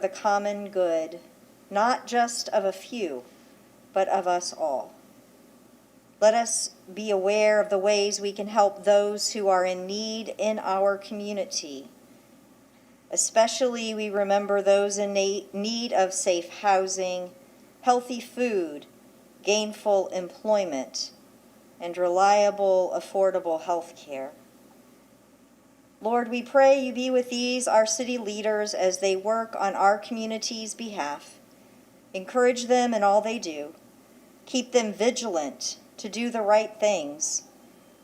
the common good, not just of a few, but of us all. Let us be aware of the ways we can help those who are in need in our community. Especially, we remember those in need of safe housing, healthy food, gainful employment, and reliable, affordable health care. Lord, we pray you be with these, our city leaders, as they work on our community's behalf. Encourage them in all they do. Keep them vigilant to do the right things.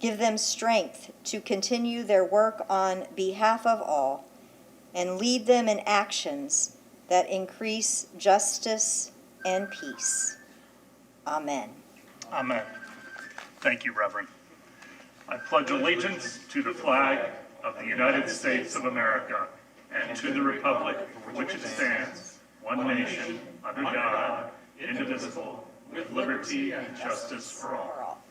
Give them strength to continue their work on behalf of all, and lead them in actions that increase justice and peace. Amen. Amen. Thank you, Reverend. I pledge allegiance to the flag of the United States of America and to the republic for which it stands, one nation, under God, indivisible, with liberty and justice for all.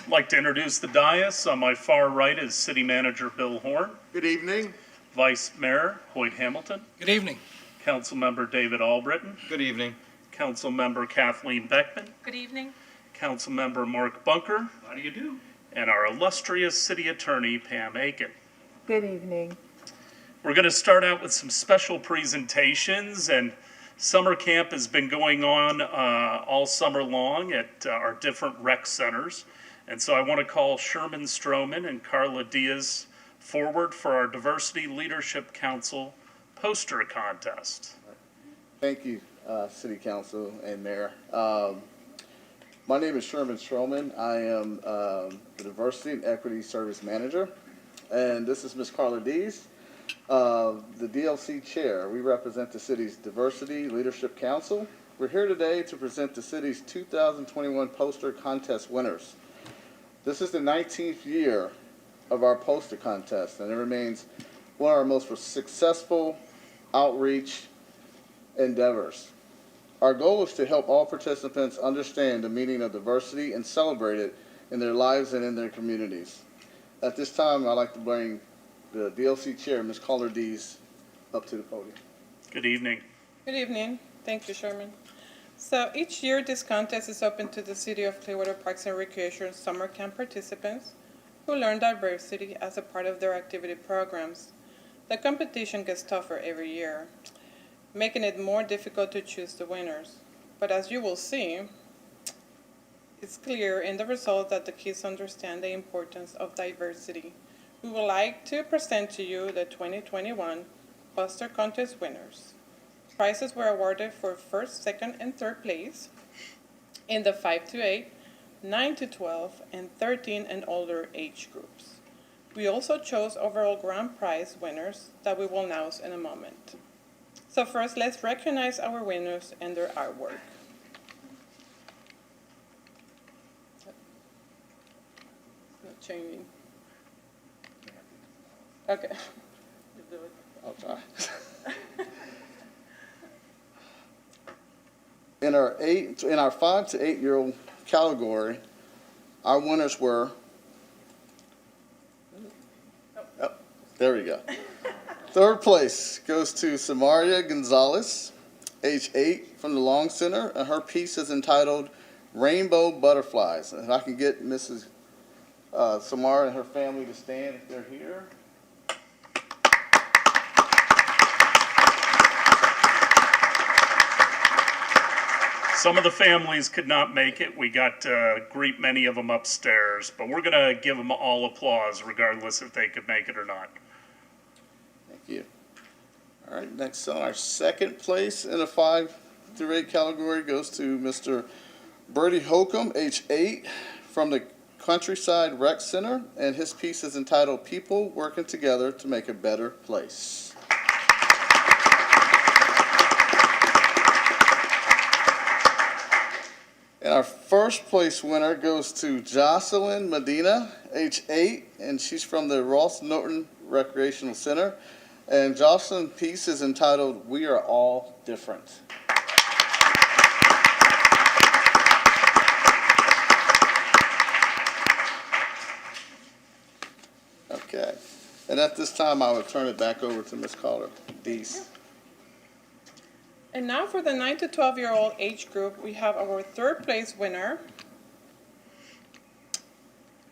I'd like to introduce the dais. On my far right is City Manager Bill Horn. Good evening. Vice Mayor Hoyt Hamilton. Good evening. Councilmember David Albritton. Good evening. Councilmember Kathleen Beckman. Good evening. Councilmember Mark Bunker. How do you do? And our illustrious City Attorney Pam Aiken. Good evening. We're going to start out with some special presentations, and summer camp has been going on all summer long at our different rec centers. And so I want to call Sherman Stroman and Carla Diaz forward for our Diversity Leadership Council poster contest. Thank you, City Council and Mayor. My name is Sherman Stroman. I am the Diversity and Equity Service Manager, and this is Ms. Carla Diaz, the DLC Chair. We represent the city's Diversity Leadership Council. We're here today to present the city's 2021 poster contest winners. This is the 19th year of our poster contest, and it remains one of our most successful outreach endeavors. Our goal is to help all participants understand the meaning of diversity and celebrate it in their lives and in their communities. At this time, I'd like to bring the DLC Chair, Ms. Carla Diaz, up to the podium. Good evening. Good evening. Thank you, Sherman. So each year this contest is open to the City of Clearwater Parks and Recreation summer camp participants who learn diversity as a part of their activity programs. The competition gets tougher every year, making it more difficult to choose the winners. But as you will see, it's clear in the results that the kids understand the importance of diversity. We would like to present to you the 2021 poster contest winners. Prizes were awarded for first, second, and third place in the 5 to 8, 9 to 12, and 13 and older age groups. We also chose overall grand prize winners that we will announce in a moment. So first, let's recognize our winners and their artwork. Not changing. Okay. You do it. I'll try. In our 5 to 8 year old category, our winners were. Oh, there we go. Third place goes to Samaria Gonzalez, age 8, from the Long Center, and her piece is entitled Rainbow Butterflies. If I can get Mrs. Samaria and her family to stand if they're here. Some of the families could not make it. We got to greet many of them upstairs, but we're going to give them all applause regardless if they could make it or not. Thank you. All right, next on our second place in the 5 through 8 category goes to Mr. Bertie Holcomb, age 8, from the Countryside Rec Center, and his piece is entitled People Working Together to Make a Better Place. And our first place winner goes to Jocelyn Medina, age 8, and she's from the Ross Norton Recreational Center. And Jocelyn's piece is entitled We Are All Different. Okay. And at this time, I would turn it back over to Ms. Carter Dees. And now for the 9 to 12-year-old age group, we have our third place winner,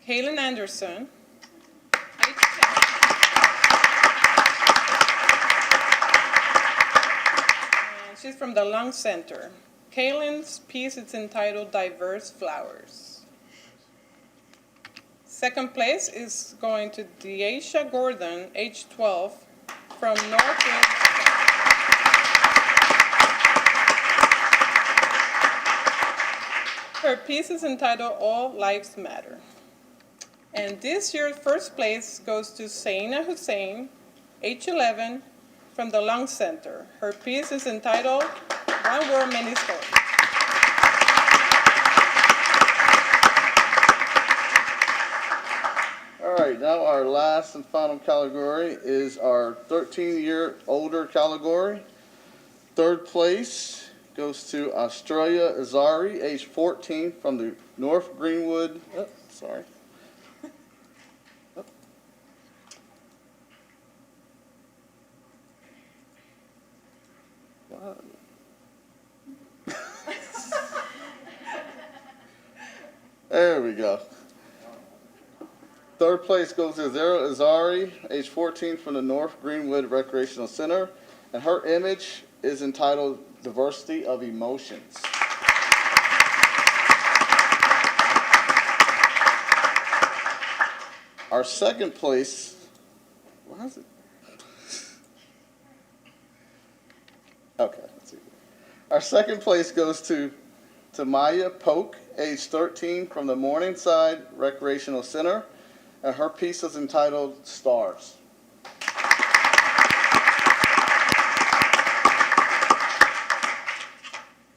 Kaylin Anderson. Age 10. And she's from the Lung Center. Kaylin's piece is entitled Diverse Flowers. Second place is going to Deaisha Gordon, age 12, from Northwood. Her piece is entitled All Lives Matter. And this year's first place goes to Saina Hussein, age 11, from the Lung Center. Her piece is entitled One World, Many Stories. All right, now our last and final category is our 13-year older category. Third place goes to Australia Azari, age 14, from the North Greenwood. Oh, sorry. Oh. Wow. There we go. Third place goes to Zara Azari, age 14, from the North Greenwood Recreational Center, and her image is entitled Diversity of Emotions. Our second place, why is it? Okay, let's see. Our second place goes to Maya Polk, age 13, from the Morningside Recreational Center, and her piece is entitled Stars.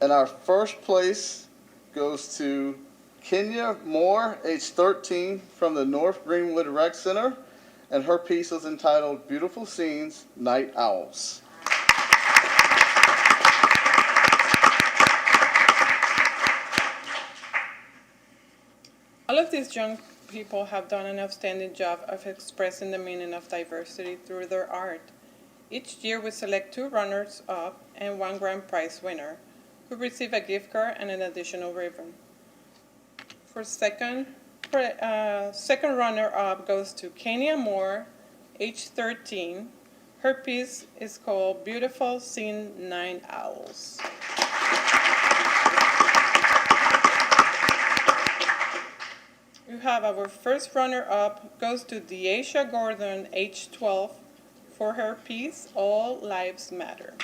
And our first place goes to Kenya Moore, age 13, from the North Greenwood Rec Center, and her piece is entitled Beautiful Scenes, Night Owls. All of these young people have done an outstanding job of expressing the meaning of diversity through their art. Each year we select 2 runners-up and 1 grand prize winner, who receive a gift card and an additional ribbon. For second runner-up goes to Kenya Moore, age 13. Her piece is called Beautiful Scene, Night Owls. You have our first runner-up goes to Deaisha Gordon, age 12, for her piece, All Lives Matter.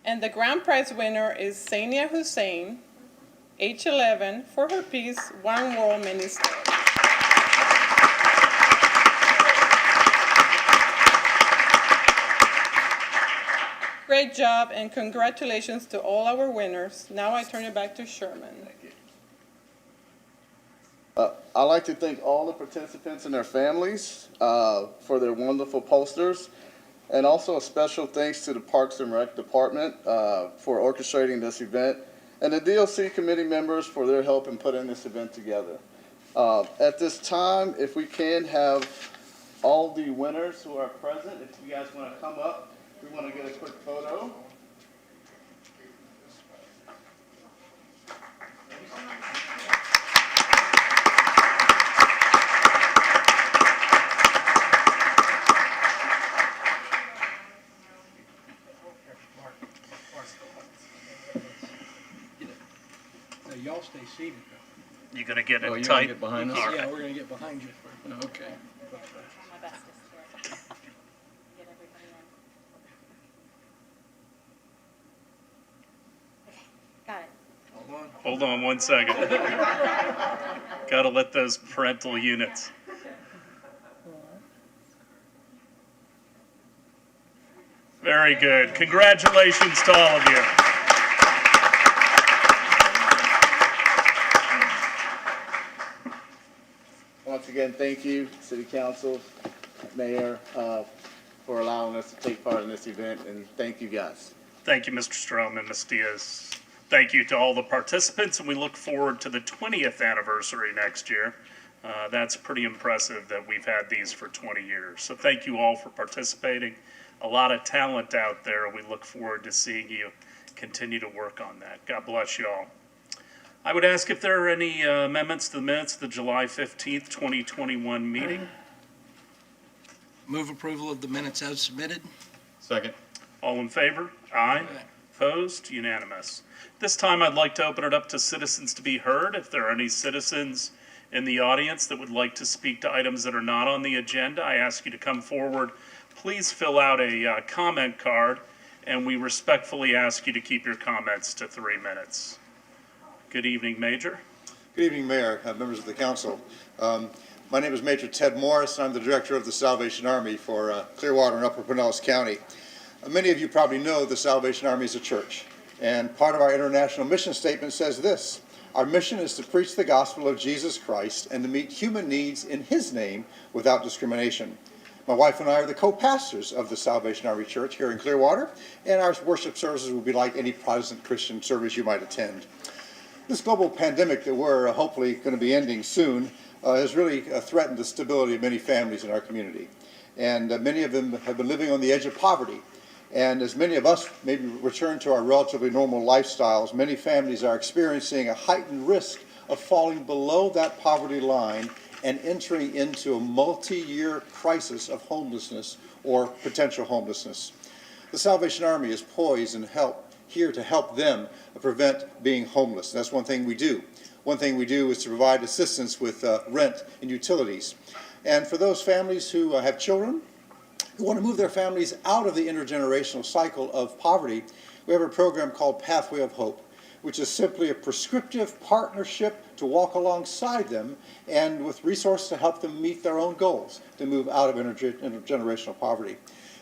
And the grand prize winner is Sania Hussein, age 11, for her piece, One World, Many Stories. Great job and congratulations to all our winners. Now I turn it back to Sherman. I'd like to thank all the participants and their families for their wonderful posters, and also a special thanks to the Parks and Rec Department for orchestrating this event, and the DLC committee members for their help in putting this event together. At this time, if we can have all the winners who are present, if you guys want to come up, we want to get a quick photo. Y'all stay seated. You gonna get it Oh, you're tight? gonna get behind us? All Yeah, right. we're gonna get behind you. Okay. My bestest to get everybody in. Okay, got it. Hold on 1 second. Gotta let those parental units. Very good. Congratulations to all of you. Once again, thank you, City Council, Mayor, for allowing us to take part in this event, and thank you guys. Thank you, Mr. Stroman, Ms. Diaz. Thank you to all the participants, and we look forward to the 20th anniversary next year. That's pretty impressive that we've had these for 20 years. So thank you all for participating. A lot of talent out there. We look forward to seeing you continue to work on that. God bless you all. I would ask if there are any amendments to the minutes of the July 15th, 2021 meeting. Move approval of the minutes as submitted. Second. All in favor? Aye. Opposed? Unanimous. This time I'd like to open it up to citizens to be heard. If there are any citizens in the audience that would like to speak to items that are not on the agenda, I ask you to come forward. Please fill out a comment card, and we respectfully ask you to keep your comments to 3 minutes. Good evening, Major. Good evening, Mayor, members of the council. My name is Major Ted Morris, and I'm the director of the Salvation Army for Clearwater and Upper Pinellas County. Many of you probably know the Salvation Army is a church, and part of our international mission statement says this: our mission is to preach the gospel of Jesus Christ and to meet human needs in His name without discrimination. My wife and I are the co-pastors of the Salvation Army Church here in Clearwater, and our worship services will be like any Protestant Christian service you might attend. This global pandemic that we're hopefully going to be ending soon has really threatened the stability of many families in our community. And many of them have been living on the edge of poverty. And as many of us maybe return to our relatively normal lifestyles, many families are experiencing a heightened risk of falling below that poverty line and entering into a multi-year crisis of homelessness or potential homelessness. The Salvation Army is poised and here to help them prevent being homeless. That's one thing we do. One thing we do is to provide assistance with rent and utilities. And for those families who have children who want to move their families out of the intergenerational cycle of poverty, we have a program called Pathway of Hope, which is simply a prescriptive partnership to walk alongside them and with resources to help them meet their own goals to move out of intergenerational poverty.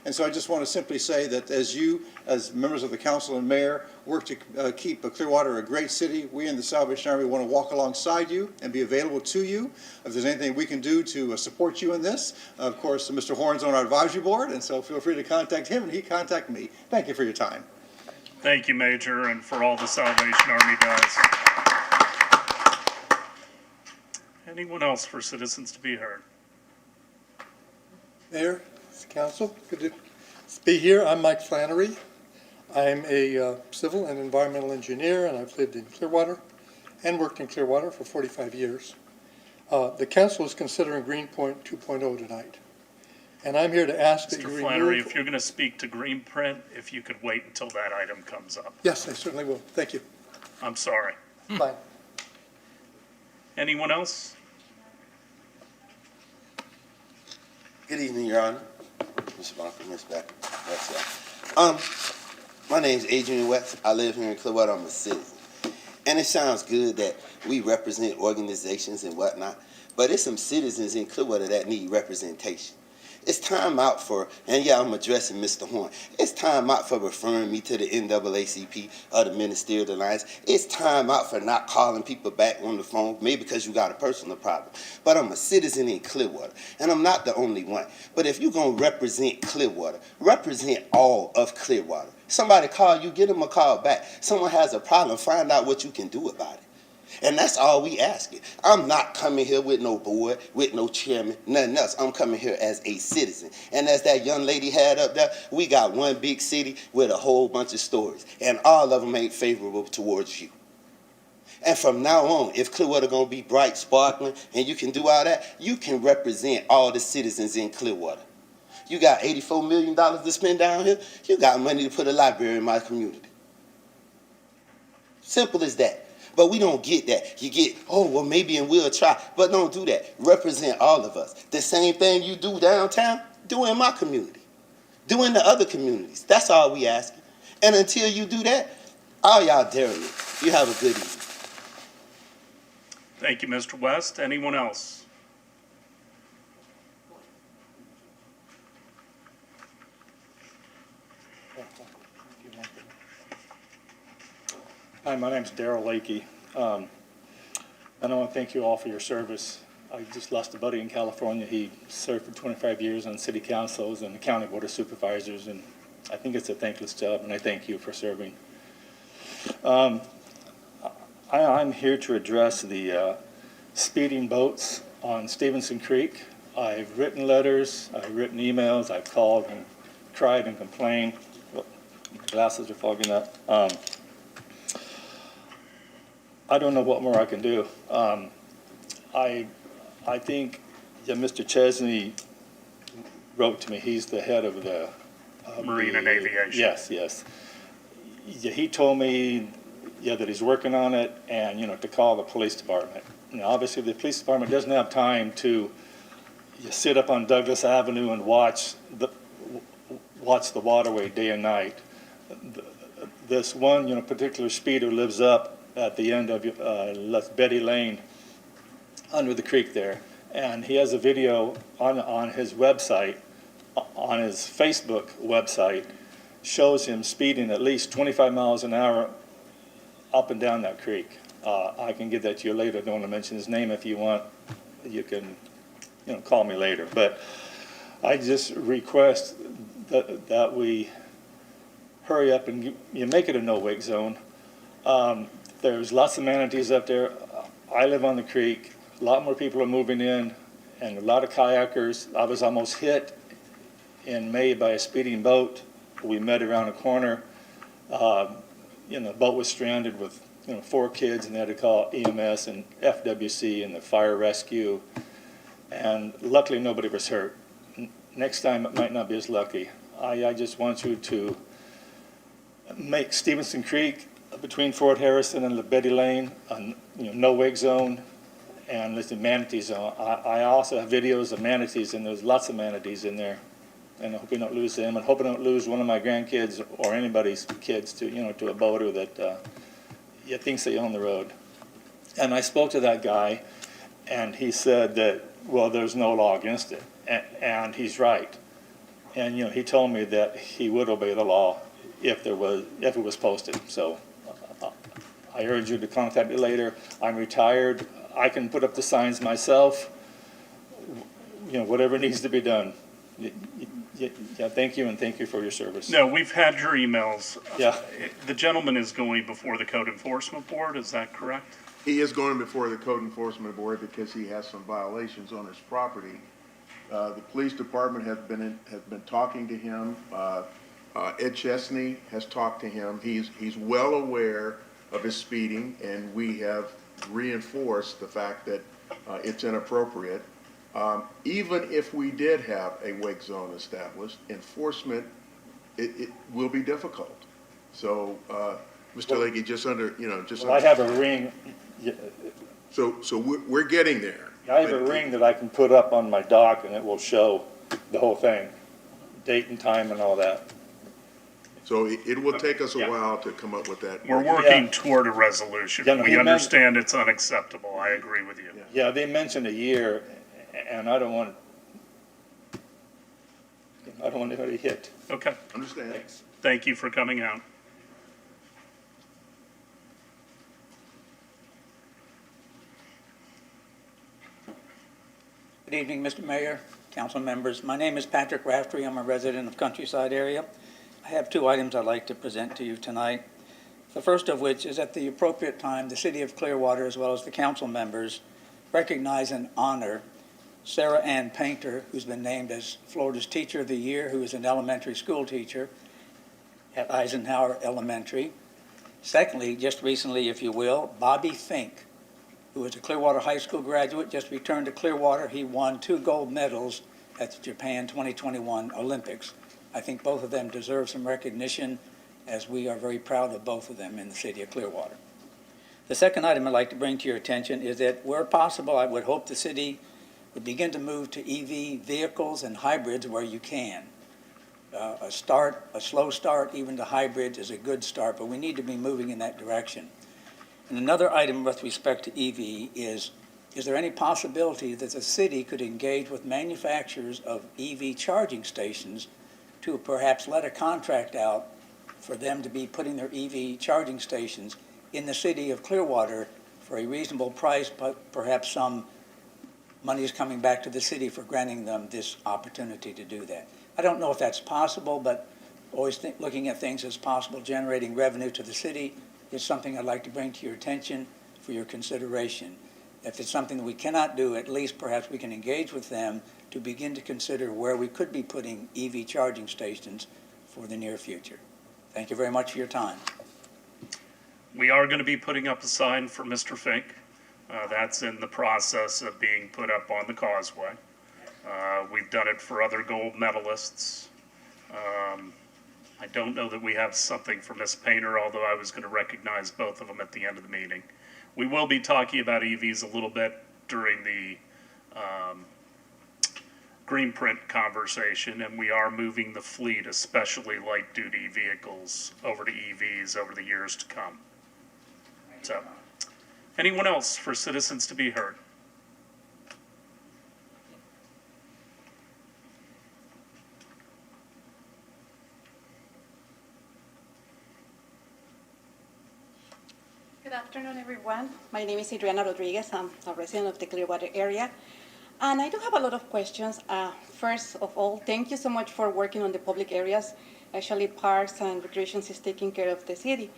And so I just want to simply say that as you, as members of the council and mayor, work to keep Clearwater a great city, we in the Salvation Army want to walk alongside you and be available to you. If there's anything we can do to support you in this, of course, Mr. Horn's on our advisory board, and so feel free to contact him and he contact me. Thank you for your time. Thank you, Major, and for all the Salvation Army does. Anyone else for citizens to be heard? Mayor, council, good to be here. I'm Mike Flannery. I'm a civil and environmental engineer, and I've lived in Clearwater and worked in Clearwater for 45 years. The council is considering Greenpoint 2.0 tonight, and I'm here to ask that you Mr. remove... Flannery, if you're going to speak to Greenprint, if you could wait until that item comes up. Yes, I certainly will. Thank you. I'm sorry. Fine. Anyone else? Good evening, Your Honor. Mr. Bonker, Ms. Becker. My name's Adrian West. I live here in Clearwater. I'm a citizen. And it sounds good that we represent organizations and whatnot, but there's some citizens in Clearwater that need representation. It's time out for, and yeah, I'm addressing Mr. Horn, it's time out for referring me to the NAACP or the Ministerial Alliance. It's time out for not calling people back on the phone, maybe because you got a personal problem. But I'm a citizen in Clearwater, and I'm not the only one. But if you're going to represent Clearwater, represent all of Clearwater. Somebody call you, give them a call back. Someone has a problem, find out what you can do about it. And that's all we asking. I'm not coming here with no board, with no chairman, nothing else. I'm coming here as a citizen. And as that young lady had up there, we got one big city with a whole bunch of stories. And all of them ain't favorable towards you. And from now on, if Clearwater gonna be bright, sparkling, and you can do all that, you can represent all the citizens in Clearwater. You got $84 million to spend down here, you got money to put a library in my community. Simple as that. But we don't get that. You get, oh, well, maybe and we'll try. But don't do that. Represent all of us. The same thing you do downtown, do in my community. Do in the other communities. That's all we asking. And until you do that, all y'all derelict. You have a good evening. Thank you, Mr. West. Anyone else? Hi, my name's Daryl Lakey. And I want to thank you all for your service. I just lost a buddy in California. He served for 25 years on city councils and the county board of supervisors, and I think it's a thankless job, and I thank you for serving. I'm here to address the speeding boats on Stevenson Creek. I've written letters, I've written emails, I've called and cried and complained. Well, my glasses are fogging up. I don't know what more I can do. I think Mr. Chesney wrote to me. He's the head of the Marine and Aviation. Yes, yes. Yeah, he told me that he's working on it, and to call the police department. Now, obviously, the police department doesn't have time to sit up on Douglas Avenue and watch the waterway day and night. This one, particular speeder lives up at the end of Betty Lane, under the creek there, and he has a video on his website, on his Facebook website, shows him speeding at least 25 miles an hour up and down that creek. I can give that to you later. I don't want to mention his name. If you want, you can, call me later. But I just request that we hurry up and make it a no-wake zone. There's lots of manatees up there. I live on the creek. A lot more people are moving in, and a lot of kayakers. I was almost hit in May by a speeding boat. We met around a corner. The boat was stranded with 4 kids, and they had to call EMS and FWC and the fire rescue. And luckily, nobody was hurt. Next time, it might not be as lucky. I just want you to make Stevenson Creek between Fort Harrison and Betty Lane a no-wake zone, and listen, manatee zone. I also have videos of manatees, and there's lots of manatees in there. And I hope we don't lose them, and hope I don't lose one of my grandkids or anybody's kids to a boater that thinks they own the road. And I spoke to that guy, and he said that, well, there's no law against it, and he's right. And he told me that he would obey the law if it was posted. So I urge you to contact me later. I'm retired. I can put up the signs myself. Whatever needs to be done. Yeah, thank you, and thank you for your service. No, we've had your emails. Yeah. The gentleman is going before the Code Enforcement Board, is that correct? He is going before the Code Enforcement Board because he has some violations on his property. The police department has been talking to him. Ed Chesney has talked to him. He's well aware of his speeding, and we have reinforced the fact that it's inappropriate. Even if we did have a wake zone established, enforcement, it will be difficult. So, Mr. Leakey, I have a ring. So we're getting there. I have a ring that I can put up on my dock, and it will show the whole thing, date and time and all that. So it will take us a Yeah. while to come up with that. We're working toward a resolution. Yeah, no, We he meant- understand it's unacceptable. I agree with you. Yeah, they mentioned a year, and I don't want anybody hit. Okay, Understand? Thanks. thank you for coming out. Good evening, Mr. Mayor, council members. My name is Patrick Raftery. I'm a resident of Countryside area. I have 2 items I'd like to present to you tonight. The first of which is at the appropriate time, the city of Clearwater, as well as the council members, recognize and honor Sarah Ann Painter, who's been named as Florida's Teacher of the Year, who is an elementary school teacher at Eisenhower Elementary. Secondly, just recently, if you will, Bobby Fink, who is a Clearwater High School graduate, just returned to Clearwater. He won 2 gold medals at the Japan 2021 Olympics. I think both of them deserve some recognition, as we are very proud of both of them in the city of Clearwater. The second item I'd like to bring to your attention is that where possible, I would hope the city would begin to move to EV vehicles and hybrids where you can. A slow start, even to hybrids, is a good start, but we need to be moving in that direction. And another item with respect to EV is there any possibility that the city could engage with manufacturers of EV charging stations to perhaps let a contract out for them to be putting their EV charging stations in the city of Clearwater for a reasonable price, but perhaps some money is coming back to the city for granting them this opportunity to do that? I don't know if that's possible, but always looking at things as possible, generating revenue to the city is something I'd like to bring to your attention for your consideration. If it's something that we cannot do, at least perhaps we can engage with them to begin to consider where we could be putting EV charging stations for the near future. Thank you very much for your time. We are going to be putting up a sign for Mr. Fink. That's in the process of being put up on the causeway. We've done it for other gold medalists. I don't know that we have something for Miss Painter, although I was going to recognize both of them at the end of the meeting. We will be talking about EVs a little bit during the green print conversation, and we are moving the fleet, especially light-duty vehicles, over to EVs over the years to come. So, anyone else for citizens to be heard? Good afternoon, everyone. My name is Adriana Rodriguez. I'm a resident of the Clearwater area. And I do have a lot of questions. First of all, thank you so much for working on the public areas. Actually, parks and recreations is taking care of the city.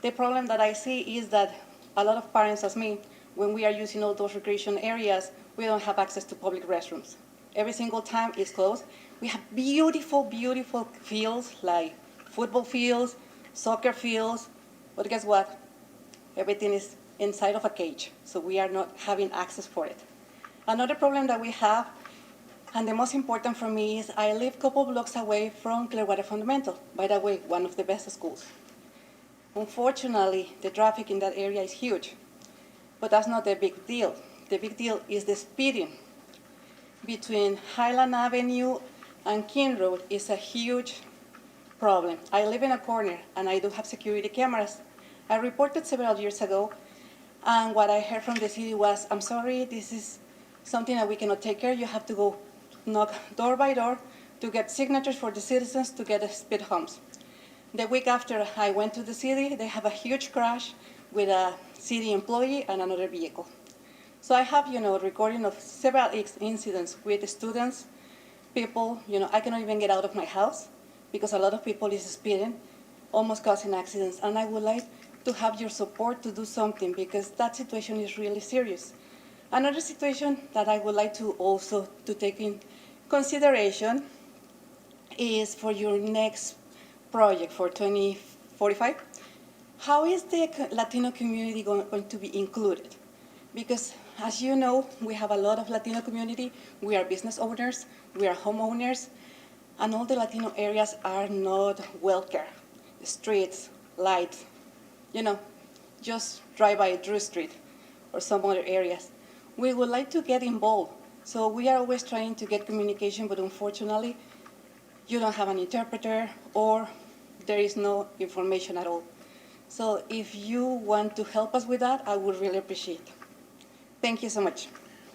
The problem that I see is that a lot of parents, as me, when we are using all those recreation areas, we don't have access to public restrooms. Every single time it's closed. We have beautiful, beautiful fields like football fields, soccer fields, but guess what? Everything is inside of a cage, so we are not having access for it. Another problem that we have, and the most important for me, is I live a couple blocks away from Clearwater Fundamental, by the way, one of the best schools. Unfortunately, the traffic in that area is huge, but that's not the big deal. The big deal is the speeding. Between Highland Avenue and King Road is a huge problem. I live in a corner, and I do have security cameras. I reported several years ago, and what I heard from the city was, I'm sorry, this is something that we cannot take care of. You have to go knock door by door to get signatures for the citizens to get speed humps. The week after I went to the city, they have a huge crash with a city employee and another vehicle. So I have, recording of several incidents with students, people, I cannot even get out of my house because a lot of people is speeding, almost causing accidents. And I would like to have your support to do something because that situation is really serious. Another situation that I would like to also to take in consideration is for your next project for 2045. How is the Latino community going to be included? Because as you know, we have a lot of Latino community. We are business owners, we are homeowners, and all the Latino areas are not well cared. Streets, lights, just drive by Drew Street or some other areas. We would like to get involved. So we are always trying to get communication, but unfortunately, you don't have an interpreter or there is no information at all. So if you want to help us with that, I would really appreciate it. Thank you so much.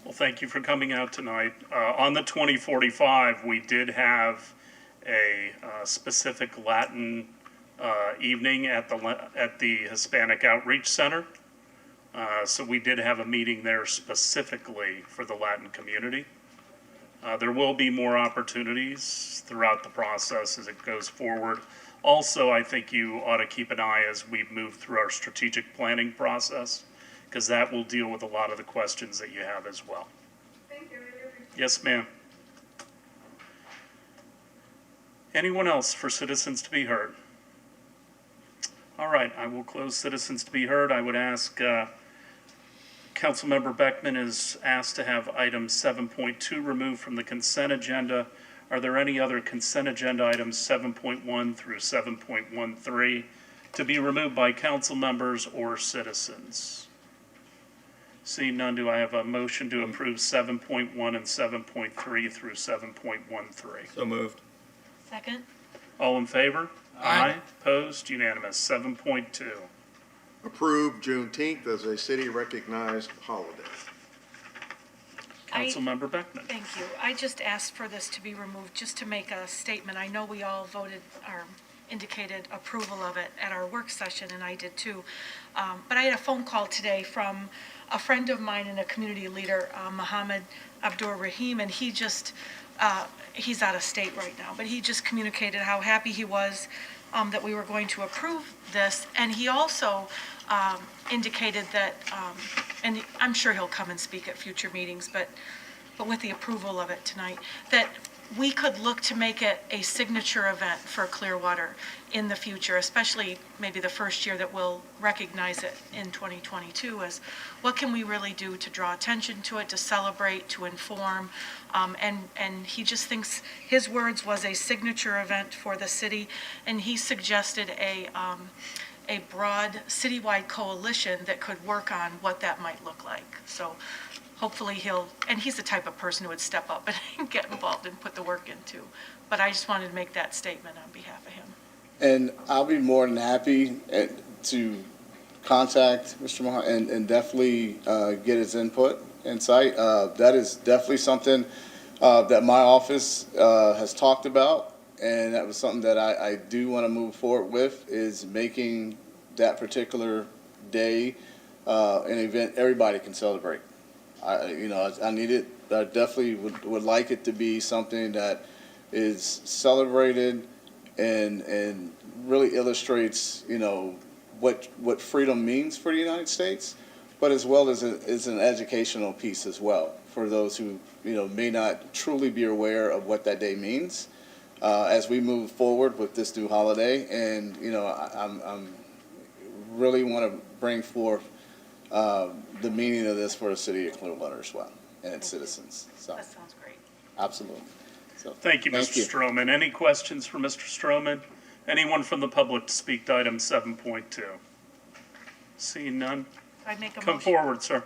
Well, thank you for coming out tonight. On the 2045, we did have a specific Latin evening at the Hispanic Outreach Center. So we did have a meeting there specifically for the Latin community. There will be more opportunities throughout the process as it goes forward. Also, I think you ought to keep an eye as we move through our strategic planning process, because that will deal with a lot of the questions that you have as well. Thank you. Yes, ma'am. Anyone else for citizens to be heard? All right, I will close citizens to be heard. I would ask, Councilmember Beckman is asked to have item 7.2 removed from the consent agenda. Are there any other consent agenda items 7.1 through 7.13 to be removed by council members or citizens? Seeing none, do I have a motion to approve 7.1 and 7.3 through 7.13? So moved. Second? All in favor? Aye. Opposed? Unanimous. 7.2. Approve Juneteenth as a city-recognized holiday. Councilmember Beckman. Thank you. I just asked for this to be removed just to make a statement. I know we all voted or indicated approval of it at our work session, and I did too. But I had a phone call today from a friend of mine and a community leader, Mohammed Abdur Rahim, and he just, he's out of state right now, but he just communicated how happy he was that we were going to approve this, and he also indicated that, and I'm sure he'll come and speak at future meetings, but with the approval of it tonight, that we could look to make it a signature event for Clearwater in the future, especially maybe the first year that we'll recognize it in 2022, is what can we really do to draw attention to it, to celebrate, to inform, and he just thinks, his words was a signature event for the city, and he suggested a broad citywide coalition that could work on what that might look like. So hopefully and he's the type of person who would step up and get involved and put the work into. But I just wanted to make that statement on behalf of him. And I'll be more than happy to contact Mr. Mahan and definitely get his input, insight. That is definitely something that my office has talked about, and that was something that I do want to move forward with, is making that particular day an event everybody can celebrate. I need it. I definitely would like it to be something that is celebrated and really illustrates, what freedom means for the United States, but as well as an educational piece as well for those who, may not truly be aware of what that day means as we move forward with this new holiday. And, I'm really want to bring forth the meaning of this for the city of Clearwater as well and its citizens. So, That sounds great. absolutely. So, Thank you, Mr. Stroman. Any questions for Mr. Stroman? Anyone from the public to speak to item 7.2? Seeing none, I'd make a come motion. forward, sir.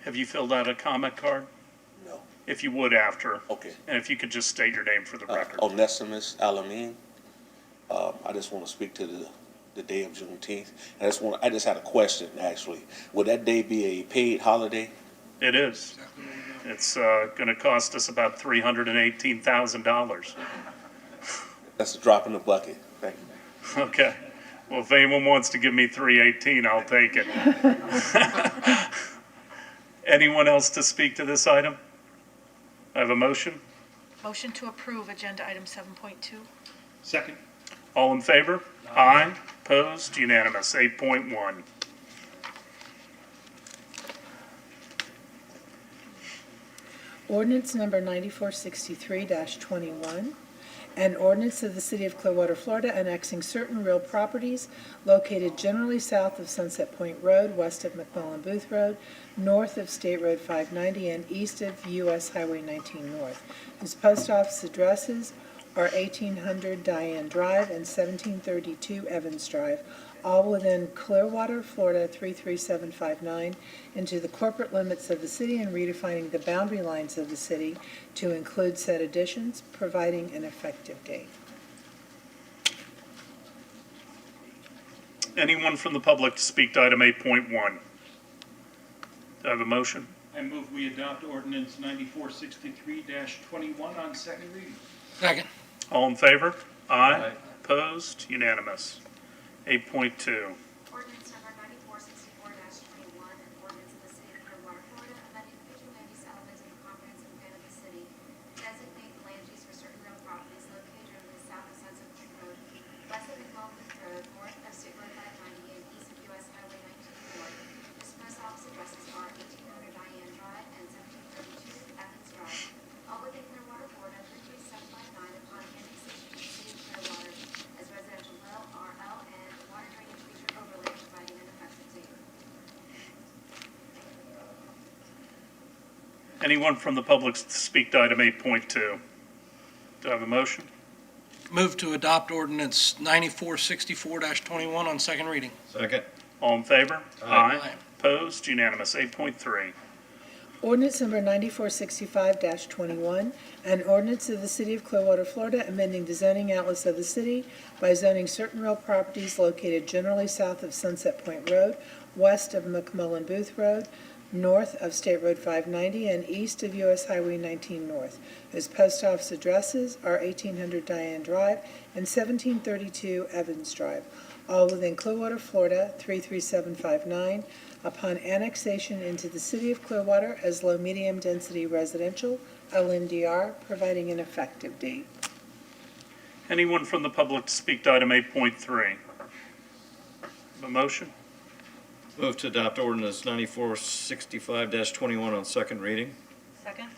Have you filled out a comment card? No. If you would after, Okay. and if you could just state your name for the record. Onesimus Alamin. I just want to speak to the day of Juneteenth. I just had a question, actually. Would that day be a paid holiday? It is. It's going to cost us about $318,000. That's a drop in the bucket. Thank you. Okay. Well, if anyone wants to give me 318, I'll take it. Anyone else to speak to this item? I have a motion. Motion to approve agenda item 7.2. Second. All in favor? Aye. Opposed? Unanimous. 8.1. Ordinance number 9463-21, an ordinance of the City of Clearwater, Florida, annexing certain real properties located generally south of Sunset Point Road, west of McMullen Booth Road, north of State Road 590, and east of U.S. Highway 19 North, whose post office addresses are 1800 Diane Drive and 1732 Evans Drive, all within Clearwater, Florida 33759, into the corporate limits of the city, and redefining the boundary lines of the city to include said additions, providing an effective date. Anyone from the public to speak to item 8.1? Do I have a motion? I move we adopt ordinance 9463-21 on second reading. Second. All in favor? Aye. Opposed? Unanimous. 8.2. Ordinance number 9464-21, an ordinance of the City of Clearwater, Florida, amending the visual land use elements of the comprehensive plan of the city, designate the land use for certain real properties located generally south of Sunset Point Road, west of McMullen Road, north of State Road 590, and east of U.S. Highway 19 North. This post office addresses are 1800 Diane Drive and 1732 Evans Drive, all within Clearwater, Florida 33759, upon annexation to the City of Clearwater as residential low RL and water drainage feature overlay, providing an effective date. Anyone from the public to speak to item 8.2? Do I have a motion? Move to adopt ordinance 9464-21 on second reading. Second. All in favor? Aye. Opposed? Unanimous. 8.3. Ordinance number 9465-21, an ordinance of the City of Clearwater, Florida, amending the zoning outlets of the city by zoning certain real properties located generally south of Sunset Point Road, west of McMullen Booth Road, north of State Road 590, and east of U.S. Highway 19 North, whose post office addresses are 1800 Diane Drive and 1732 Evans Drive, all within Clearwater, Florida, 33759, upon annexation into the city of Clearwater as low-medium density residential, LMDR, providing an effective date. Anyone from the public to speak to item 8.3? A motion? Move to adopt ordinance 9465-21 on second reading. Second?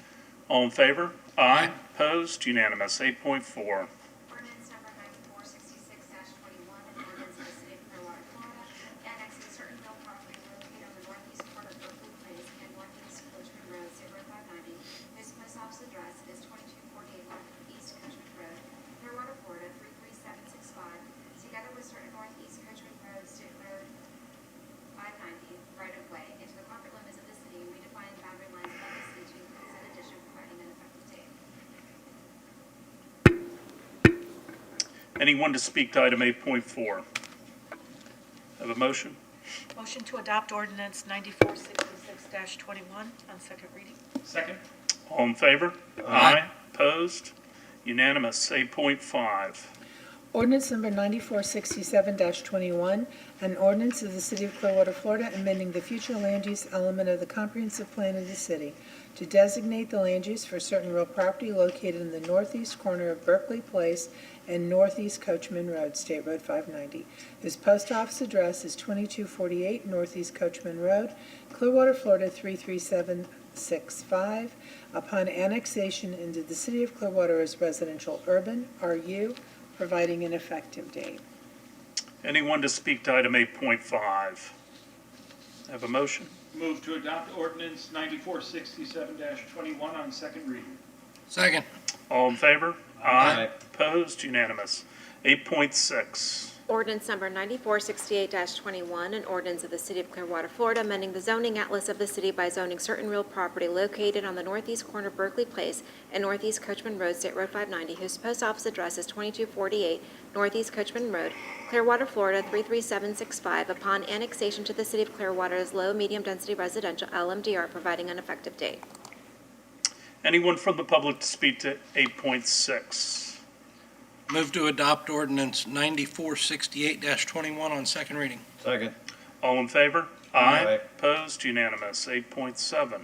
All in favor? Aye. Opposed? Unanimous. 8.4. Ordinance number 9466-21, an ordinance of the city of Clearwater, Florida, annexing certain real property located on the northeast corner of Berkeley Place and northeast Coachman Road, State Road 590, whose post office address is 2248 Northeast Coachman Road, Clearwater, Florida 33765, together with certain northeast Coachman Road, State Road 590 right of way into the corporate limits of the city, and redefining the boundary lines of the city to include said addition, providing an effective date. Anyone to speak to item 8.4? Have a motion? Motion to adopt ordinance 9466-21 on second reading. Second? All in favor? Aye. Opposed? Unanimous. 8.5. Ordinance number 9467-21, an ordinance of the City of Clearwater, Florida, amending the future land use element of the comprehensive plan of the city to designate the land use for certain real property located in the northeast corner of Berkeley Place and northeast Coachman Road, State Road 590, whose post office address is 2248 northeast Coachman Road, Clearwater, Florida 33765, upon annexation into the City of Clearwater as residential urban, RU, providing an effective date. Anyone to speak to item 8.5? Have a motion? Move to adopt ordinance 9467-21 on second reading. Second. All in favor? Aye. Opposed? Unanimous. 8.6. Ordinance number 9468-21, an ordinance of the City of Clearwater, Florida, amending the zoning atlas of the city by zoning certain real property located on the northeast corner of Berkeley Place and northeast Coachman Road, State Road 590, whose post office address is 2248 northeast Coachman Road, Clearwater, Florida 33765, upon annexation to the City of Clearwater as low-medium density residential, LMDR, providing an effective date. Anyone from the public to speak to 8.6? Move to adopt ordinance 9468-21 on second reading. Second. All in favor? Aye. Opposed? Unanimous. 8.7.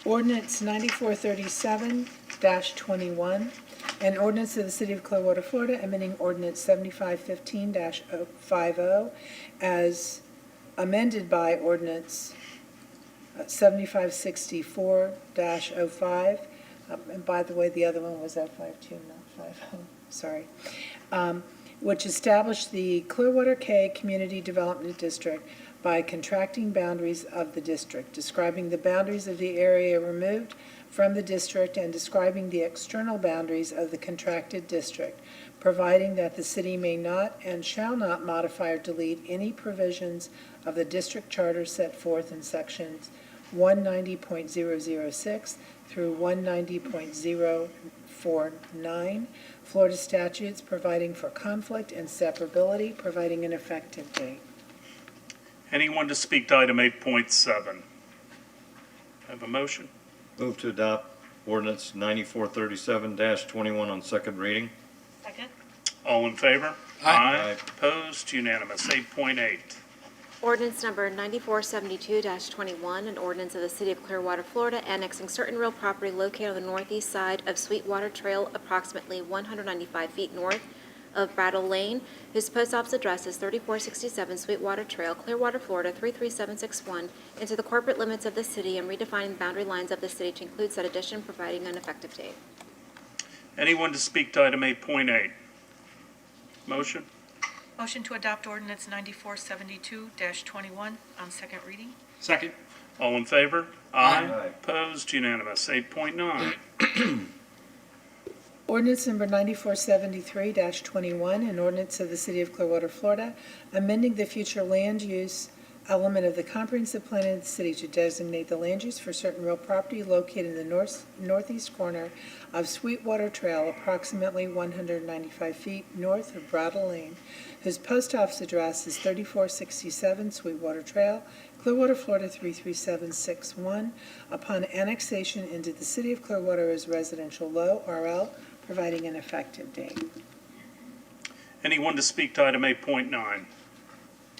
Ordinance 9437-21, an ordinance of the City of Clearwater, Florida, amending ordinance 7515-50 as amended by ordinance 7564-05. And by the way, the other one was 052, not 50, sorry. Which established the Clearwater Cay Community Development District by contracting boundaries of the district, describing the boundaries of the area removed from the district and describing the external boundaries of the contracted district, providing that the city may not and shall not modify or delete any provisions of the district charter set forth in sections 190.006 through 190.049, Florida statutes providing for conflict and separability, providing an effective date. Anyone to speak to item 8.7? Have a motion? Move to adopt ordinance 9437-21 on second reading. Second? All in favor? Aye. Opposed? Unanimous. 8.8. Ordinance number 9472-21, an ordinance of the City of Clearwater, Florida, annexing certain real property located on the northeast side of Sweetwater Trail, approximately 195 feet north of Brattle Lane, whose post office address is 3467 Sweetwater Trail, Clearwater, Florida 33761, into the corporate limits of the city and redefining the boundary lines of the city to include said addition, providing an effective date. Anyone to speak to item 8.8? Motion? Motion to adopt ordinance 9472-21 on second reading. Second? All in favor? Aye. Opposed? Unanimous. 8.9. Ordinance number 9473-21, an ordinance of the City of Clearwater, Florida, amending the future land use element of the comprehensive plan of the city to designate the land use for certain real property located in the northeast corner of Sweetwater Trail, approximately 195 feet north of Brattle Lane, whose post office address is 3467 Sweetwater Trail, Clearwater, Florida 33761, upon annexation into the City of Clearwater as residential low, RL, providing an effective date. Anyone to speak to item 8.9?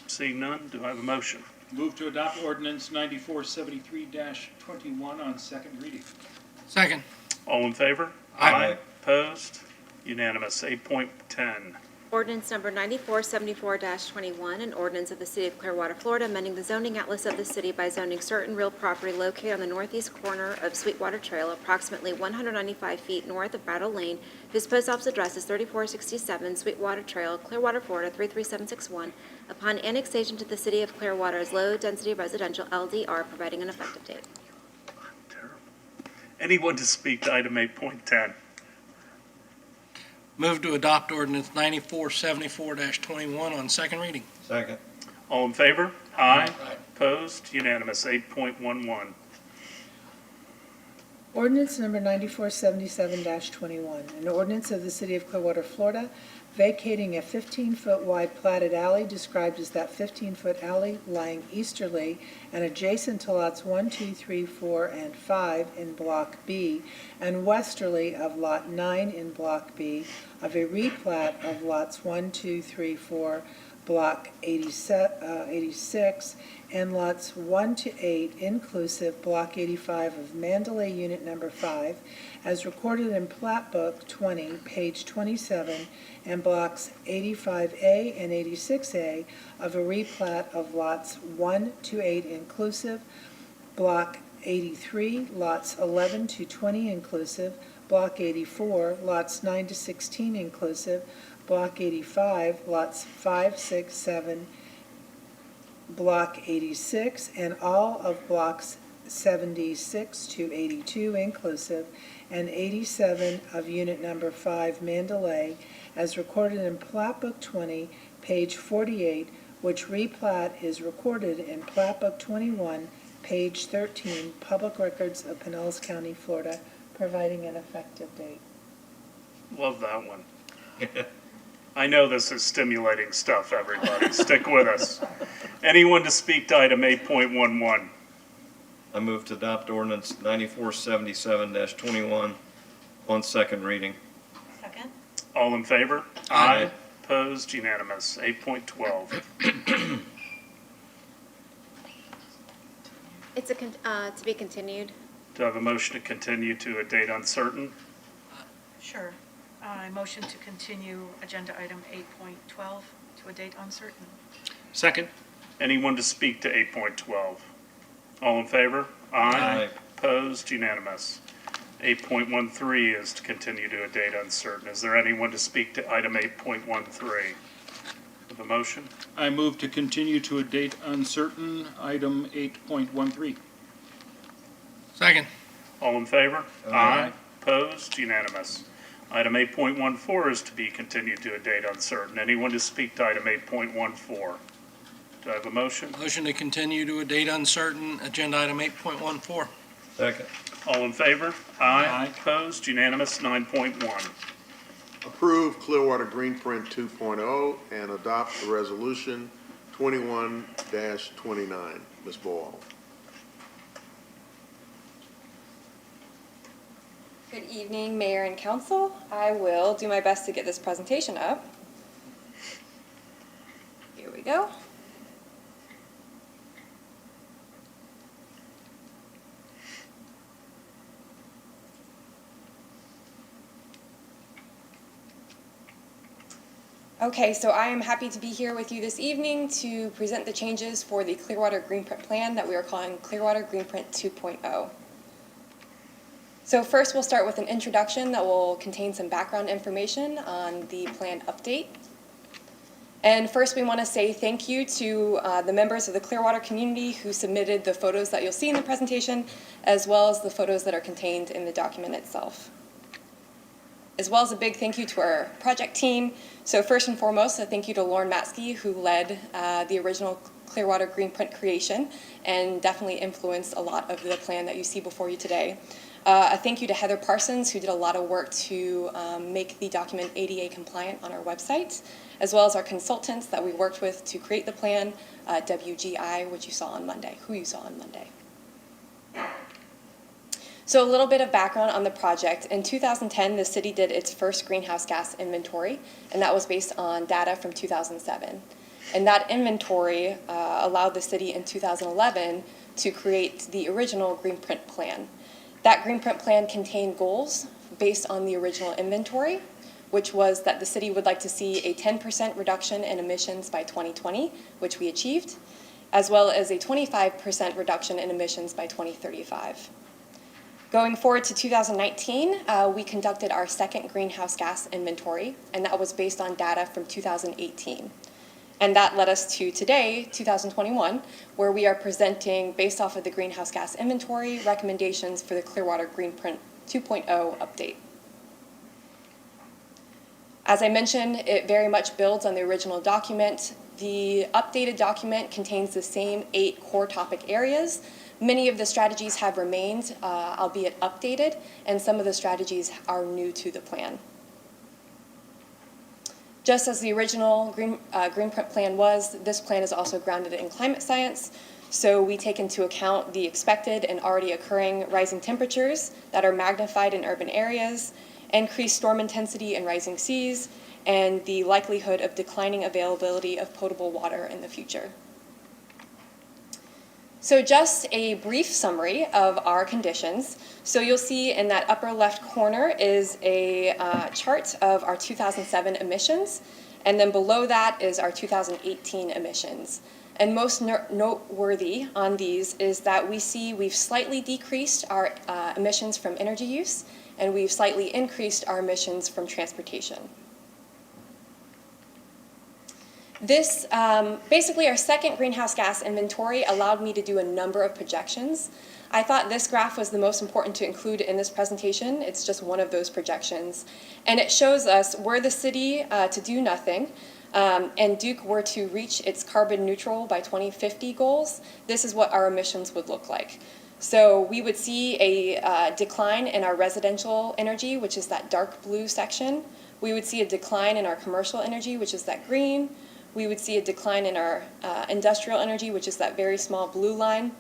Seeing none, do I have a motion? Move to adopt ordinance 9473-21 on second reading. Second. All in favor? Aye. Opposed? Unanimous. 8.10. Ordinance number 9474-21, an ordinance of the City of Clearwater, Florida, amending the zoning atlas of the city by zoning certain real property located on the northeast corner of Sweetwater Trail, approximately 195 feet north of Battle Lane, whose post office address is 3467 Sweetwater Trail, Clearwater, Florida 33761, upon annexation to the City of Clearwater as low-density residential LDR, providing an effective date. Anyone to speak to item 8.10? Move to adopt ordinance 9474-21 on second reading. Second. All in favor? Aye. Opposed? Unanimous. 8.11. Ordinance number 9477-21, an ordinance of the City of Clearwater, Florida, vacating a 15-foot wide platted alley described as that 15-foot alley lying easterly and adjacent to lots 1, 2, 3, 4, and 5 in Block B, and westerly of Lot 9 in Block B, of a replat of lots 1, 2, 3, 4, Block 86, and lots 1 to 8, inclusive, Block 85 of Mandalay Unit Number 5, as recorded in Plat Book 20, page 27, and Blocks 85A and 86A of a replat of lots 1 to 8, inclusive, Block 83, lots 11 to 20, inclusive, Block 84, lots 9 to 16, inclusive, Block 85, lots 5, 6, 7, Block 86, and all of Blocks 76 to 82 inclusive, and 87 of Unit Number 5 Mandalay, as recorded in Plat Book 20, page 48, which replat is recorded in Plat Book 21, page 13, Public Records of Pinellas County, Florida, providing an effective date. Love that one. I know this is stimulating stuff, everybody. Stick with us. Anyone to speak to item 8.11? I move to adopt ordinance 9477-21 on second reading. Second? All in favor? Aye. Opposed? Unanimous. 8.12. It's to be continued. Do I have a motion to continue to a date uncertain? Sure. I motion to continue agenda item 8.12 to a date uncertain. Second. Anyone to speak to 8.12? All in favor? Aye. Opposed? Unanimous. 8.13 is to continue to a date uncertain. Is there anyone to speak to item 8.13? Have a motion? I move to continue to a date uncertain, item 8.13. Second. All in favor? Aye. Opposed? Unanimous. Item 8.14 is to be continued to a date uncertain. Anyone to speak to item 8.14? Do I have a motion? Motion to continue to a date uncertain, agenda item 8.14. Second. All in favor? Aye. Opposed? Unanimous. 9.1. Approve Clearwater Greenprint 2.0 and adopt the resolution 21-29. Ms. Ball. Good evening, Mayor and Council. I will do my best to get this presentation up. Here we go. Okay, so I am happy to be here with you this evening to present the changes for the Clearwater Greenprint plan that we are calling Clearwater Greenprint 2.0. So first, we'll start with an introduction that will contain some background information on the plan update. And first, we want to say thank you to the members of the Clearwater community who submitted the photos that you'll see in the presentation, as well as the photos that are contained in the document itself. As well as a big thank you to our project team. So first and foremost, a thank you to Lauren Matsky, who led the original Clearwater Greenprint creation and definitely influenced a lot of the plan that you see before you today. A thank you to Heather Parsons, who did a lot of work to make the document ADA compliant on our website, as well as our consultants that we worked with to create the plan, WGI, which you saw on Monday, who you saw on Monday. So a little bit of background on the project. In 2010, the city did its first greenhouse gas inventory, and that was based on data from 2007. And that inventory allowed the city in 2011 to create the original Greenprint plan. That Greenprint plan contained goals based on the original inventory, which was that the city would like to see a 10% reduction in emissions by 2020, which we achieved, as well as a 25% reduction in emissions by 2035. Going forward to 2019, we conducted our second greenhouse gas inventory, and that was based on data from 2018. And that led us to today, 2021, where we are presenting, based off of the greenhouse gas inventory, recommendations for the Clearwater Greenprint 2.0 update. As I mentioned, it very much builds on the original document. The updated document contains the same 8 core topic areas. Many of the strategies have remained, albeit updated, and some of the strategies are new to the plan. Just as the original Greenprint plan was, this plan is also grounded in climate science. So we take into account the expected and already occurring rising temperatures that are magnified in urban areas, increased storm intensity and rising seas, and the likelihood of declining availability of potable water in the future. So just a brief summary of our conditions. So you'll see in that upper left corner is a chart of our 2007 emissions, and then below that is our 2018 emissions. And most noteworthy on these is that we see we've slightly decreased our emissions from energy use, and we've slightly increased our emissions from transportation. This, basically our second greenhouse gas inventory allowed me to do a number of projections. I thought this graph was the most important to include in this presentation. It's just one of those projections. And it shows us were the city to do nothing, and Duke were to reach its carbon neutral by 2050 goals, this is what our emissions would look like. So we would see a decline in our residential energy, which is that dark blue section. We would see a decline in our commercial energy, which is that green. We would see a decline in our industrial energy, which is that very small blue line.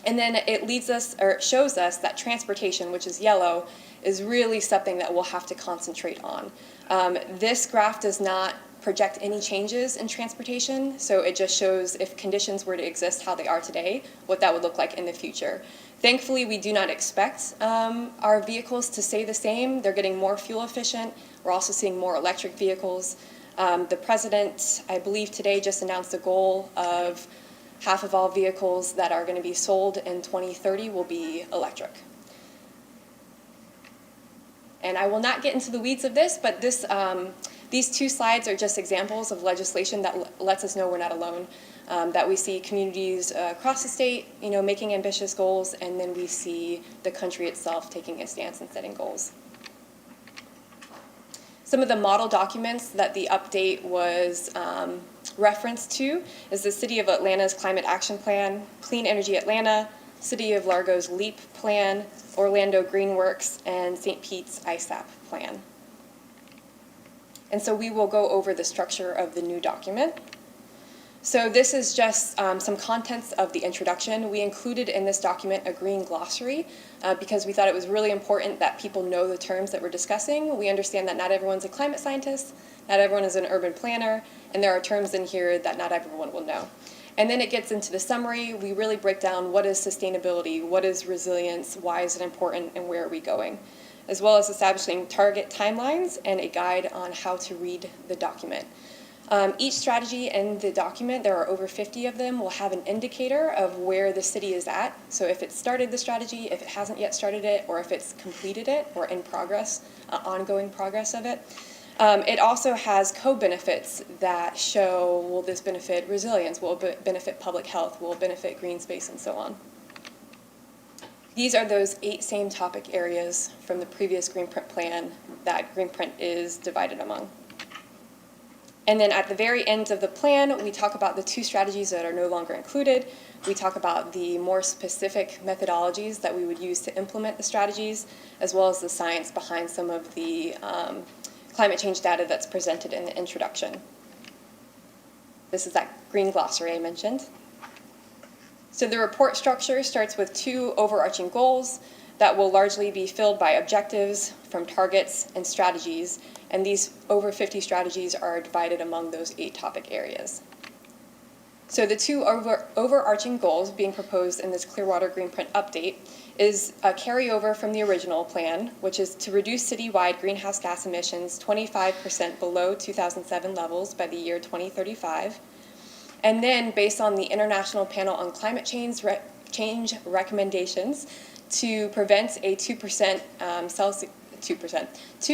And then it leads us, or it shows us that transportation, which is yellow, is really something that we'll have to concentrate on. This graph does not project any changes in transportation, so it just shows if conditions were to exist how they are today, what that would look like in the future. Thankfully, we do not expect our vehicles to stay the same. They're getting more fuel efficient. We're also seeing more electric vehicles. The president, I believe today, just announced a goal of half of all vehicles that are going to be sold in 2030 will be electric. And I will not get into the weeds of this, but this, these 2 slides are just examples of legislation that lets us know we're not alone, that we see communities across the state, making ambitious goals, and then we see the country itself taking a stance and setting goals. Some of the model documents that the update was referenced to is the City of Atlanta's Climate Action Plan, Clean Energy Atlanta, City of Largo's LEAP Plan, Orlando Greenworks, and St. Pete's ISAP Plan. And so we will go over the structure of the new document. So this is just some contents of the introduction. We included in this document a green glossary because we thought it was really important that people know the terms that we're discussing. We understand that not everyone's a climate scientist, not everyone is an urban planner, and there are terms in here that not everyone will know. And then it gets into the summary. We really break down what is sustainability, what is resilience, why is it important, and where are we going, as well as establishing target timelines and a guide on how to read the document. Each strategy in the document, there are over 50 of them, will have an indicator of where the city is at. So if it started the strategy, if it hasn't yet started it, or if it's completed it, or in progress, ongoing progress of it. It also has co-benefits that show, will this benefit resilience, will it benefit public health, will it benefit green space, and so on. These are those 8 same topic areas from the previous Greenprint plan that Greenprint is divided among. And then at the very end of the plan, we talk about the 2 strategies that are no longer included. We talk about the more specific methodologies that we would use to implement the strategies, as well as the science behind some of the climate change data that's presented in the introduction. This is that green glossary I mentioned. So the report structure starts with 2 overarching goals. that will largely be filled by objectives from targets and strategies, and these over 50 strategies are divided among those 8 topic areas. So the 2 overarching goals being proposed in this Clearwater Greenprint update is a carryover from the original plan, which is to reduce citywide greenhouse gas emissions 25% below 2007 levels by the year 2035. And then, based on the International Panel on Climate Change recommendations, to prevent a 2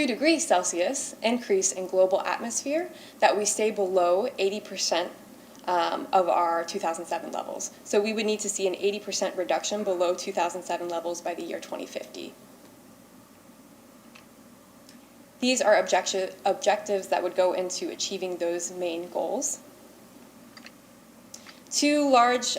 degrees Celsius increase in global atmosphere, that we stay below 80% of our 2007 levels. So we would need to see an 80% reduction below 2007 levels by the year 2050. These are objectives that would go into achieving those main goals. 2 large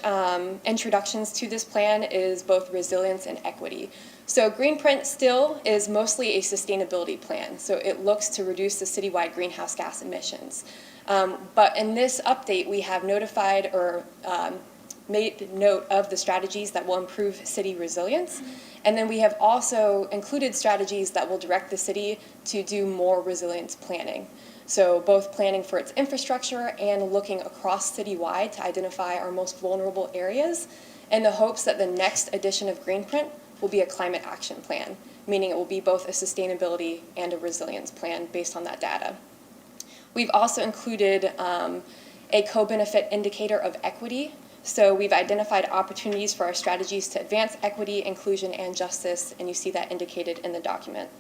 introductions to this plan is both resilience and equity. So Greenprint still is mostly a sustainability plan, so it looks to reduce the citywide greenhouse gas emissions. But in this update, we have notified or made note of the strategies that will improve city resilience. And then we have also included strategies that will direct the city to do more resilience planning. So both planning for its infrastructure and looking across citywide to identify our most vulnerable areas, in the hopes that the next edition of Greenprint will be a climate action plan, meaning it will be both a sustainability and a resilience plan based on that data. We've also included a co-benefit indicator of equity. So we've identified opportunities for our strategies to advance equity, inclusion, and justice, and you see that indicated in the document.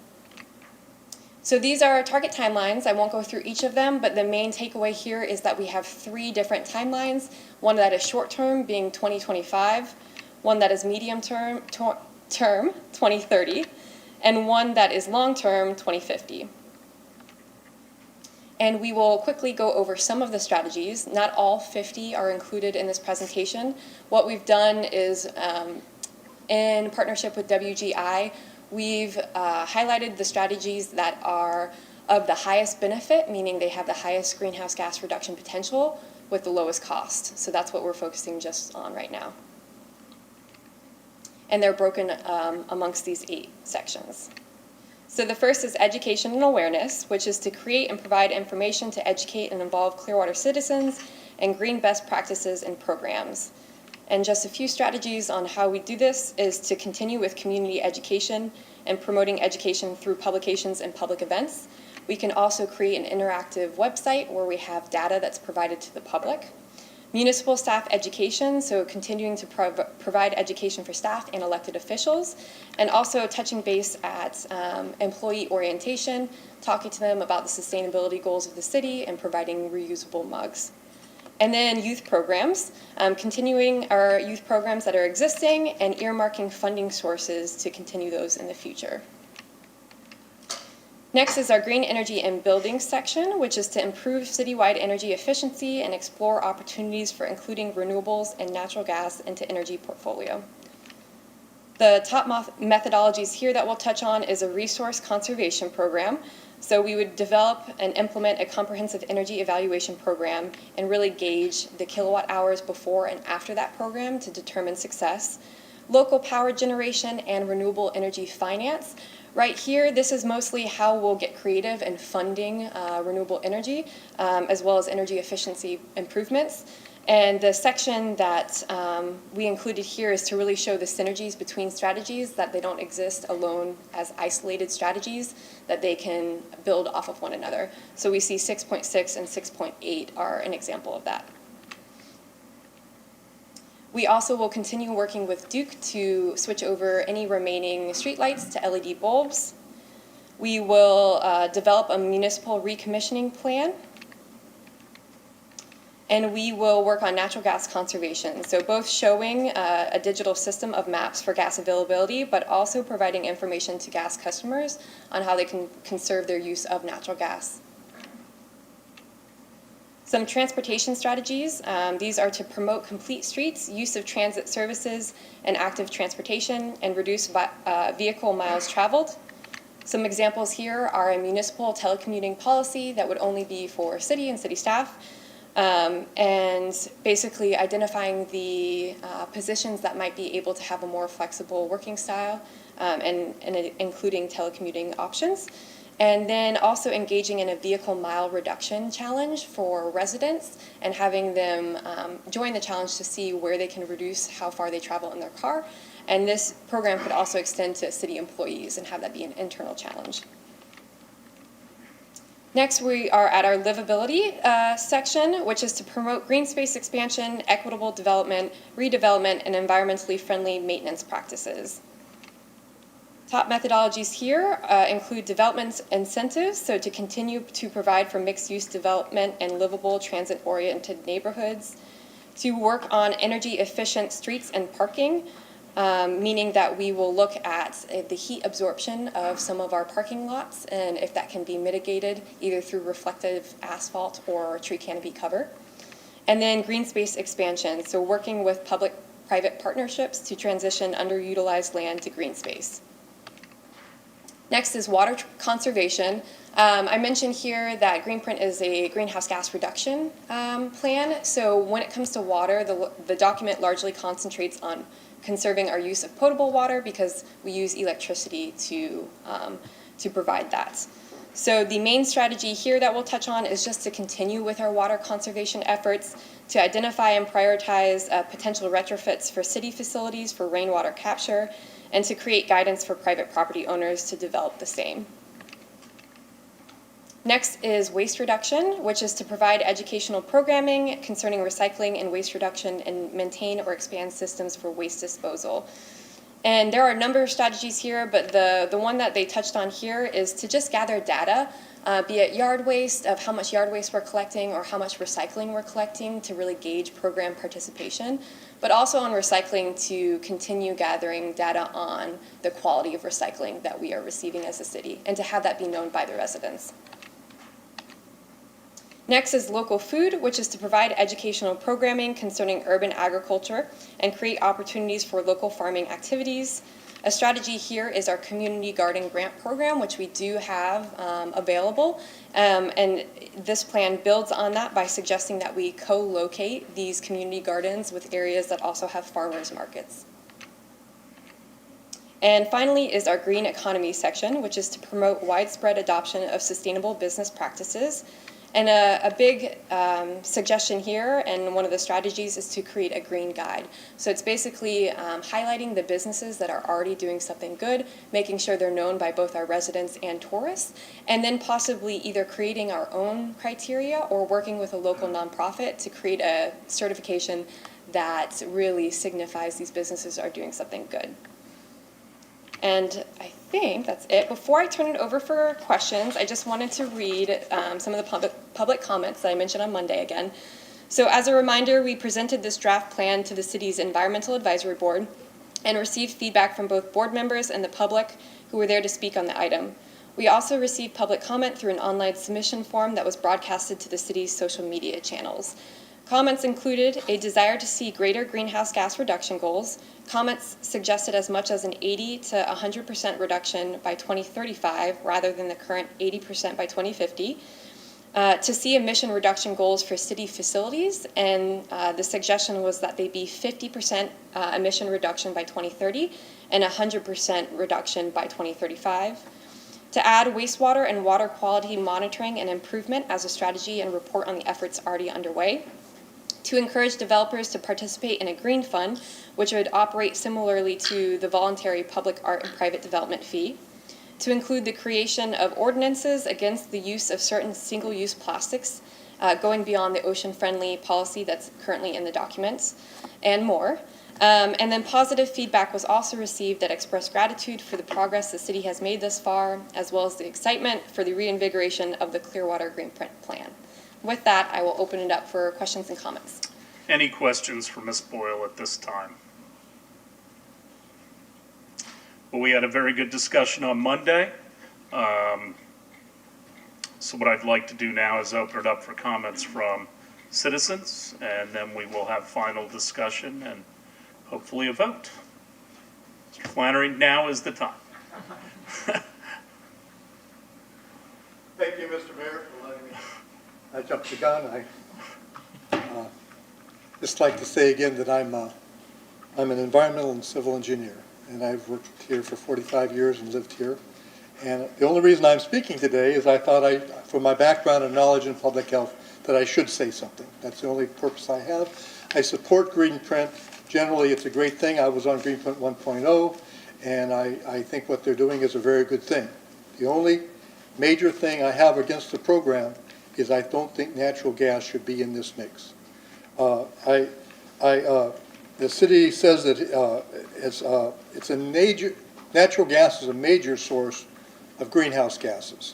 So these are our target timelines. I won't go through each of them, but the main takeaway here is that we have 3 different timelines. One that is short term, being 2025, one that is medium term, 2030, and one that is long term, 2050. And we will quickly go over some of the strategies. Not all 50 are included in this presentation. What we've done is, in partnership with WGI, we've highlighted the strategies that are of the highest benefit, meaning they have the highest greenhouse gas reduction potential with the lowest cost. So that's what we're focusing just on right now. And they're broken amongst these 8 sections. So the first is education and awareness, which is to create and provide information to educate and involve Clearwater citizens and green best practices and programs. And just a few strategies on how we do this is to continue with community education and promoting education through publications and public events. We can also create an interactive website where we have data that's provided to the public. Municipal staff education, so continuing to provide education for staff and elected officials, and also touching base at employee orientation, talking to them about the sustainability goals of the city and providing reusable mugs. And then youth programs, continuing our youth programs that are existing and earmarking funding sources to continue those in the future. Next is our green energy and buildings section, which is to improve citywide energy efficiency and explore opportunities for including renewables and natural gas into energy portfolio. The top methodologies here that we'll touch on is a resource conservation program. So we would develop and implement a comprehensive energy evaluation program and really gauge the kilowatt hours before and after that program to determine success. Local power generation and renewable energy finance. Right here, this is mostly how we'll get creative in funding renewable energy, as well as energy efficiency improvements. And the section that we included here is to really show the synergies between strategies, that they don't exist alone as isolated strategies, that they can build off of one another. So we see 6.6 and 6.8 are an example of that. We also will continue working with Duke to switch over any remaining streetlights to LED bulbs. We will develop a municipal recommissioning plan. And we will work on natural gas conservation. So both showing a digital system of maps for gas availability, but also providing information to gas customers on how they can conserve their use of natural gas. Some transportation strategies. These are to promote complete streets, use of transit services, and active transportation, and reduce vehicle miles traveled. Some examples here are a municipal telecommuting policy that would only be for city and city staff, and basically identifying the positions that might be able to have a more flexible working style, and including telecommuting options. And then also engaging in a vehicle mile reduction challenge for residents and having them join the challenge to see where they can reduce how far they travel in their car. And this program could also extend to city employees and have that be an internal challenge. Next, we are at our livability section, which is to promote green space expansion, equitable development, redevelopment, and environmentally friendly maintenance practices. Top methodologies here include development incentives, so to continue to provide for mixed-use development and livable transit-oriented neighborhoods, to work on energy-efficient streets and parking, meaning that we will look at the heat absorption of some of our parking lots and if that can be mitigated either through reflective asphalt or tree canopy cover. And then green space expansion, so working with public-private partnerships to transition underutilized land to green space. Next is water conservation. I mentioned here that Greenprint is a greenhouse gas reduction plan. So when it comes to water, the document largely concentrates on conserving our use of potable water because we use electricity to provide that. So the main strategy here that we'll touch on is just to continue with our water conservation efforts, to identify and prioritize potential retrofits for city facilities for rainwater capture, and to create guidance for private property owners to develop the same. Next is waste reduction, which is to provide educational programming concerning recycling and waste reduction and maintain or expand systems for waste disposal. And there are a number of strategies here, but the one that they touched on here is to just gather data, be it yard waste, of how much yard waste we're collecting or how much recycling we're collecting to really gauge program participation, but also on recycling to continue gathering data on the quality of recycling that we are receiving as a city and to have that be known by the residents. Next is local food, which is to provide educational programming concerning urban agriculture and create opportunities for local farming activities. A strategy here is our community garden grant program, which we do have available. And this plan builds on that by suggesting that we co-locate these community gardens with areas that also have farmers markets. And finally is our green economy section, which is to promote widespread adoption of sustainable business practices. And a big suggestion here, and one of the strategies, is to create a green guide. So it's basically highlighting the businesses that are already doing something good, making sure they're known by both our residents and tourists, and then possibly either creating our own criteria or working with a local nonprofit to create a certification that really signifies these businesses are doing something good. And I think that's it. Before I turn it over for questions, I just wanted to read some of the public comments that I mentioned on Monday again. So as a reminder, we presented this draft plan to the city's Environmental Advisory Board and received feedback from both board members and the public who were there to speak on the item. We also received public comment through an online submission form that was broadcasted to the city's social media channels. Comments included a desire to see greater greenhouse gas reduction goals. Comments suggested as much as an 80 to 100% reduction by 2035 rather than the current 80% by 2050. To see emission reduction goals for city facilities, and the suggestion was that they be 50% emission reduction by 2030 and 100% reduction by 2035. To add wastewater and water quality monitoring and improvement as a strategy and report on the efforts already underway. To encourage developers to participate in a green fund, which would operate similarly to the voluntary public art and private development fee. To include the creation of ordinances against the use of certain single-use plastics, going beyond the ocean-friendly policy that's currently in the documents, and more. And then positive feedback was also received that expressed gratitude for the progress the city has made thus far, as well as the excitement for the reinvigoration of the Clearwater Greenprint Plan. With that, I will open it up for questions and comments. Any questions for Ms. Boyle at this time? Well, we had a very good discussion on Monday. So what I'd like to do now is open it up for comments from citizens, and then we will have final discussion and hopefully a vote. Mr. Flannery, now is the time. Thank you, Mr. Mayor, for letting me. I jumped the gun. I just like to say again that I'm an environmental and civil engineer. and I've worked here for 45 years and lived here. And the only reason I'm speaking today is I thought from my background and knowledge in public health, that I should say something. That's the only purpose I have. I support green print. Generally, it's a great thing. I was on green print 1.0, and I think what they're doing is a very good thing. The only major thing I have against the program is I don't think natural gas should be in this mix. The city says that it's a major, natural gas is a major source of greenhouse gases.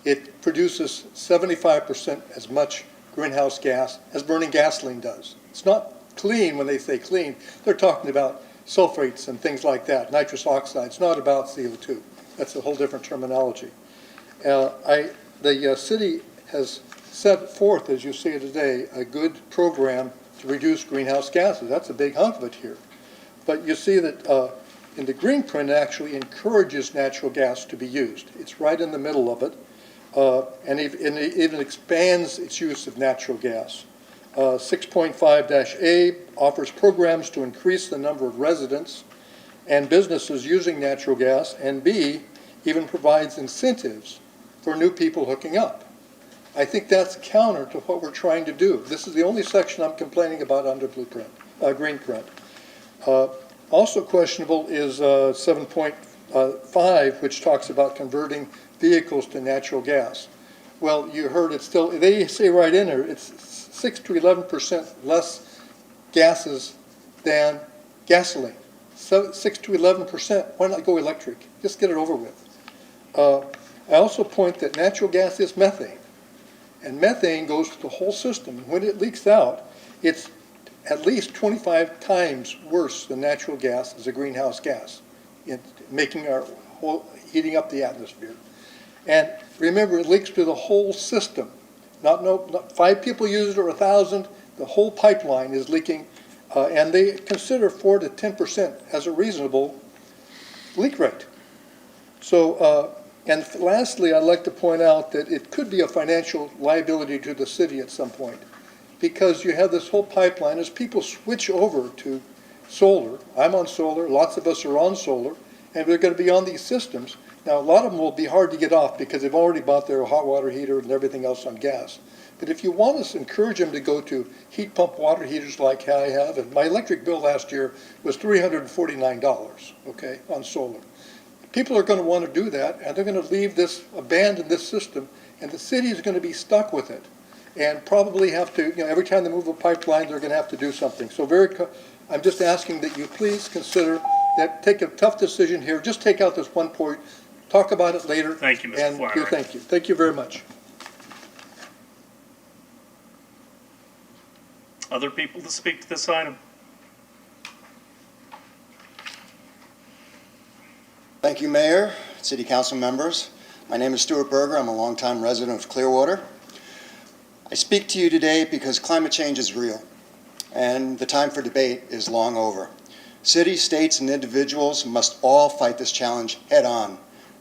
It produces 75% as much greenhouse gas as burning gasoline does. It's not clean when they say clean. They're talking about sulfates and things like that, nitrous oxide. It's not about CO2. That's a whole different terminology. The city has set forth, as you see today, a good program to reduce greenhouse gases. That's a big hunk of it here. But you see that in the green print, it actually encourages natural gas to be used. It's right in the middle of it. And it even expands its use of natural gas. 6.5-A offers programs to increase the number of residents and businesses using natural gas, and B, even provides incentives for new people hooking up. I think that's counter to what we're trying to do. This is the only section I'm complaining about under green print. Also questionable is 7.5, which talks about converting vehicles to natural gas. Well, you heard it still, they say right in there, it's 6 to 11% less gases than gasoline. So 6 to 11%, why not go electric? Just get it over with. I also point that natural gas is methane, and methane goes to the whole system. When it leaks out, it's at least 25 times worse than natural gas as a greenhouse gas, in making our whole, heating up the atmosphere. And remember, it leaks to the whole system. Not 5 people use it or 1,000. The whole pipeline is leaking, and they consider 4 to 10% as a reasonable leak rate. So, and lastly, I'd like to point out that it could be a financial liability to the city at some point, because you have this whole pipeline. As people switch over to solar, I'm on solar, lots of us are on solar, and they're going to be on these systems. Now, a lot of them will be hard to get off because they've already bought their hot water heater and everything else on gas. But if you want to encourage them to go to heat pump water heaters like I have, and my electric bill last year was $349, okay, on solar. People are going to want to do that, and they're going to leave this, abandon this system, and the city is going to be stuck with it, and probably have to, every time they move a pipeline, they're going to have to do something. So I'm just asking that you please consider that, take a tough decision here. Just take out this one point, talk about it later. Thank you, Mr. Flannery. Thank you. Thank you very much. Other people to speak to this item? Thank you, Mayor, City Council members. My name is Stuart Berger. I'm a longtime resident of Clearwater. I speak to you today because climate change is real, and the time for debate is long over. Cities, states, and individuals must all fight this challenge head on.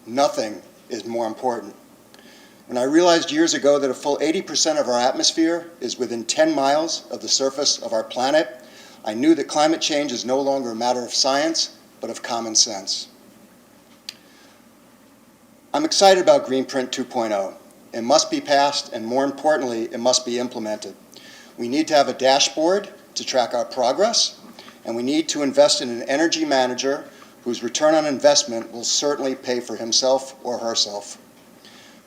Nothing is more important. When I realized years ago that a full 80% of our atmosphere is within 10 miles of the surface of our planet, I knew that climate change is no longer a matter of science, but of common sense. I'm excited about Green Print 2.0. It must be passed, and more importantly, it must be implemented. We need to have a dashboard to track our progress, and we need to invest in an energy manager whose return on investment will certainly pay for himself or herself.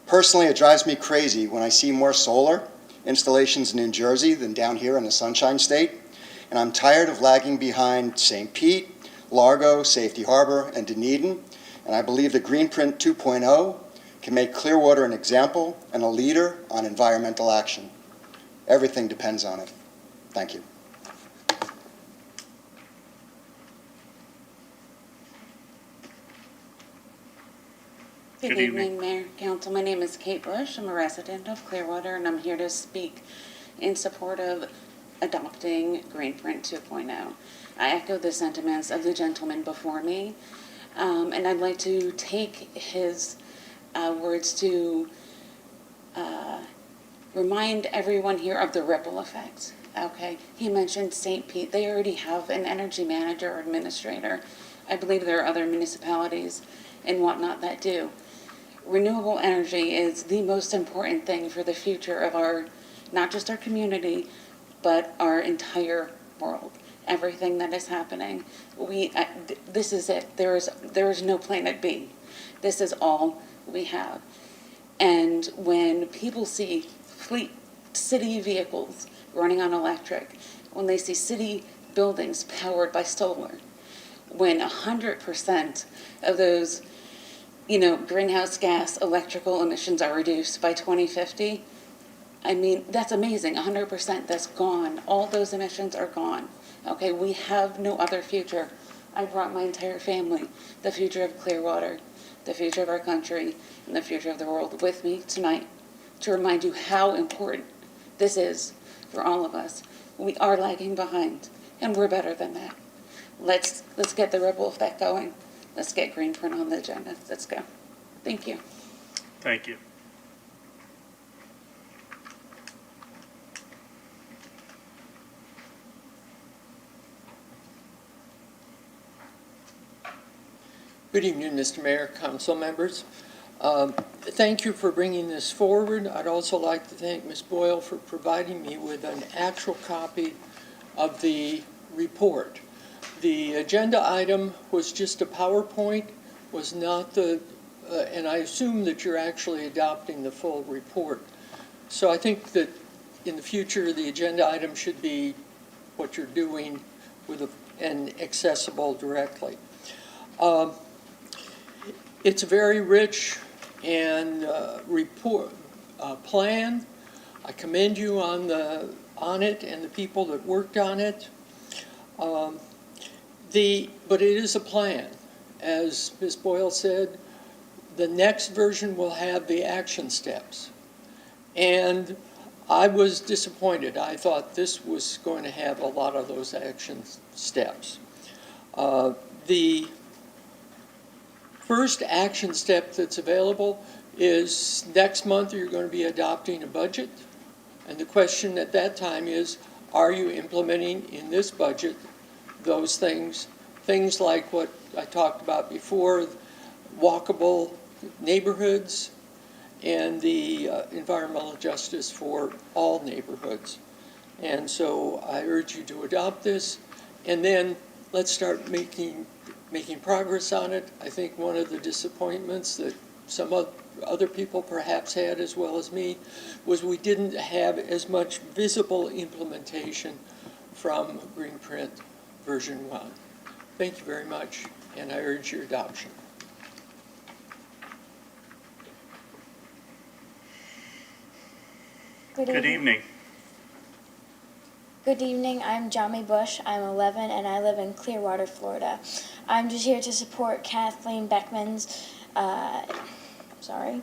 Personally, it drives me crazy when I see more solar installations in New Jersey than down here in the Sunshine State, and I'm tired of lagging behind St. Pete, Largo, Safety Harbor, and Dunedin, and I believe that Green Print 2.0 can make Clearwater an example and a leader on environmental action. Everything depends on it. Thank you. Good evening, Mayor, Council. My name is Kate Bush. I'm a resident of Clearwater, and I'm here to speak in support of adopting Green Print 2.0. I echo the sentiments of the gentleman before me, and I'd like to take his words to remind everyone here of the ripple effect. Okay, he mentioned St. Pete. They already have an energy manager or administrator. I believe there are other municipalities and whatnot that do. Renewable energy is the most important thing for the future of our, not just our community, but our entire world. Everything that is happening, this is it. There is no planet B. This is all we have. And when people see city vehicles running on electric, when they see city buildings powered by solar, when 100% of those, greenhouse gas electrical emissions are reduced by 2050, I mean, that's amazing. 100%, that's gone. All those emissions are gone. Okay, we have no other future. I brought my entire family, the future of Clearwater, the future of our country, and the future of the world with me tonight to remind you how important this is for all of us. We are lagging behind, and we're better than that. Let's get the ripple effect going. Let's get Greenprint on the agenda. Let's go. Thank you. Thank you. Good evening, Mr. Mayor, council members. Thank you for bringing this forward. I'd also like to thank Ms. Boyle for providing me with an actual copy of the report. The agenda item was just a PowerPoint, was not and I assume that you're actually adopting the full report. So I think that in the future, the agenda item should be what you're doing and accessible directly. It's a very rich and plan. I commend you on it and the people that worked on it. But it is a plan. As Ms. Boyle said, the next version will have the action steps. And I was disappointed. I thought this was going to have a lot of those action steps. The first action step that's available is next month you're going to be adopting a budget. And the question at that time is, are you implementing in this budget those things like what I talked about before, walkable neighborhoods and the environmental justice for all neighborhoods. And so I urge you to adopt this, and then let's start making progress on it. I think one of the disappointments that some other people perhaps had, as well as me, was we didn't have as much visible implementation from Greenprint version 1. Thank you very much, and I urge your adoption. Good evening. Good evening, I'm Jami Bush, I'm 11, and I live in Clearwater, Florida. I'm just here to support Kathleen Beckman's, I'm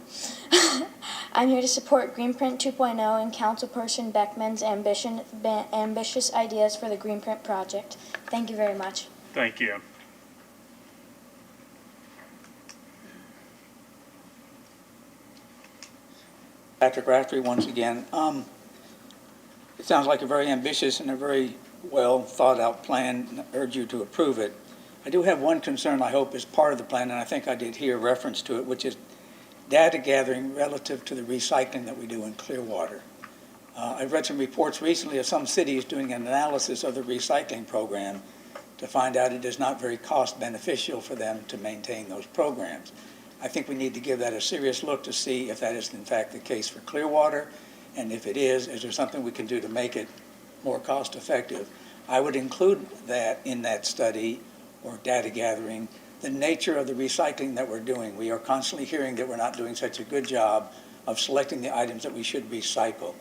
here to support Greenprint 2.0 and Councilperson Beckman's ambitious ideas for the Greenprint project. Thank you very much. Thank you. Patrick Raftery once again. It sounds like a very ambitious and a very well thought out plan. I urge you to approve it. I do have one concern I hope is part of the plan, and I think I did hear reference to it, which is data gathering relative to the recycling that we do in Clearwater. I've read some reports recently of some cities doing an analysis of the recycling program to find out it is not very cost beneficial for them to maintain those programs. I think we need to give that a serious look to see if that is in fact the case for Clearwater, and if it is there something we can do to make it more cost effective? I would include that in that study or data gathering, the nature of the recycling that we're doing. We are constantly hearing that we're not doing such a good job of selecting the items that we should recycle,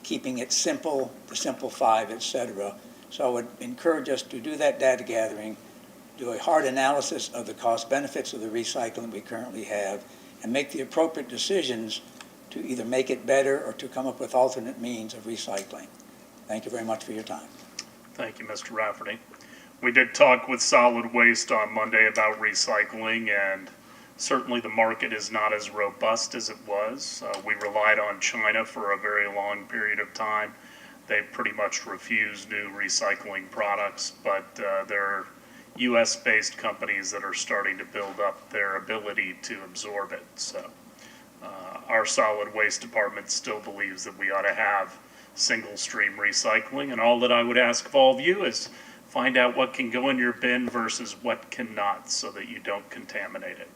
keeping it simple, the simple five, etc. So I would encourage us to do that data gathering, do a hard analysis of the cost benefits of the recycling we currently have, and make the appropriate decisions to either make it better or to come up with alternate means of recycling. Thank you very much for your time. Thank you, Mr. Rafferty. We did talk with Solid Waste on Monday about recycling, and certainly the market is not as robust as it was. We relied on China for a very long period of time. They pretty much refused new recycling products, but they're US-based companies that are starting to build up their ability to absorb it. So our solid waste department still believes that we ought to have single stream recycling, and all that I would ask of all of you is find out what can go in your bin versus what cannot so that you don't contaminate it.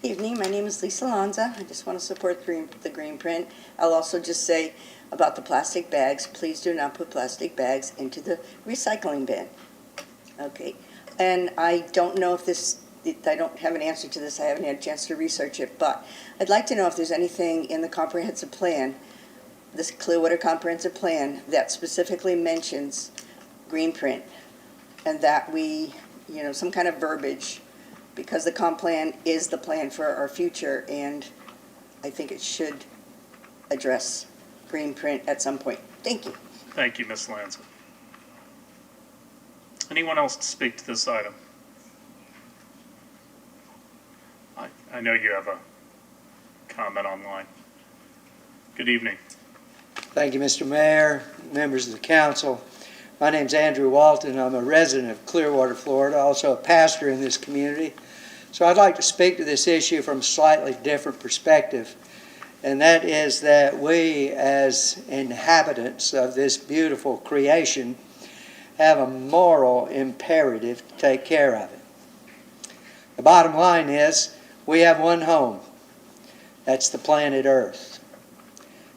Evening, my name is Lisa Lanza. I just want to support the green print. I'll also just say about the plastic bags, please do not put plastic bags into the recycling bin. Okay, and I don't know if this, I don't have an answer to this, I haven't had a chance to research it, but I'd like to know if there's anything in the comprehensive plan, this Clearwater comprehensive plan, that specifically mentions green print, and that we, some kind of verbiage, because the comp plan is the plan for our future, and I think it should address green print at some point. Thank you. Thank you, Ms. Lanza. Anyone else to speak to this item? I know you have a comment online. Good evening. Thank you, Mr. Mayor, members of the council. My name's Andrew Walton. I'm a resident of Clearwater, Florida, also a pastor in this community. So I'd like to speak to this issue from a slightly different perspective, and that is that we, as inhabitants of this beautiful creation, have a moral imperative to take care of it. The bottom line is we have one home. That's the planet Earth.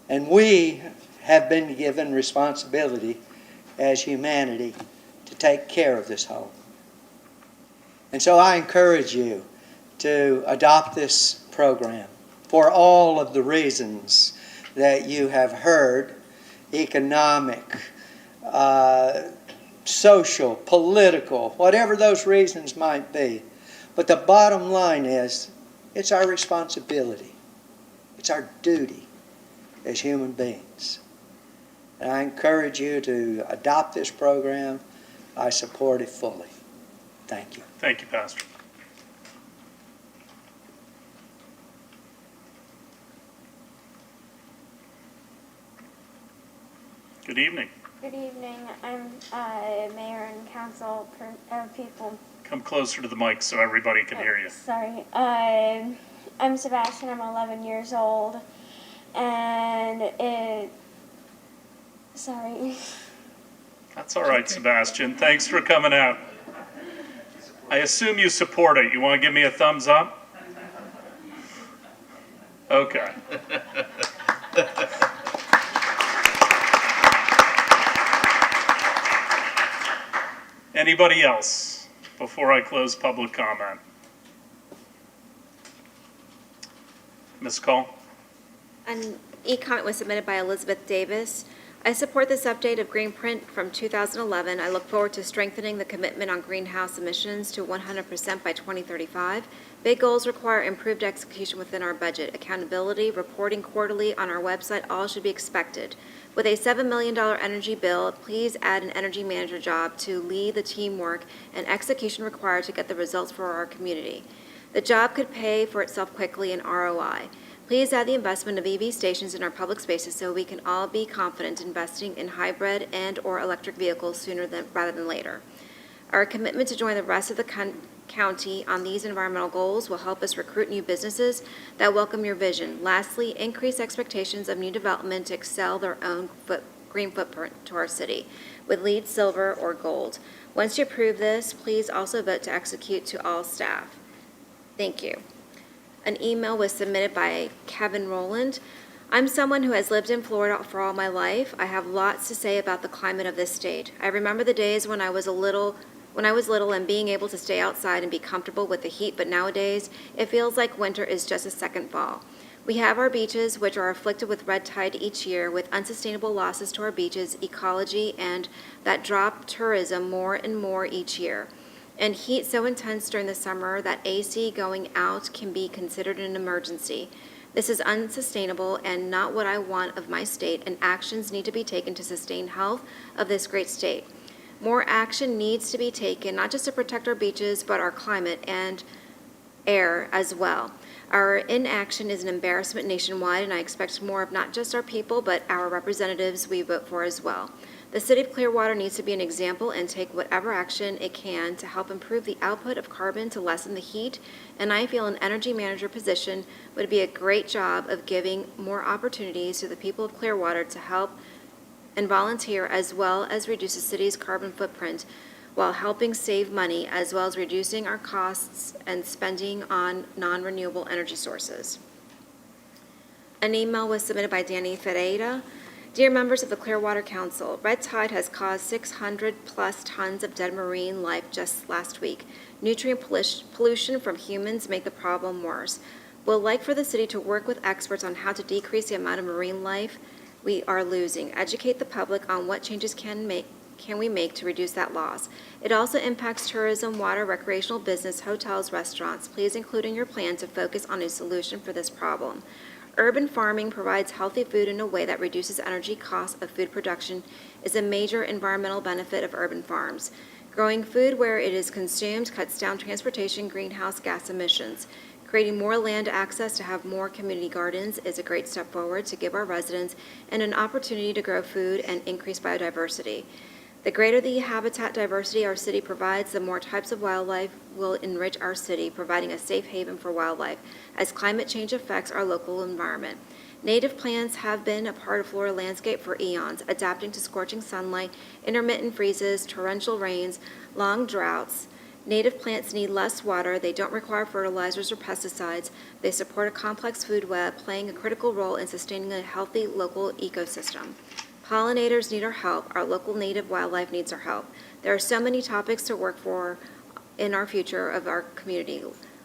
And we have been given responsibility as humanity to take care of this home. And so I encourage you to adopt this program for all of the reasons that you have heard: economic, social, political, whatever those reasons might be. But the bottom line is, it's our responsibility. It's our duty as human beings. And I encourage you to adopt this program. I support it fully. Thank you. Thank you, Pastor. Good evening. Good evening. I'm Mayor and Council people. Come closer to the mic so everybody can hear you. Sorry. I'm Sebastian. I'm 11 years old. And sorry. That's all right, Sebastian. Thanks for coming out. I assume you support it. You want to give me a thumbs up? Okay. Anybody else before I close public comment? Ms. Call? An e-comment was submitted by Elizabeth Davis. I support this update of Green Print from 2011. I look forward to strengthening the commitment on greenhouse emissions to 100% by 2035. Big goals require improved execution within our budget. Accountability, reporting quarterly on our website, all should be expected. With a $7 million energy bill, please add an energy manager job to lead the teamwork and execution required to get the results for our community. The job could pay for itself quickly in ROI. Please add the investment of EV stations in our public spaces so we can all be confident investing in hybrid and or electric vehicles rather than later. Our commitment to join the rest of the county on these environmental goals will help us recruit new businesses that welcome your vision. Lastly, increase expectations of new development to excel their own green footprint to our city with LEED Silver or Gold. Once you approve this, please also vote to execute to all staff. Thank you. An email was submitted by Kevin Rowland. I'm someone who has lived in Florida for all my life. I have lots to say about the climate of this state. I remember the days when I was little and being able to stay outside and be comfortable with the heat, but nowadays it feels like winter is just a second fall. We have our beaches, which are afflicted with red tide each year, with unsustainable losses to our beaches, ecology, and that drop tourism more and more each year. And heat so intense during the summer that AC going out can be considered an emergency. This is unsustainable and not what I want of my state, and actions need to be taken to sustain health of this great state. More action needs to be taken, not just to protect our beaches, but our climate and air as well. Our inaction is an embarrassment nationwide, and I expect more of not just our people, but our representatives we vote for as well. The City of Clearwater needs to be an example and take whatever action it can to help improve the output of carbon to lessen the heat, and I feel an energy manager position would be a great job of giving more opportunities to the people of Clearwater to help and volunteer, as well as reduce the city's carbon footprint while helping save money, as well as reducing our costs and spending on non-renewable energy sources. An email was submitted by Danny Ferreira. Dear members of the Clearwater Council, red tide has caused 600 plus tons of dead marine life just last week. Nutrient pollution from humans make the problem worse. We'll like for the city to work with experts on how to decrease the amount of marine life we are losing. Educate the public on what changes can we make to reduce that loss. It also impacts tourism, water, recreational business, hotels, restaurants. Please include in your plan to focus on a solution for this problem. Urban farming provides healthy food in a way that reduces energy costs of food production is a major environmental benefit of urban farms. Growing food where it is consumed cuts down transportation greenhouse gas emissions. Creating more land access to have more community gardens is a great step forward to give our residents an opportunity to grow food and increase biodiversity. The greater the habitat diversity our city provides, the more types of wildlife will enrich our city, providing a safe haven for wildlife as climate change affects our local environment. Native plants have been a part of Florida landscape for eons, adapting to scorching sunlight, intermittent freezes, torrential rains, long droughts. Native plants need less water, they don't require fertilizers or pesticides, they support a complex food web, playing a critical role in sustaining a healthy local ecosystem. Pollinators need our help, our local native wildlife needs our help. There are so many topics to work for in our future of our community,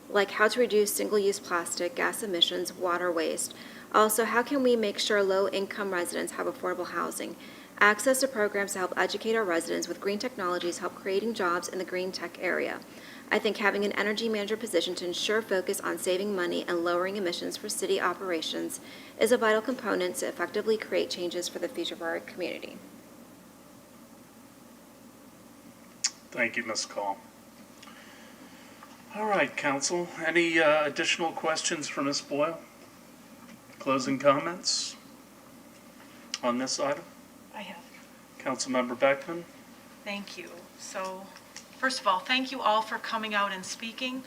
like how to reduce single-use plastic, gas emissions, water waste. Also, how can we make sure low-income residents have affordable housing? Access to programs to help educate our residents with green technologies help creating jobs in the green tech area. I think having an energy manager position to ensure focus on saving money and lowering emissions for city operations is a vital component to effectively create changes for the future of our community. Thank you, Ms. Call. All right, Council, any additional questions for Ms. Boyle? Closing comments on this item? I have. Councilmember Beckman? Thank you. So, first of all, thank you all for coming out and speaking.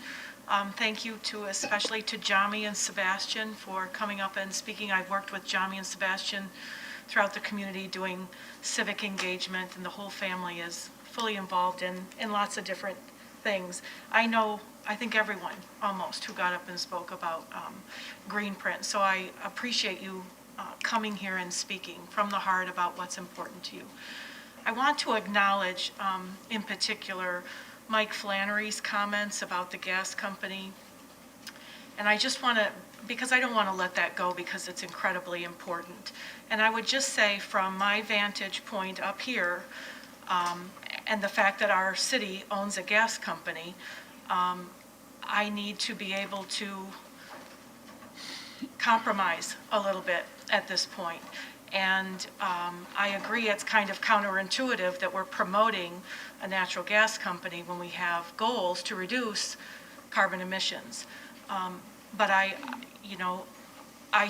Thank you especially to Jami and Sebastian for coming up and speaking. I've worked with Jami and Sebastian throughout the community doing civic engagement, and the whole family is fully involved in lots of different things. I think everyone almost who got up and spoke about Greenprint, so I appreciate you coming here and speaking from the heart about what's important to you. I want to acknowledge in particular Mike Flannery's comments about the gas company. And I just want to, because I don't want to let that go because it's incredibly important. And I would just say from my vantage point up here, and the fact that our city owns a gas company, I need to be able to compromise a little bit at this point. And I agree it's kind of counterintuitive that we're promoting a natural gas company when we have goals to reduce carbon emissions. But I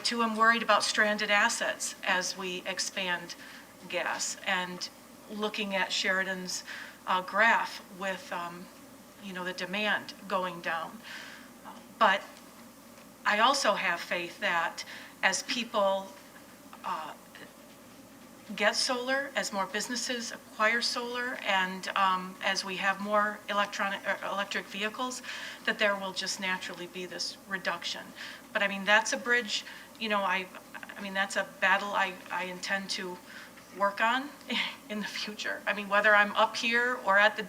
too am worried about stranded assets as we expand gas, and looking at Sheridan's graph with the demand going down. But I also have faith that as people get solar, as more businesses acquire solar, and as we have more electric vehicles, that there will just naturally be this reduction. But I mean, that's a bridge, that's a battle I intend to work on in the future. I mean, whether I'm up here or at the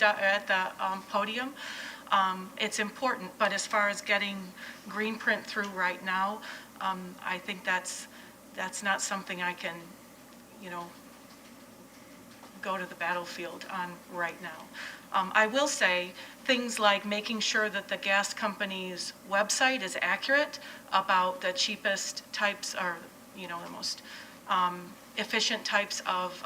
podium, it's important. But as far as getting Greenprint through right now, I think that's not something I can go to the battlefield on right now. I will say things like making sure that the gas company's website is accurate about the cheapest types, or the most efficient types of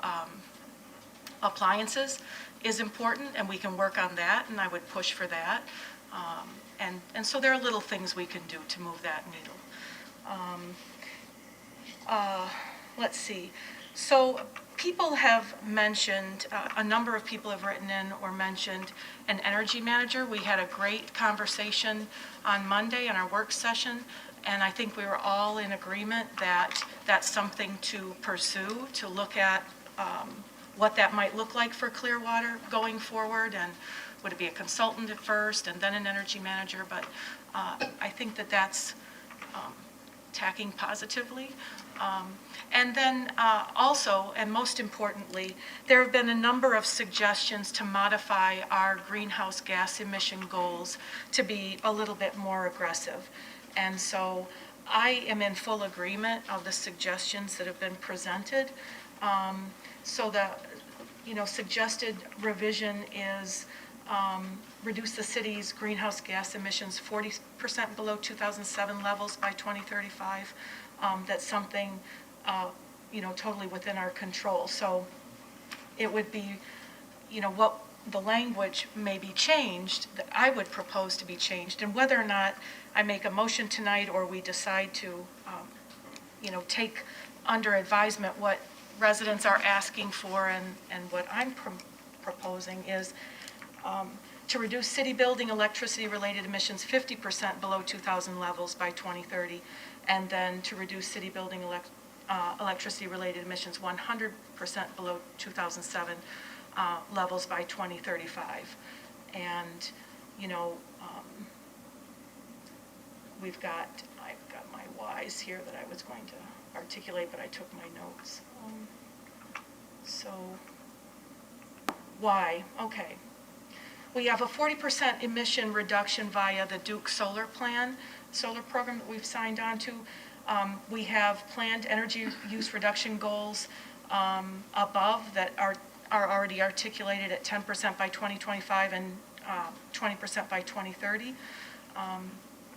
appliances is important, and we can work on that, and I would push for that. And so there are little things we can do to move that needle. Let's see. So people have mentioned, a number of people have written in or mentioned an energy manager. We had a great conversation on Monday in our work session, and I think we were all in agreement that that's something to pursue, to look at what that might look like for Clearwater going forward, and would it be a consultant at first and then an energy manager? But I think that that's tacking positively. And then also, and most importantly, there have been a number of suggestions to modify our greenhouse gas emission goals to be a little bit more aggressive. And so I am in full agreement of the suggestions that have been presented. So the suggested revision is reduce the city's greenhouse gas emissions 40% below 2007 levels by 2035. That's something, totally within our control. So it would be, what the language may be changed, that I would propose to be changed, and whether or not I make a motion tonight or we decide to, take under advisement what residents are asking for and what I'm proposing is to reduce city building electricity-related emissions 50% below 2000 levels by 2030, and then to reduce city building electricity-related emissions 100% below 2007 levels by 2035. And, I've got my whys here that I was going to articulate, but I took my notes. So, why? Okay. We have a 40% emission reduction via the Duke solar program that we've signed on to. We have planned energy use reduction goals above that are already articulated at 10% by 2025 and 20% by 2030.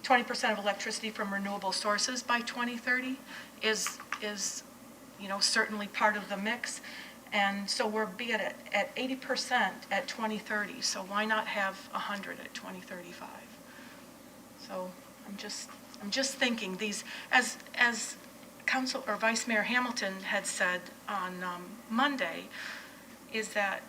20% of electricity from renewable sources by 2030 is certainly part of the mix. And so we'll be at 80% at 2030, so why not have 100 at 2035? So I'm just thinking these, as Council or Vice Mayor Hamilton had said on Monday, is that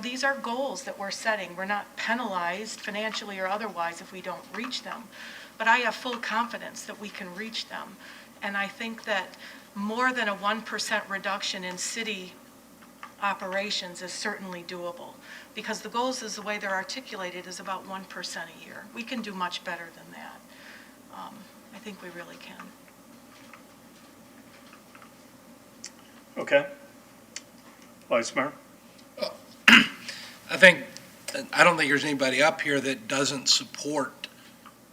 these are goals that we're setting. We're not penalized financially or otherwise if we don't reach them, but I have full confidence that we can reach them. And I think that more than a 1% reduction in city operations is certainly doable, because the goals, as the way they're articulated, is about 1% a year. We can do much better than that. I think we really can. Okay. Vice Mayor? I don't think there's anybody up here that doesn't support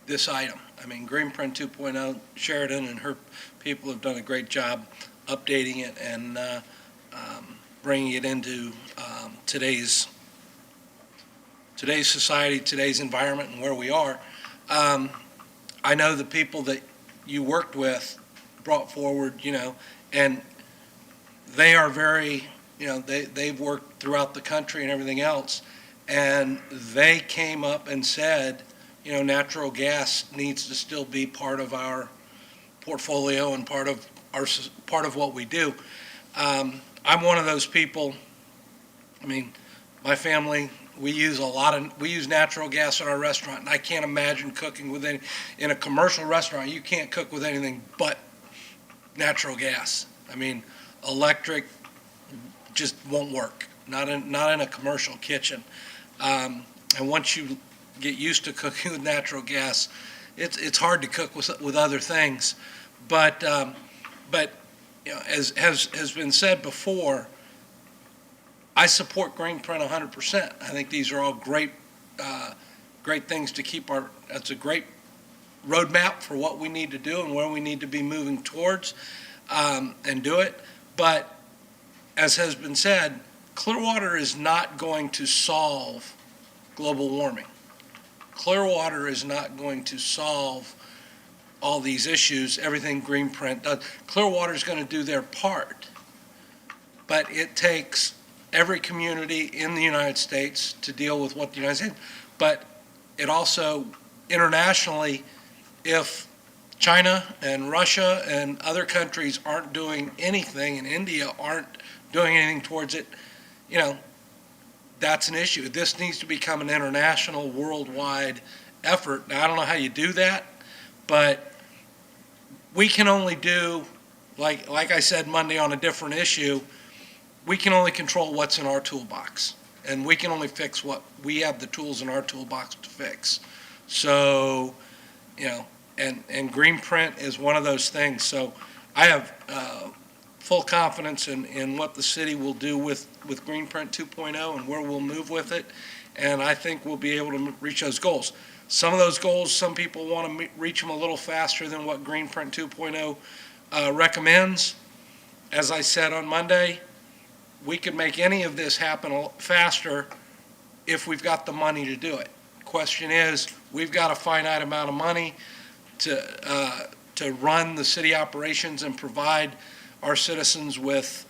this item. I mean, Greenprint 2.0, Sheridan and her people have done a great job updating it and bringing it into today's society, today's environment, and where we are. I know the people that you worked with brought forward, and they are very, they've worked throughout the country and everything else, and they came up and said, natural gas needs to still be part of our portfolio and part of what we do. I'm one of those people. I mean, my family, we use natural gas in our restaurant, and I can't imagine cooking in a commercial restaurant. You can't cook with anything but natural gas. I mean, electric just won't work. Not in a commercial kitchen. And once you get used to cooking with natural gas, it's hard to cook with other things. But as has been said before, I support Greenprint 100%. I think these are all great things to keep that's a great roadmap for what we need to do and where we need to be moving towards and do it. But as has been said, Clearwater is not going to solve global warming. Clearwater is not going to solve all these issues, everything Greenprint does. Clearwater is going to do their part, but it takes every community in the United States to deal with what the United States, but it also internationally, if China and Russia and other countries aren't doing anything, and India aren't doing anything towards it, you know, that's an issue. This needs to become an international, worldwide effort. Now, I don't know how you do that, but we can only do, like I said Monday on a different issue, we can only control what's in our toolbox. And we can only fix what we have the tools in our toolbox to fix. So, you know, and Greenprint is one of those things. So I have full confidence in what the city will do with Greenprint 2.0 and where we'll move with it. And I think we'll be able to reach those goals. Some of those goals, some people want to reach them a little faster than what Greenprint 2.0 recommends. As I said on Monday, we could make any of this happen faster if we've got the money to do it. Question is, we've got a finite amount of money to run the city operations and provide our citizens with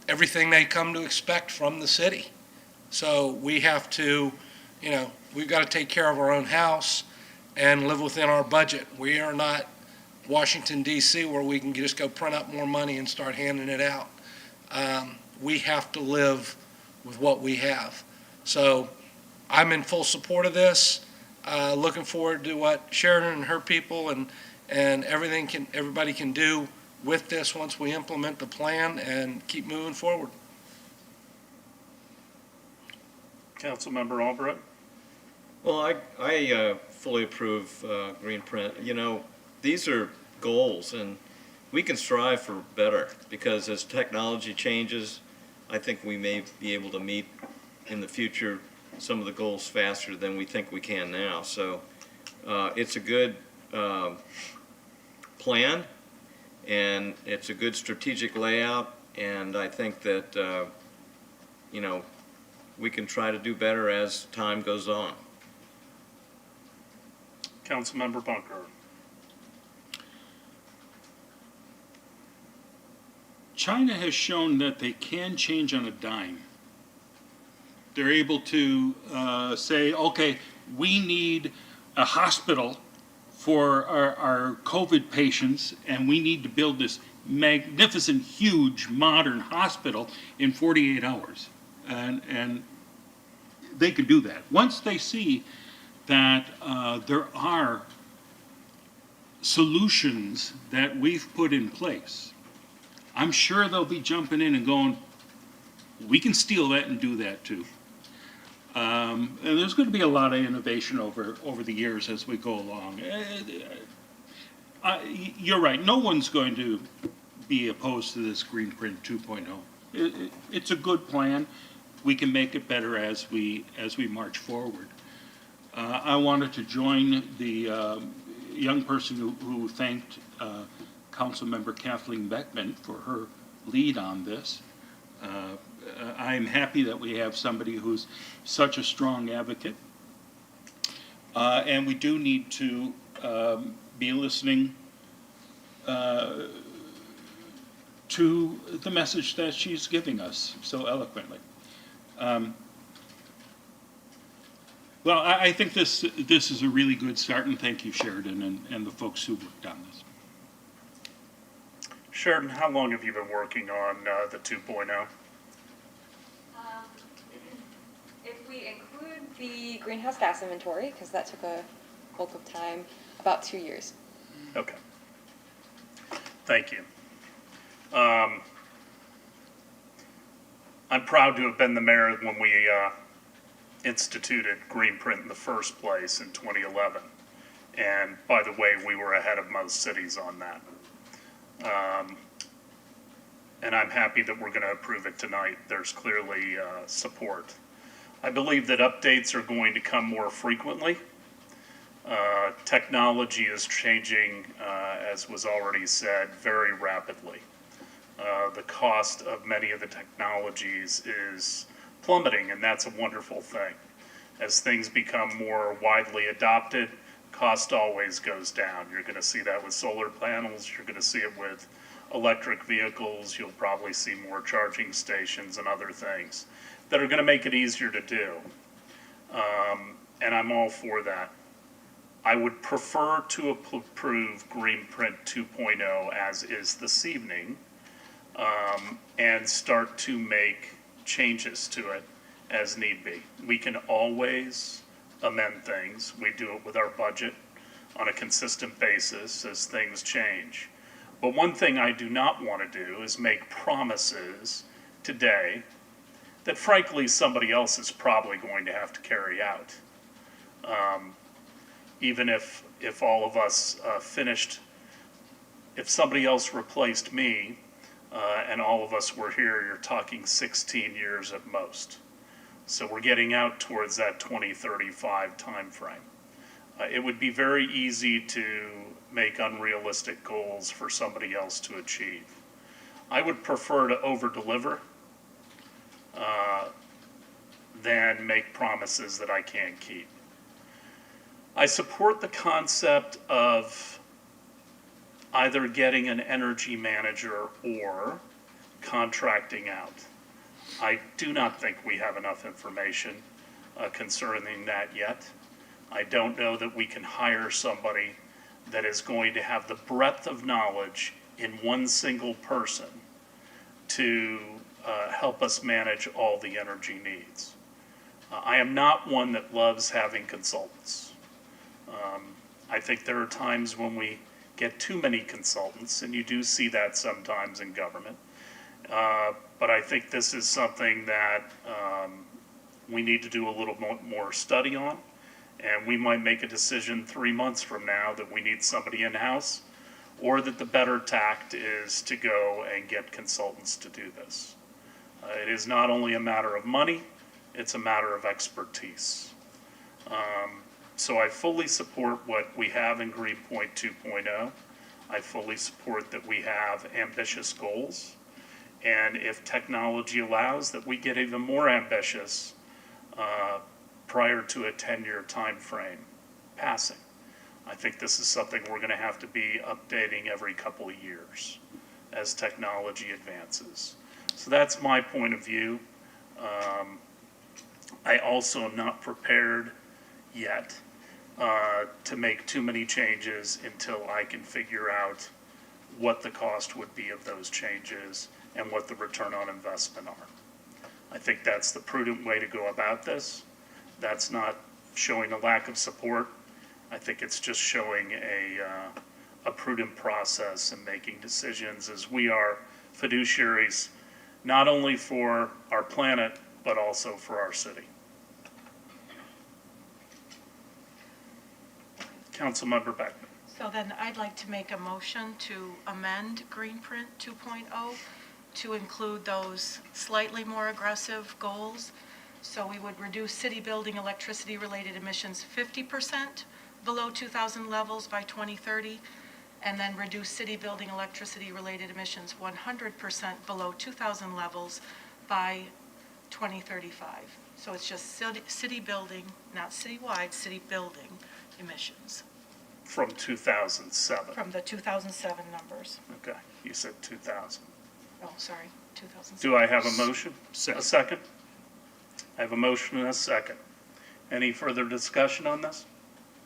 everything they come to expect from the city. So we have to, you know, we've got to take care of our own house and live within our budget. We are not Washington, D.C., where we can just go print up more money and start handing it out. We have to live with what we have. So I'm in full support of this. Looking forward to what Sheridan and her people and everybody can do with this once we implement the plan and keep moving forward. Councilmember Albright? Well, I fully approve Greenprint. You know, these are goals, and we can strive for better, because as technology changes, I think we may be able to meet in the future some of the goals faster than we think we can now. So it's a good plan, and it's a good strategic layout, and I think that, you know, we can try to do better as time goes on. Councilmember Bunker? China has shown that they can change on a dime. They're able to say, okay, we need a hospital for our COVID patients, and we need to build this magnificent, huge, modern hospital in 48 hours. And they could do that. Once they see that there are solutions that we've put in place, I'm sure they'll be jumping in and going, we can steal that and do that too. And there's going to be a lot of innovation over the years as we go along. You're right, no one's going to be opposed to this Greenprint 2.0. It's a good plan. We can make it better as we march forward. I wanted to join the young person who thanked Councilmember Kathleen Beckman for her lead on this. I'm happy that we have somebody who's such a strong advocate. And we do need to be listening to the message that she's giving us so eloquently. Well, I think this is a really good start, and thank you, Sheridan, and the folks who worked on this. Sheridan, how long have you been working on the 2.0? If we include the greenhouse gas inventory, because that took a bulk of time, about 2 years. Okay. Thank you. I'm proud to have been the mayor when we instituted Greenprint in the first place in 2011. And by the way, we were ahead of most cities on that. And I'm happy that we're going to approve it tonight. There's clearly support. I believe that updates are going to come more frequently. Technology is changing, as was already said, very rapidly. The cost of many of the technologies is plummeting, and that's a wonderful thing. As things become more widely adopted, cost always goes down. You're going to see that with solar panels. You're going to see it with electric vehicles. You'll probably see more charging stations and other things that are going to make it easier to do. and I'm all for that. I would prefer to approve Greenprint 2.0 as is this evening, and start to make changes to it as need be. We can always amend things. We do it with our budget on a consistent basis as things change. But one thing I do not want to do is make promises today that frankly somebody else is probably going to have to carry out. Even if all of us finished, if somebody else replaced me and all of us were here, you're talking 16 years at most. So we're getting out towards that 2035 timeframe. It would be very easy to make unrealistic goals for somebody else to achieve. I would prefer to over-deliver than make promises that I can't keep. I support the concept of either getting an energy manager or contracting out. I do not think we have enough information concerning that yet. I don't know that we can hire somebody that is going to have the breadth of knowledge in one single person to help us manage all the energy needs. I am not one that loves having consultants. I think there are times when we get too many consultants, and you do see that sometimes in government. But I think this is something that we need to do a little more study on, and we might make a decision 3 months from now that we need somebody in-house, or that the better tact is to go and get consultants to do this. It is not only a matter of money, it's a matter of expertise. So I fully support what we have in Greenpoint 2.0. I fully support that we have ambitious goals. And if technology allows, that we get even more ambitious prior to a 10-year time frame passing. I think this is something we're going to have to be updating every couple of years as technology advances. So that's my point of view. I also am not prepared yet to make too many changes until I can figure out what the cost would be of those changes and what the return on investment are. I think that's the prudent way to go about this. That's not showing a lack of support. I think it's just showing a prudent process and making decisions as we are fiduciaries, not only for our planet, but also for our city. Councilmember Beckman. So then I'd like to make a motion to amend Greenprint 2.0 to include those slightly more aggressive goals. So we would reduce city building electricity-related emissions 50% below 2000 levels by 2030, and then reduce city building electricity-related emissions 100% below 2000 levels by 2035. So it's just city building, not citywide, city building emissions From 2007. from the 2007 numbers. Okay, you said 2000. Oh, sorry, 2007. Do I have a motion? Second. A second? I have a motion and a second. Any further discussion on this?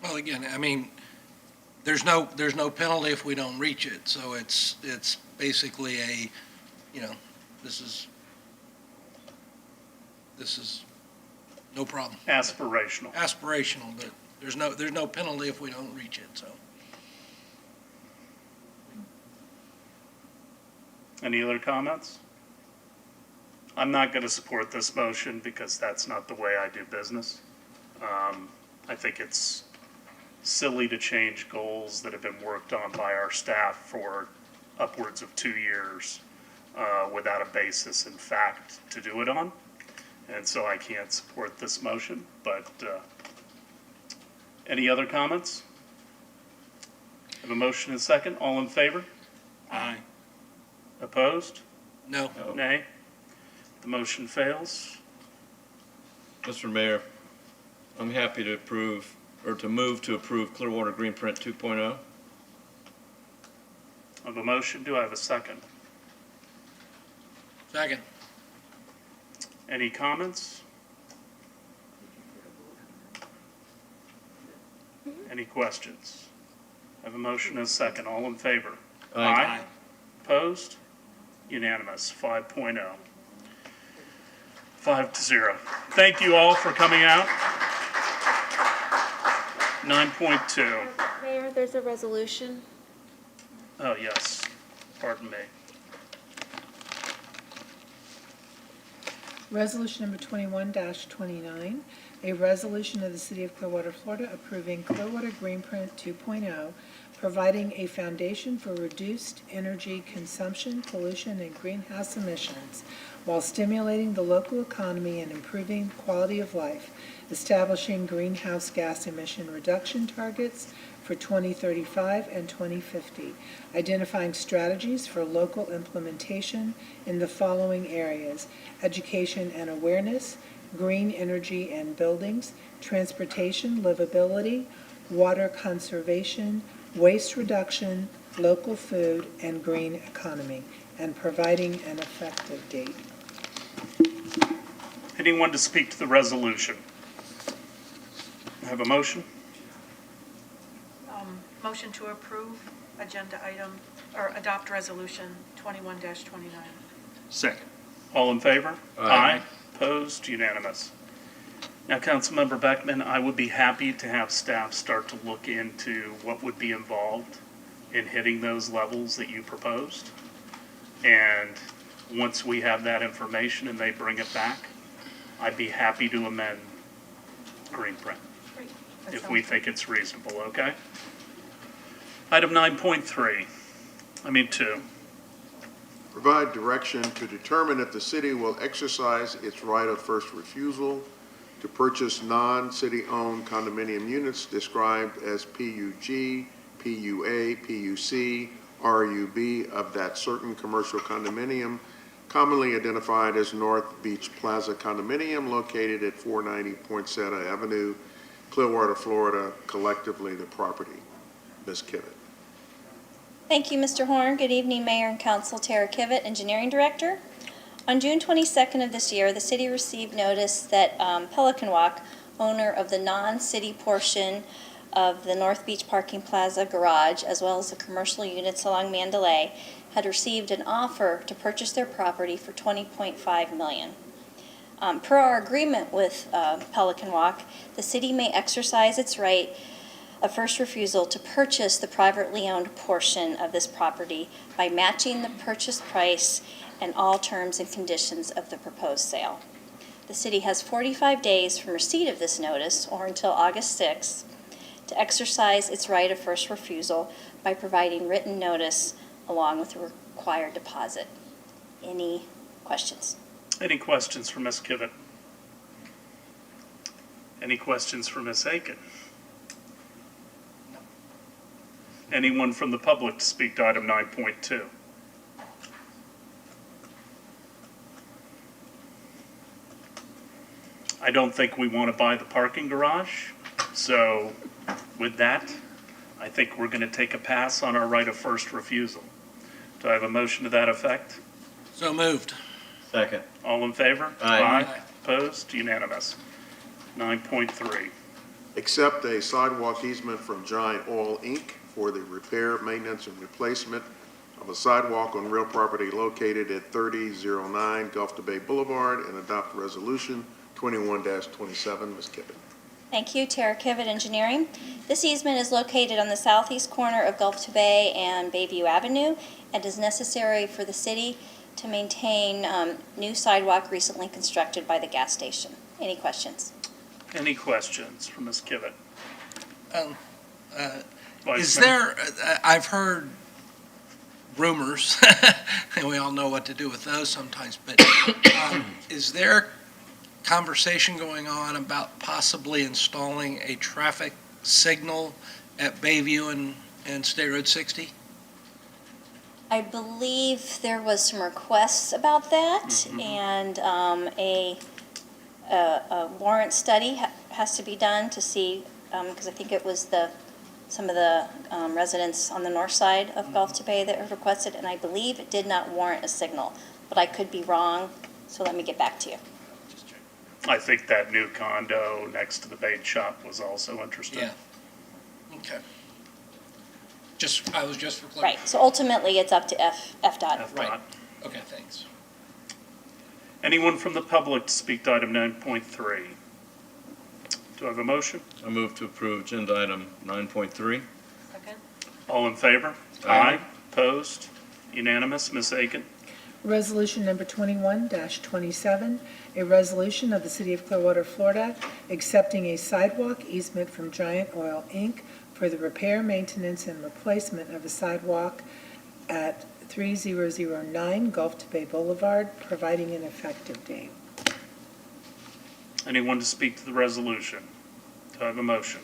Well, again, I mean, there's no penalty if we don't reach it, so it's basically a, this is no problem. Aspirational. Aspirational, but there's no penalty if we don't reach it, so. Any other comments? I'm not going to support this motion because that's not the way I do business. I think it's silly to change goals that have been worked on by our staff for upwards of 2 years without a basis in fact to do it on. And so I can't support this motion, but any other comments? I have a motion and a second. All in favor? Aye. Opposed? No. Nay? The motion fails. Mr. Mayor, I'm happy to approve, or to move to approve Clearwater Greenprint 2.0. I have a motion. Do I have a second? Second. Any comments? Any questions? I have a motion and a second. All in favor? Aye. Opposed? Unanimous, 5.0. 5-0. Thank you all for coming out. 9.2. Mayor, there's a resolution. Oh, yes. Pardon me. Resolution number 21-29, a resolution of the City of Clearwater, Florida, approving Clearwater Greenprint 2.0, providing a foundation for reduced energy consumption, pollution, and greenhouse emissions while stimulating the local economy and improving quality of life, establishing greenhouse gas emission reduction targets for 2035 and 2050, identifying strategies for local implementation in the following areas: education and awareness, green energy and buildings, transportation, livability, water conservation, waste reduction, local food, and green economy, and providing an effective date. Anyone to speak to the resolution? Have a motion? Motion to approve agenda item, or adopt resolution 21-29. Second. All in favor? Aye. Opposed? Unanimous. Now, Councilmember Beckman, I would be happy to have staff start to look into what would be involved in hitting those levels that you proposed. And once we have that information and they bring it back, I'd be happy to amend Greenprint Great. if we think it's reasonable, okay? Item 9.3, 2. Provide direction to determine if the city will exercise its right of first refusal to purchase non-city-owned condominium units described as PUG, PUA, PUC, RUB of that certain commercial condominium commonly identified as North Beach Plaza Condominium located at 490 Poinsettia Avenue, Clearwater, Florida, collectively the property. Ms. Kivett. Thank you, Mr. Horn. Good evening, Mayor and Council. Tara Kivett, Engineering Director. On June 22nd of this year, the city received notice that Pelican Walk, owner of the non-city portion of the North Beach Parking Plaza garage, as well as the commercial units along Mandalay, had received an offer to purchase their property for $20.5 million. Per our agreement with Pelican Walk, the city may exercise its right of first refusal to purchase the privately owned portion of this property by matching the purchase price and all terms and conditions of the proposed sale. The city has 45 days from receipt of this notice, or until August 6th, to exercise its right of first refusal by providing written notice along with the required deposit. Any questions? Any questions for Ms. Kivett? Any questions for Ms. Aiken? Anyone from the public to speak to item 9.2? I don't think we want to buy the parking garage, so with that, I think we're going to take a pass on our right of first refusal. Do I have a motion to that effect? So moved. Second. All in favor? Aye. Opposed? Unanimous. 9.3. Accept a sidewalk easement from Giant Oil, Inc. for the repair, maintenance, and replacement of a sidewalk on real property located at 3009 Gulf to Bay Boulevard and adopt resolution 21-27. Ms. Kivett. Thank you, Tara Kivett, Engineering. This easement is located on the southeast corner of Gulf to Bay and Bayview Avenue and is necessary for the city to maintain new sidewalk recently constructed by the gas station. Any questions? Any questions for Ms. Kivett? Is there, I've heard rumors, and we all know what to do with those sometimes, but is there conversation going on about possibly installing a traffic signal at Bayview and State Road 60? I believe there was some requests about that, and a warrant study has to be done to see, because I think it was some of the residents on the north side of Gulf to Bay that have requested, and I believe it did not warrant a signal, but I could be wrong, so let me get back to you. I think that new condo next to the bait shop was also interesting. Yeah. Okay. I was just for clarity. Right, so ultimately, it's up to FDOT. Right. Okay, thanks. Anyone from the public to speak to item 9.3? Do I have a motion? I move to approve agenda item 9.3. Second? All in favor? Aye. Opposed? Unanimous. Ms. Aiken? Resolution number 21-27, a resolution of the City of Clearwater, Florida, accepting a sidewalk easement from Giant Oil, Inc. for the repair, maintenance, and replacement of a sidewalk at 3009 Gulf to Bay Boulevard, providing an effective date. Anyone to speak to the resolution? Do I have a motion?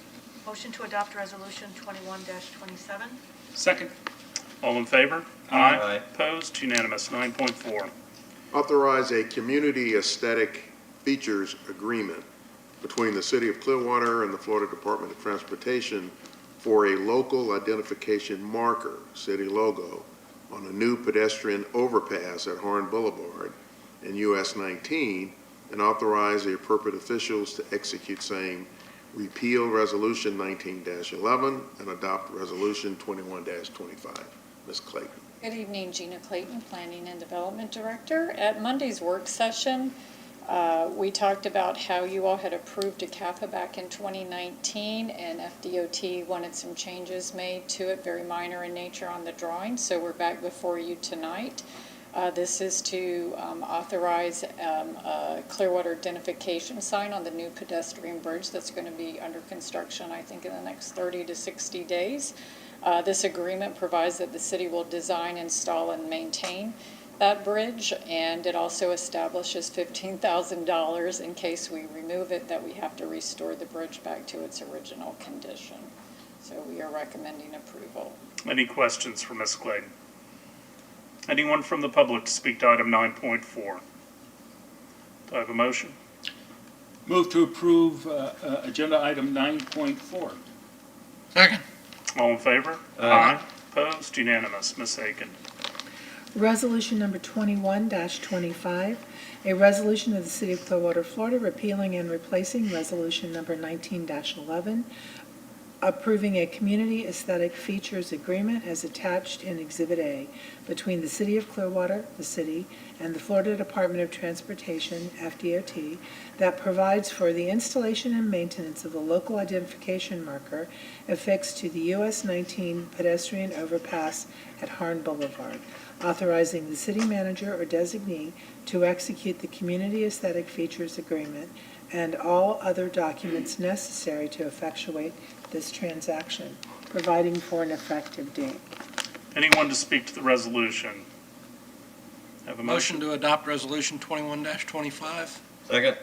Motion to adopt resolution 21-27. Second. All in favor? Aye. Opposed? Unanimous. 9.4. Authorize a community aesthetic features agreement between the City of Clearwater and the Florida Department of Transportation for a local identification marker, city logo, on a new pedestrian overpass at Horn Boulevard and US 19, and authorize the appropriate officials to execute same, repeal Resolution 19-11, and adopt Resolution 21-25. Ms. Clayton. Good evening, Gina Clayton, Planning and Development Director. At Monday's work session, we talked about how you all had approved a CAFA back in 2019, and FDOT wanted some changes made to it, very minor in nature on the drawing, so we're back before you tonight. This is to authorize a Clearwater identification sign on the new pedestrian bridge that's going to be under construction, I think, in the next 30 to 60 days. This agreement provides that the city will design, install, and maintain that bridge, and it also establishes $15,000 in case we remove it, that we have to restore the bridge back to its original condition. So we are recommending approval. Any questions for Ms. Clayton? Anyone from the public to speak to item 9.4? Do I have a motion? Move to approve agenda item 9.4. Second. All in favor? Aye. Opposed? Unanimous. Ms. Aiken. Resolution number 21-25, a resolution of the City of Clearwater, Florida, repealing and replacing resolution number 19-11, approving a community aesthetic features agreement as attached in Exhibit A between the City of Clearwater, the city, and the Florida Department of Transportation, FDOT, that provides for the installation and maintenance of the local identification marker affixed to the US 19 pedestrian overpass at Harn Boulevard, authorizing the city manager or designee to execute the community aesthetic features agreement and all other documents necessary to effectuate this transaction, providing for an effective date. Anyone to speak to the resolution? Have a Motion motion? to adopt Resolution 21-25. Second.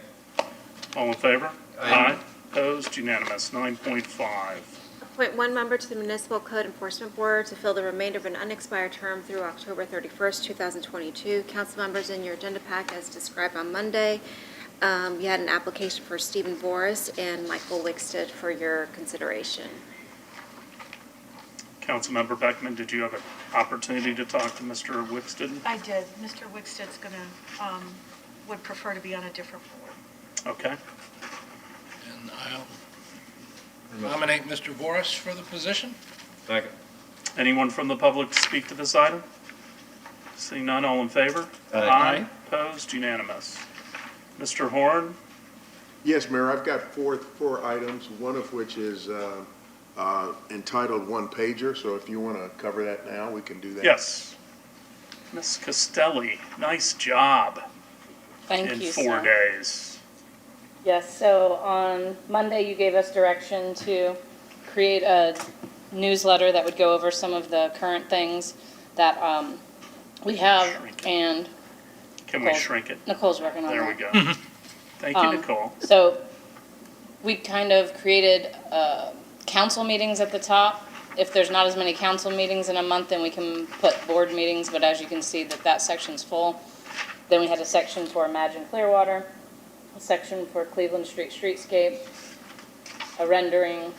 All in favor? Aye. Opposed? Unanimous. 9.5. Appoint one member to the Municipal Code Enforcement Board to fill the remainder of an unexpired term through October 31st, 2022. Council members, in your agenda pack as described on Monday, you had an application for Stephen Boris and Michael Wickstead for your consideration. Councilmember Beckman, did you have an opportunity to talk to Mr. Wickstead? I did. Mr. Wickstead's going to, would prefer to be on a different board. Okay. And I'll nominate Mr. Boris for the position. Second. Anyone from the public to speak to this item? Seeing none, all in favor? Aye. Opposed? Unanimous. Mr. Horn? Yes, Mayor, I've got four items, one of which is entitled One Pager, so if you want to cover that now, we can do that. Yes. Ms. Costelli, nice job Thank in you, 4 sir. days. Yes, so on Monday, you gave us direction to create a newsletter that would go over some of the current things that we have, and Can we shrink it? Nicole's working on There that. we go. Thank you, Nicole. So we kind of created council meetings at the top. If there's not as many council meetings in a month, then we can put board meetings, but as you can see that section's full. Then we had a section for Imagine Clearwater, a section for Cleveland Street Streetscape, a rendering,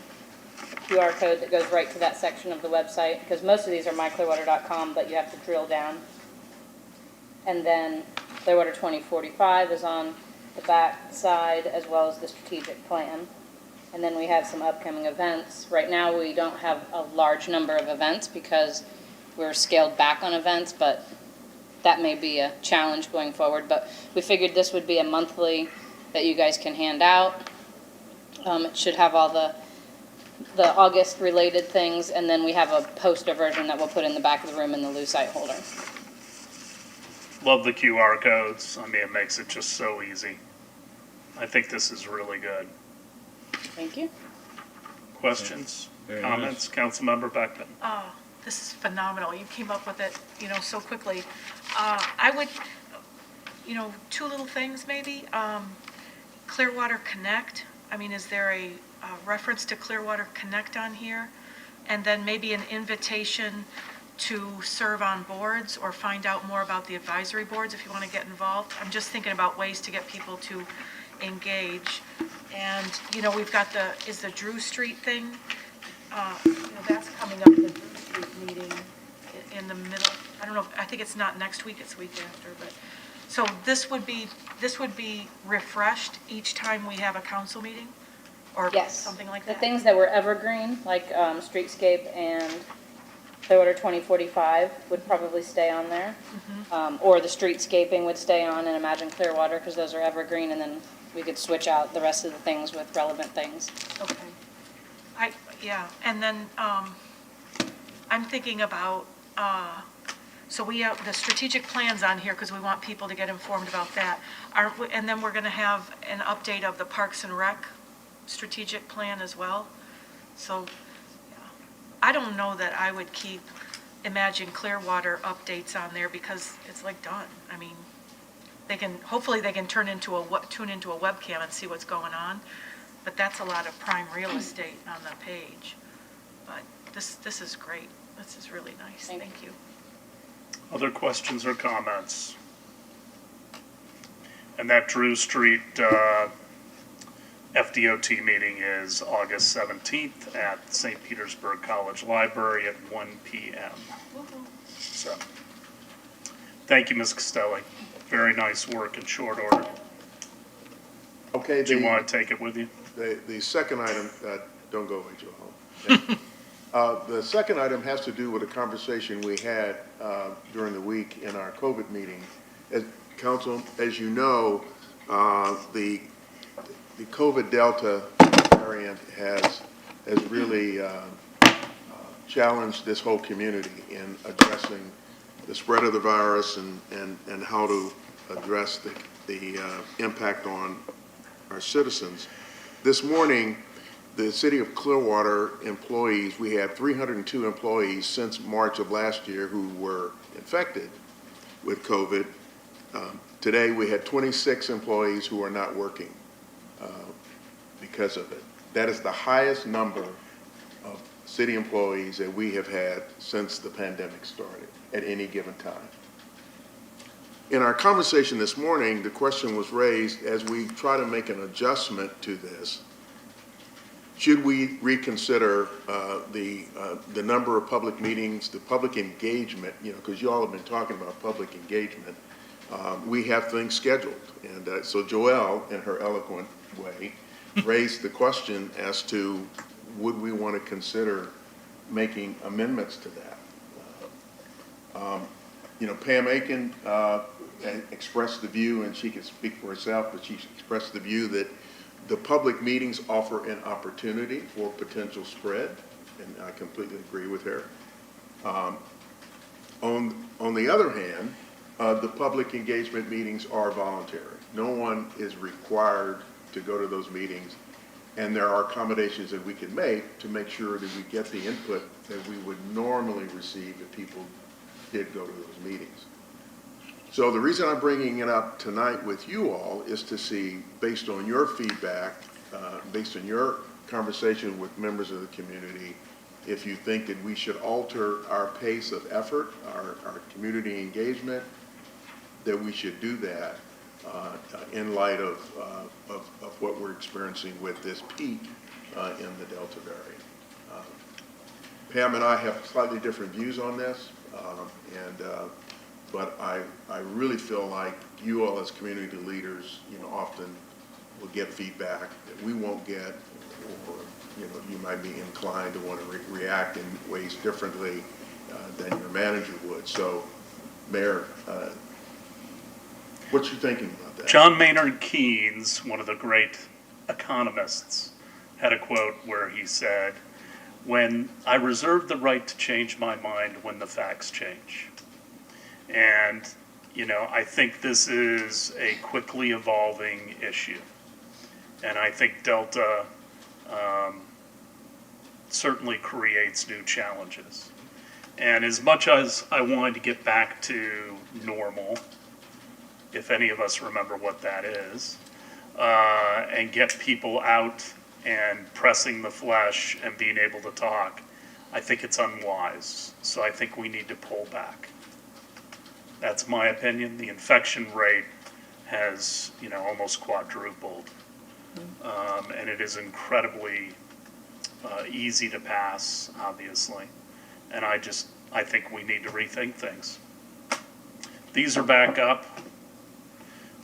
a QR code that goes right to that section of the website, because most of these are myclearwater.com, but you have to drill down. And then Clearwater 2045 is on the back side, as well as the strategic plan. And then we have some upcoming events. Right now, we don't have a large number of events because we're scaled back on events, but that may be a challenge going forward. But we figured this would be a monthly that you guys can hand out. It should have all the August-related things, and then we have a poster version that we'll put in the back of the room in the lucite holder. Love the QR codes. I mean, it makes it just so easy. I think this is really good. Thank you. Questions, Very comments? Councilmember Beckman. Oh, this is phenomenal. You came up with it, so quickly. I would, two little things maybe. Clearwater Connect. I mean, is there a reference to Clearwater Connect on here? And then maybe an invitation to serve on boards or find out more about the advisory boards if you want to get involved. I'm just thinking about ways to get people to engage. And, we've got the Drew Street thing. That's coming up, the Drew Street meeting in the middle. I don't know, I think it's not next week, it's the week after, but. So this would be refreshed each time we have a council meeting? Or Yes. something like The that? things that were evergreen, like Streetscape and Clearwater 2045 would probably stay on there. Or the streetscaping would stay on and Imagine Clearwater, because those are evergreen, and then we could switch out the rest of the things with relevant things. Okay. And then I'm thinking about, so we have the strategic plans on here because we want people to get informed about that. And then we're going to have an update of the Parks and Rec strategic plan as well. So I don't know that I would keep Imagine Clearwater updates on there because it's like done. I mean, hopefully they can tune into a webcam and see what's going on. But that's a lot of prime real estate on the page. But this is great. This is really nice. Thank you. Other questions or comments? And that Drew Street FDOT meeting is August 17th at St. Petersburg College Library at 1 p.m. So, thank you, Ms. Costelli. Very nice work in short order. Okay. Do you want to take it with you? The second item, don't go away, Joe. The second item has to do with a conversation we had during the week in our COVID meeting. As Council, as you know, the COVID Delta variant has really challenged this whole community in addressing the spread of the virus and how to address the impact on our citizens. This morning, the City of Clearwater employees, we had 302 employees since March of last year who were infected with COVID. Today, we had 26 employees who are not working because of it. That is the highest number of city employees that we have had since the pandemic started at any given time. In our conversation this morning, the question was raised as we try to make an adjustment to this. Should we reconsider the number of public meetings, the public engagement, because you all have been talking about public engagement. We have things scheduled. And so Joelle, in her eloquent way, raised the question as to would we want to consider making amendments to that. Pam Aiken expressed the view, and she can speak for herself, but she expressed the view that the public meetings offer an opportunity for potential spread, and I completely agree with her. On the other hand, the public engagement meetings are voluntary. No one is required to go to those meetings, and there are accommodations that we can make to make sure that we get the input that we would normally receive if people did go to those meetings. So the reason I'm bringing it up tonight with you all is to see, based on your feedback, based on your conversation with members of the community, if you think that we should alter our pace of effort, our community engagement, that we should do that in light of what we're experiencing with this peak in the Delta variant. Pam and I have slightly different views on this, but I really feel like you all as community leaders, often will get feedback that we won't get, or, you know, you might be inclined to want to react in ways differently than your manager would. So, Mayor, what's your thinking about that? John Maynard Keynes, one of the great economists, had a quote where he said, "When I reserve the right to change my mind when the facts change." And, you know, I think this is a quickly evolving issue. And I think Delta certainly creates new challenges. And as much as I wanted to get back to normal, if any of us remember what that is, and get people out and pressing the flesh and being able to talk, I think it's unwise. So I think we need to pull back. That's my opinion. The infection rate has, you know, almost quadrupled. And it is incredibly easy to pass, obviously. And I think we need to rethink things. These are back up.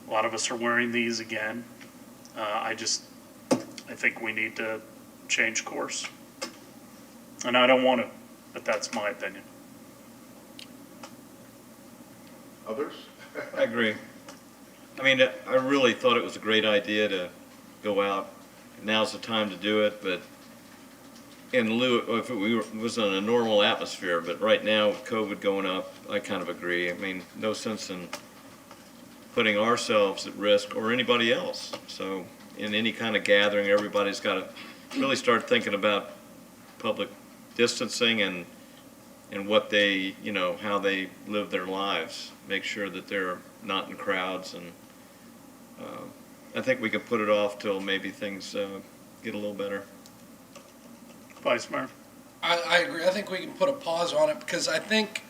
A lot of us are wearing these again. I think we need to change course. And I don't want to, but that's my opinion. Others? I agree. I mean, I really thought it was a great idea to go out. Now's the time to do it, but in lieu, if it was in a normal atmosphere, but right now with COVID going up, I kind of agree. I mean, no sense in putting ourselves at risk or anybody else. So in any kind of gathering, everybody's got to really start thinking about public distancing and what they, you know, how they live their lives. Make sure that they're not in crowds, and I think we could put it off till maybe things get a little better. Vice Mayor? I agree. I think we can put a pause on it because I think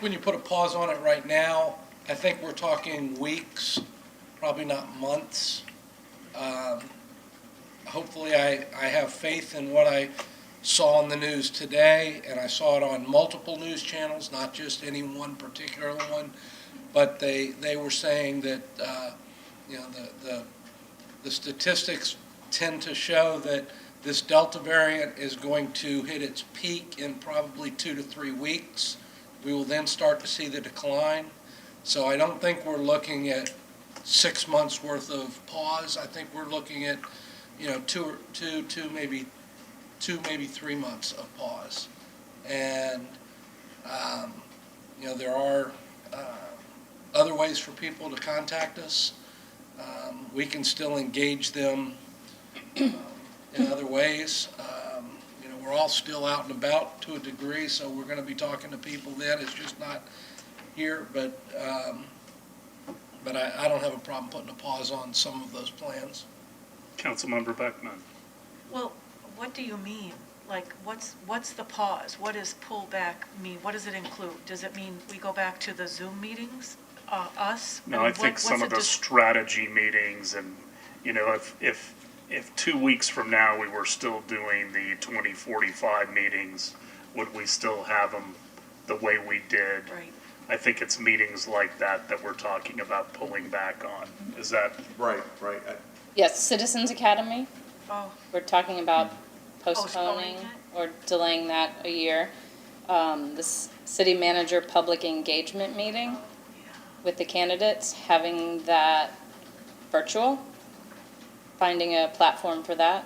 when you put a pause on it right now, I think we're talking weeks, probably not months. Hopefully I have faith in what I saw on the news today, and I saw it on multiple news channels, not just any one particular one, but they were saying that, you know, the statistics tend to show that this Delta variant is going to hit its peak in probably 2 to 3 weeks. We will then start to see the decline. So I don't think we're looking at 6 months worth of pause. I think we're looking at, you know, maybe 3 months of pause. And, you know, there are other ways for people to contact us. We can still engage them in other ways. You know, we're all still out and about to a degree, so we're going to be talking to people then. It's just not here, but I don't have a problem putting a pause on some of those plans. Councilmember Beckman. Well, what do you mean? Like, what's the pause? What does pull back mean? What does it include? Does it mean we go back to the Zoom meetings, us? No, I think some of the strategy meetings, and, you know, if 2 weeks from now we were still doing the 2045 meetings, would we still have them the way we did? Right. I think it's meetings like that that we're talking about pulling back on. Is that? Right. Yes, Citizens Academy. Oh. We're talking about Postponing postponing or delaying that a year. The city manager public engagement meeting with the candidates, having that virtual, finding a platform for that.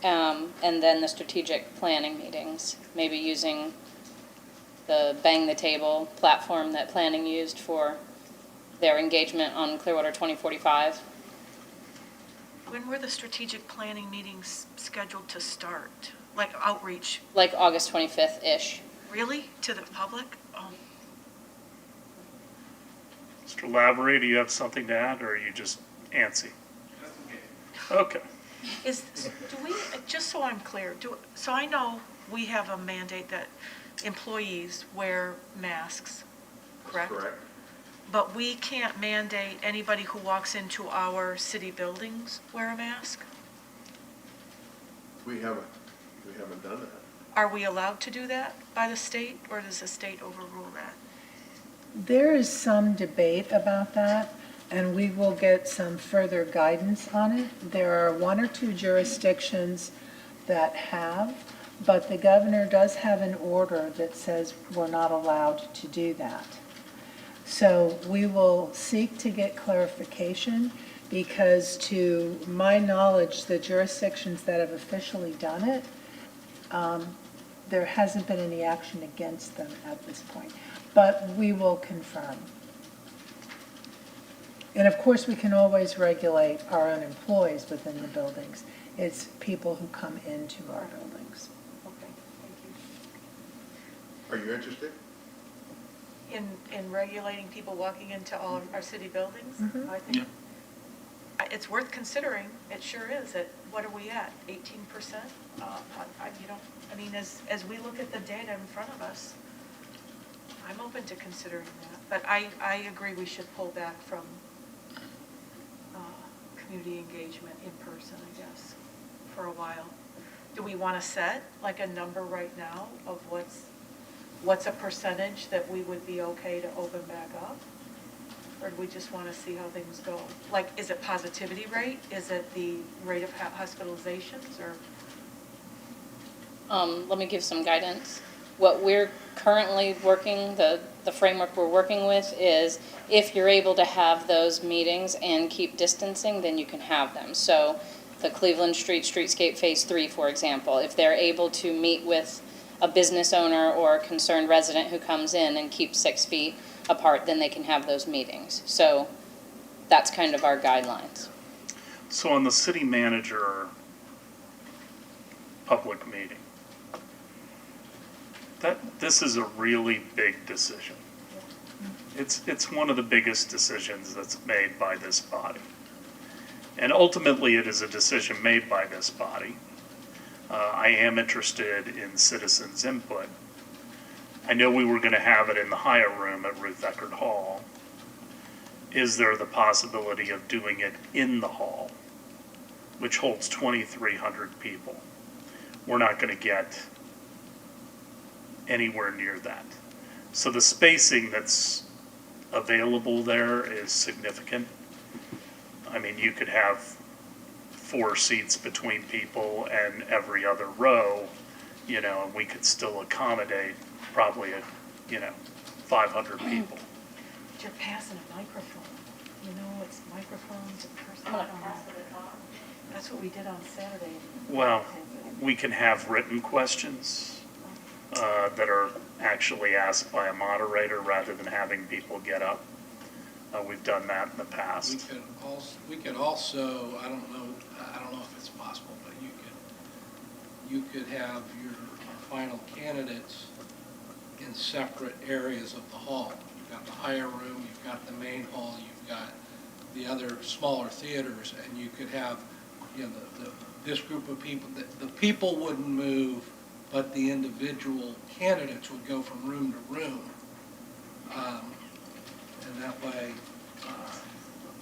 And then the strategic planning meetings, maybe using the Bang the Table platform that planning used for their engagement on Clearwater 2045. When were the strategic planning meetings scheduled to start? Like outreach? Like August 25th-ish. Really? To the public? Oh. Mr. Lavery, do you have something to add, or are you just antsy? Okay. Do we, just so I'm clear, so I know we have a mandate that employees wear masks, correct? Correct. But we can't mandate anybody who walks into our city buildings wear a mask? We haven't done that. Are we allowed to do that by the state, or does the state overrule that? There is some debate about that, and we will get some further guidance on it. There are 1 or 2 jurisdictions that have, but the governor does have an order that says we're not allowed to do that. So we will seek to get clarification, because to my knowledge, the jurisdictions that have officially done it, there hasn't been any action against them at this point. But we will confirm. And of course, we can always regulate our own employees within the buildings. It's people who come into our buildings. Okay, thank you. Are you interested? In regulating people walking into all of our city buildings? Mhm. I think it's worth considering. It sure is. What are we at, 18%? I mean, as we look at the data in front of us, I'm open to considering that. But I agree we should pull back from community engagement in person, I guess, for a while. Do we want to set like a number right now of what's a percentage that we would be okay to open back up? Or do we just want to see how things go? Like, is it positivity rate? Is it the rate of hospitalizations, or? Let me give some guidance. What we're currently working, the framework we're working with is if you're able to have those meetings and keep distancing, then you can have them. So the Cleveland Street Streetscape Phase 3, for example, if they're able to meet with a business owner or a concerned resident who comes in and keep 6 feet apart, then they can have those meetings. So that's kind of our guidelines. So on the city manager public meeting, this is a really big decision. It's one of the biggest decisions that's made by this body. And ultimately, it is a decision made by this body. I am interested in citizens' input. I know we were going to have it in the higher room at Ruth Eckerd Hall. Is there the possibility of doing it in the hall, which holds 2,300 people? We're not going to get anywhere near that. So the spacing that's available there is significant. I mean, you could have 4 seats between people and every other row, and we could still accommodate probably 500 people. You're passing a microphone. It's microphones and person. I'm gonna pass it on. That's what we did on Saturday. Well, we can have written questions that are actually asked by a moderator rather than having people get up. We've done that in the past. We could also, I don't know if it's possible, but you could have your final candidates in separate areas of the hall. You've got the higher room, you've got the main hall, you've got the other smaller theaters, and you could have, this group of people, the people wouldn't move, but the individual candidates would go from room to room. And that way,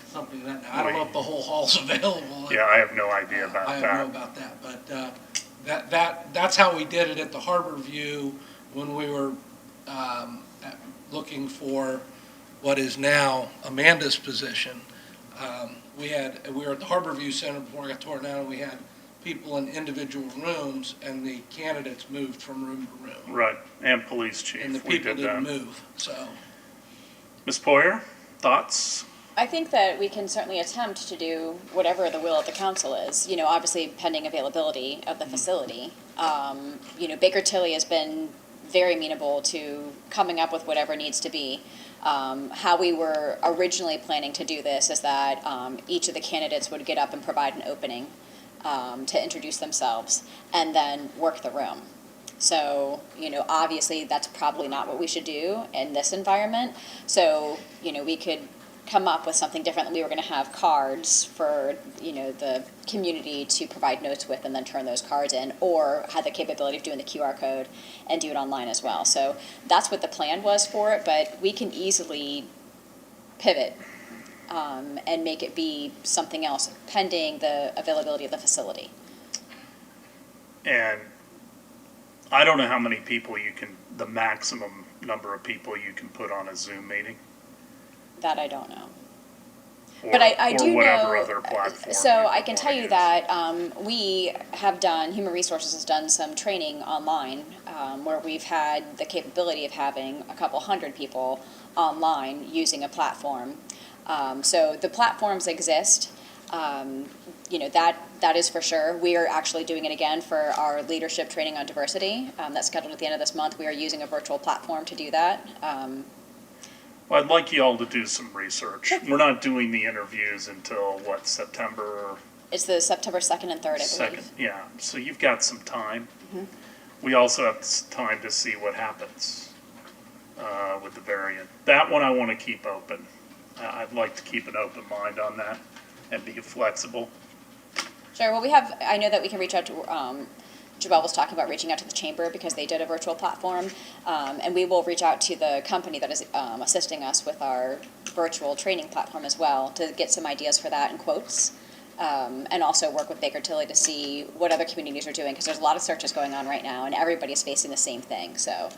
something that, I don't know if the whole hall's available. Yeah, I have no idea about I that. don't know about that, but that's how we did it at the Harbor View when we were looking for what is now Amanda's position. We were at the Harbor View Center before it got torn down, and we had people in individual rooms, and the candidates moved from room to room. Right, and police chief. And the We people did didn't that. move, so. Ms. Poyer, thoughts? I think that we can certainly attempt to do whatever the will of the council is, obviously pending availability of the facility. Baker Tilly has been very amenable to coming up with whatever needs to be. How we were originally planning to do this is that each of the candidates would get up and provide an opening to introduce themselves and then work the room. So, obviously that's probably not what we should do in this environment. So, we could come up with something different. We were going to have cards for, the community to provide notes with and then turn those cards in, or have the capability of doing the QR code and do it online as well. So that's what the plan was for it, but we can easily pivot and make it be something else pending the availability of the facility. And I don't know how many people the maximum number of people you can put on a Zoom meeting. That I don't know. But I do whatever know, other platform. so I can tell you that we have done, Human Resources has done some training online where we've had the capability of having a couple hundred people online using a platform. So the platforms exist. That is for sure. We are actually doing it again for our leadership training on diversity. That's scheduled at the end of this month. We are using a virtual platform to do that. Well, I'd like you all to do some research. We're not doing the interviews until, September It's the September 2nd and 3rd, I believe. 2nd? Yeah, so you've got some time. Mhm. We also have time to see what happens with the variant. That one I want to keep open. I'd like to keep an open mind on that and be flexible. Sure. Well, I know that we can reach out to, Joelle was talking about reaching out to the chamber because they did a virtual platform. And we will reach out to the company that is assisting us with our virtual training platform as well to get some ideas for that and quotes. And also work with Baker Tilly to see what other communities are doing because there's a lot of searches going on right now and everybody's facing the same thing. So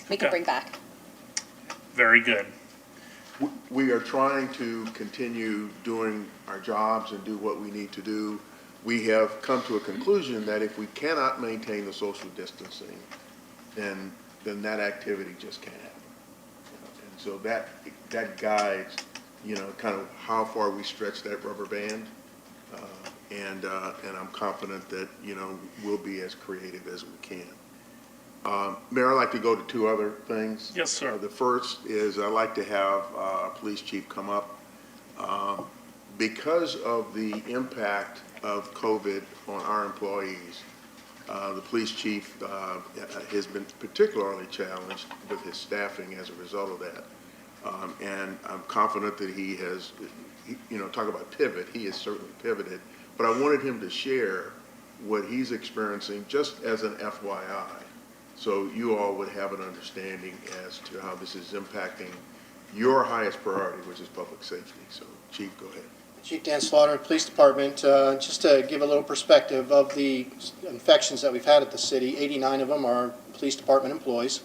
we can Okay. bring back. Very good. We are trying to continue doing our jobs and do what we need to do. We have come to a conclusion that if we cannot maintain the social distancing, then that activity just can't happen. And so that guides, kind of how far we stretch that rubber band. And I'm confident that, we'll be as creative as we can. Mayor, I'd like to go to two other things. Yes, sir. The first is I'd like to have our police chief come up. Because of the impact of COVID on our employees, the police chief has been particularly challenged with his staffing as a result of that. And I'm confident that he has, talk about pivot, he has certainly pivoted. But I wanted him to share what he's experiencing just as an FYI. So you all would have an understanding as to how this is impacting your highest priority, which is public safety. So Chief, go ahead. Chief Dan Slaughter, Police Department. Just to give a little perspective of the infections that we've had at the city, 89 of them are Police Department employees.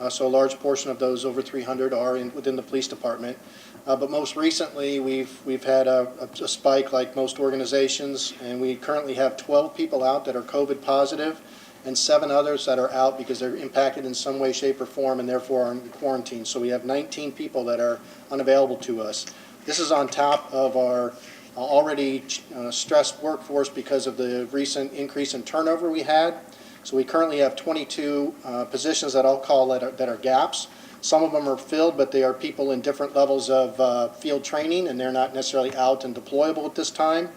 So a large portion of those, over 300, are within the Police Department. But most recently, we've had a spike like most organizations, and we currently have 12 people out that are COVID positive, and 7 others that are out because they're impacted in some way, shape, or form, and therefore are in quarantine. So we have 19 people that are unavailable to us. This is on top of our already stressed workforce because of the recent increase in turnover we had. So we currently have 22 positions that I'll call that are gaps. Some of them are filled, but they are people in different levels of field training, and they're not necessarily out and deployable at this time.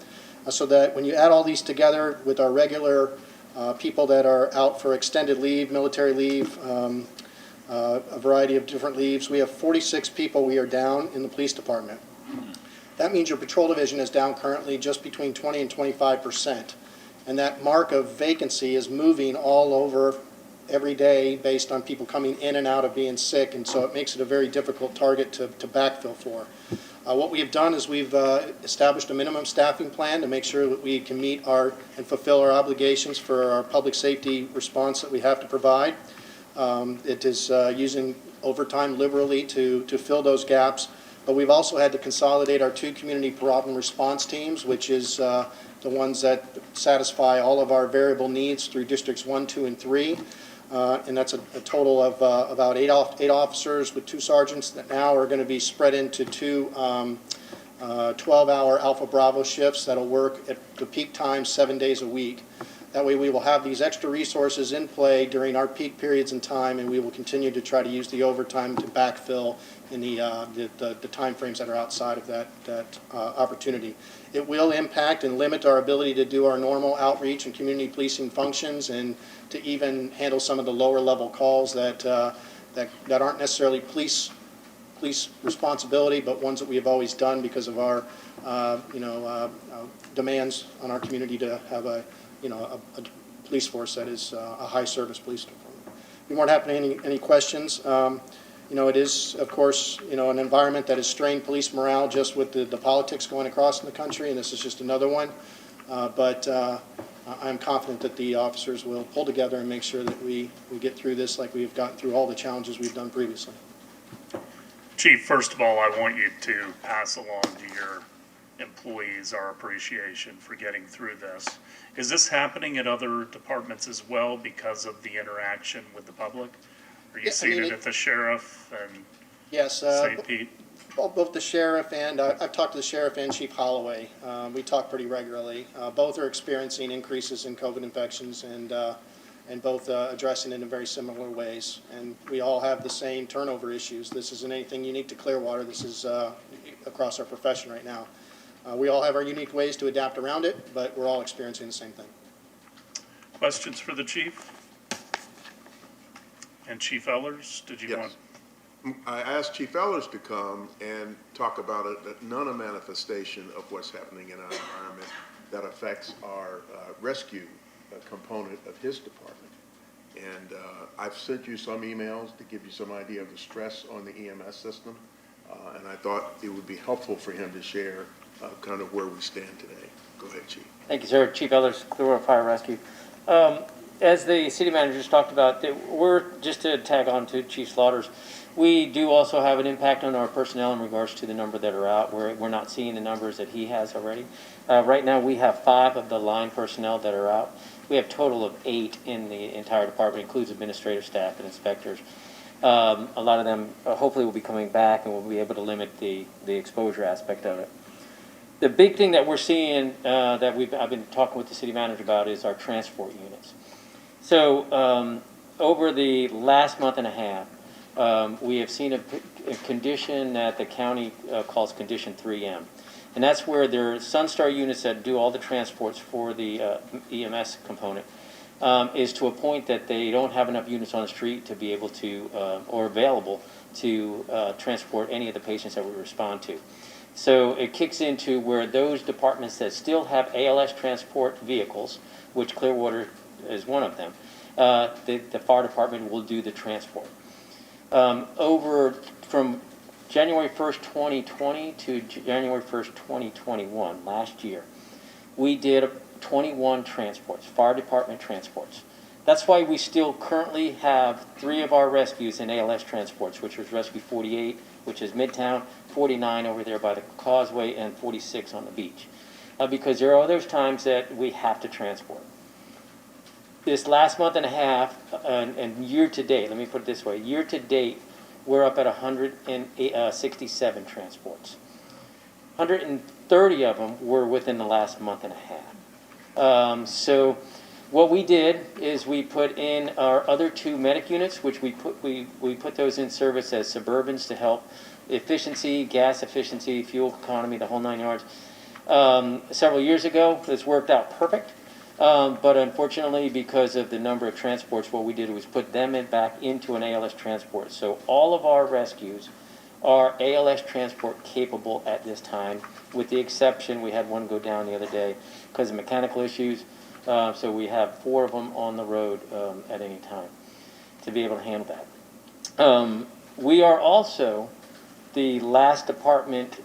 So that when you add all these together with our regular people that are out for extended leave, military leave, a variety of different leaves, we have 46 people we are down in the police department. That means your patrol division is down currently just between 20 and 25%. And that mark of vacancy is moving all over every day based on people coming in and out of being sick, and so it makes it a very difficult target to backfill for. What we have done is we've established a minimum staffing plan to make sure that we can meet and fulfill our obligations for our public safety response that we have to provide. It is using overtime liberally to fill those gaps, but we've also had to consolidate our 2 community problem response teams, which is the ones that satisfy all of our variable needs through districts 1, 2, and 3. And that's a total of about 8 officers with 2 sergeants that now are going to be spread into 2 12-hour Alpha Bravo shifts that'll work at the peak time 7 days a week. That way we will have these extra resources in play during our peak periods in time, and we will continue to try to use the overtime to backfill in the time frames that are outside of that opportunity. It will impact and limit our ability to do our normal outreach and community policing functions, and to even handle some of the lower level calls that aren't necessarily police responsibility, but ones that we have always done because of our demands on our community to have a police force that is a high service police department. Be more than happy to answer any questions. It is, of course, an environment that has strained police morale just with the politics going across in the country, and this is just another one. But I'm confident that the officers will pull together and make sure that we get through this like we've gotten through all the challenges we've done previously. Chief, first of all, I want you to pass along to your employees our appreciation for getting through this. Is this happening at other departments as well because of the interaction with the public? Are you Yeah, I seeing mean, it at the sheriff and Yes, St. Pete? both the sheriff and, I've talked to the sheriff and Chief Holloway. We talk pretty regularly. Both are experiencing increases in COVID infections and both addressing it in very similar ways. And we all have the same turnover issues. This isn't anything unique to Clearwater. This is across our profession right now. We all have our unique ways to adapt around it, but we're all experiencing the same thing. Questions for the chief? And Chief Ellers, did you want? I asked Chief Ellers to come and talk about another manifestation of what's happening in our environment that affects our rescue component of his department. And I've sent you some emails to give you some idea of the stress on the EMS system. And I thought it would be helpful for him to share kind of where we stand today. Go ahead, Chief. Thank you, sir. Chief Ellers, Clearwater Fire Rescue. As the city manager just talked about, we're just to tag on to Chief Slaughter's. We do also have an impact on our personnel in regards to the number that are out. We're not seeing the numbers that he has already. Right now, we have 5 of the line personnel that are out. We have a total of 8 in the entire department, includes administrative staff and inspectors. A lot of them hopefully will be coming back, and we'll be able to limit the exposure aspect of it. The big thing that we're seeing that I've been talking with the city manager about is our transport units. So over the last month and a half, we have seen a condition that the county calls Condition 3M. And that's where there are Sunstar units that do all the transports for the EMS component, is to a point that they don't have enough units on the street to be able to, or available to transport any of the patients that we respond to. So it kicks into where those departments that still have ALS transport vehicles, which Clearwater is one of them, the fire department will do the transport. Over from January 1st, 2020 to January 1st, 2021, last year, we did 21 transports, fire department transports. That's why we still currently have 3 of our rescues in ALS transports, which was Rescue 48, which is Midtown, 49 over there by the causeway, and 46 on the beach. Because there are those times that we have to transport. This last month and a half, and year to date, let me put it this way, year to date, we're up at 167 transports. 130 of them were within the last month and a half. So what we did is we put in our other 2 medic units, which we put those in service as Suburbans to help efficiency, gas efficiency, fuel economy, the whole 9 yards. Several years ago, this worked out perfect. But unfortunately, because of the number of transports, what we did was put them back into an ALS transport. So all of our rescues are ALS transport capable at this time, with the exception, we had one go down the other day because of mechanical issues. So we have 4 of them on the road at any time to be able to handle that. We are also the last department,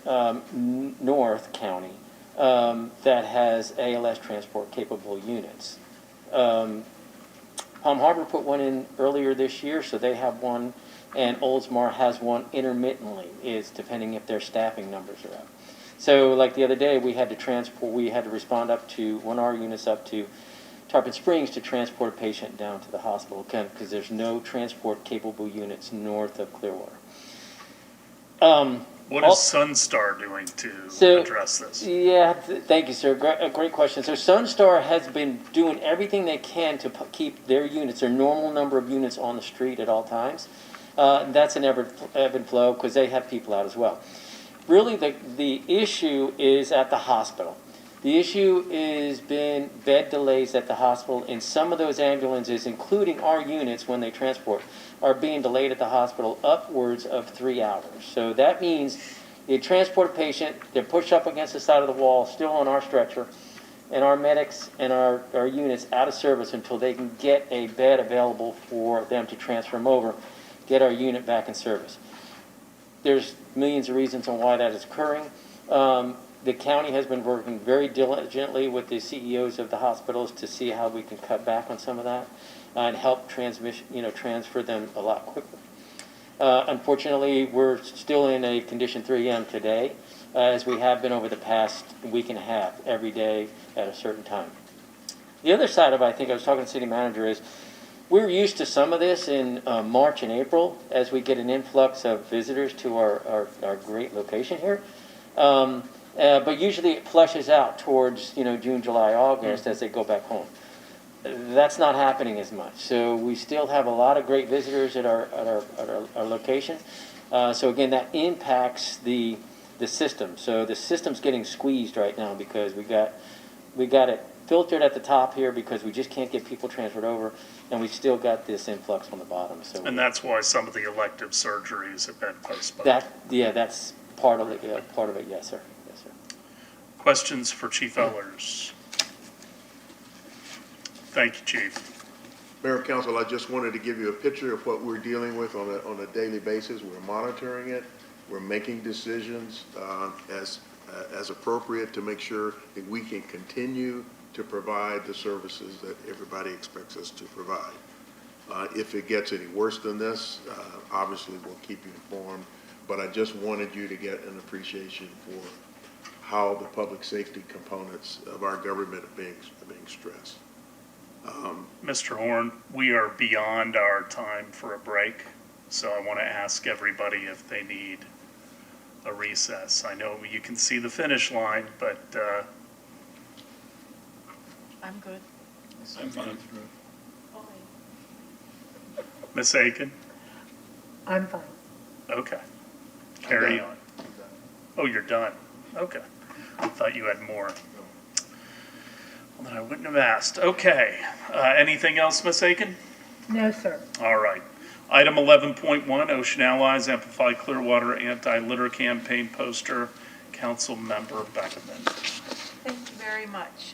North County, that has ALS transport capable units. Palm Harbor put one in earlier this year, so they have one, and Oldsmar has one intermittently, is depending if their staffing numbers are up. So like the other day, we had to respond up to one of our units up to Tarpon Springs to transport a patient down to the hospital, because there's no transport capable units north of Clearwater. What is Sunstar doing to address this? Yeah, thank you, sir. Great question. So Sunstar has been doing everything they can to keep their units, their normal number of units on the street at all times. That's an ebb and flow because they have people out as well. Really, the issue is at the hospital. The issue has been bed delays at the hospital, and some of those ambulances, including our units when they transport, are being delayed at the hospital upwards of 3 hours. So that means you transport a patient, they're pushed up against the side of the wall, still on our stretcher, and our medics and our units out of service until they can get a bed available for them to transfer them over, get our unit back in service. There's millions of reasons on why that is occurring. The county has been working very diligently with the CEOs of the hospitals to see how we can cut back on some of that and help transfer them a lot quicker. Unfortunately, we're still in a condition 3M today, as we have been over the past week and a half, every day at a certain time. The other side of it, I think I was talking to the city manager, is we're used to some of this in March and April as we get an influx of visitors to our great location here. But usually it flushes out towards, June, July, August as they go back home. That's not happening as much. So we still have a lot of great visitors at our location. So again, that impacts the system. So the system's getting squeezed right now because we got it filtered at the top here because we just can't get people transferred over, and we've still got this influx on the bottom. So And that's why some of the elective surgeries have been postponed. that's part of it. Yes, sir. Yes, sir. Questions for Chief Ellers? Thank you, Chief. Mayor, Council, I just wanted to give you a picture of what we're dealing with on a daily basis. We're monitoring it. We're making decisions as appropriate to make sure that we can continue to provide the services that everybody expects us to provide. If it gets any worse than this, obviously we'll keep you informed, but I just wanted you to get an appreciation for how the public safety components of our government are being stressed. Mr. Horn, we are beyond our time for a break, so I want to ask everybody if they need a recess. I know you can see the finish line, but I'm good. I'm fine. Ms. Aiken? I'm fine. Okay. Carry on. Oh, you're done? Okay. I thought you had more. Well, then I wouldn't have asked. Okay. Anything else, Ms. Aiken? No, sir. All right. Item 11.1, Ocean Allies Amplify Clearwater Anti-Litter Campaign poster. Council Member Beckman. Thank you very much.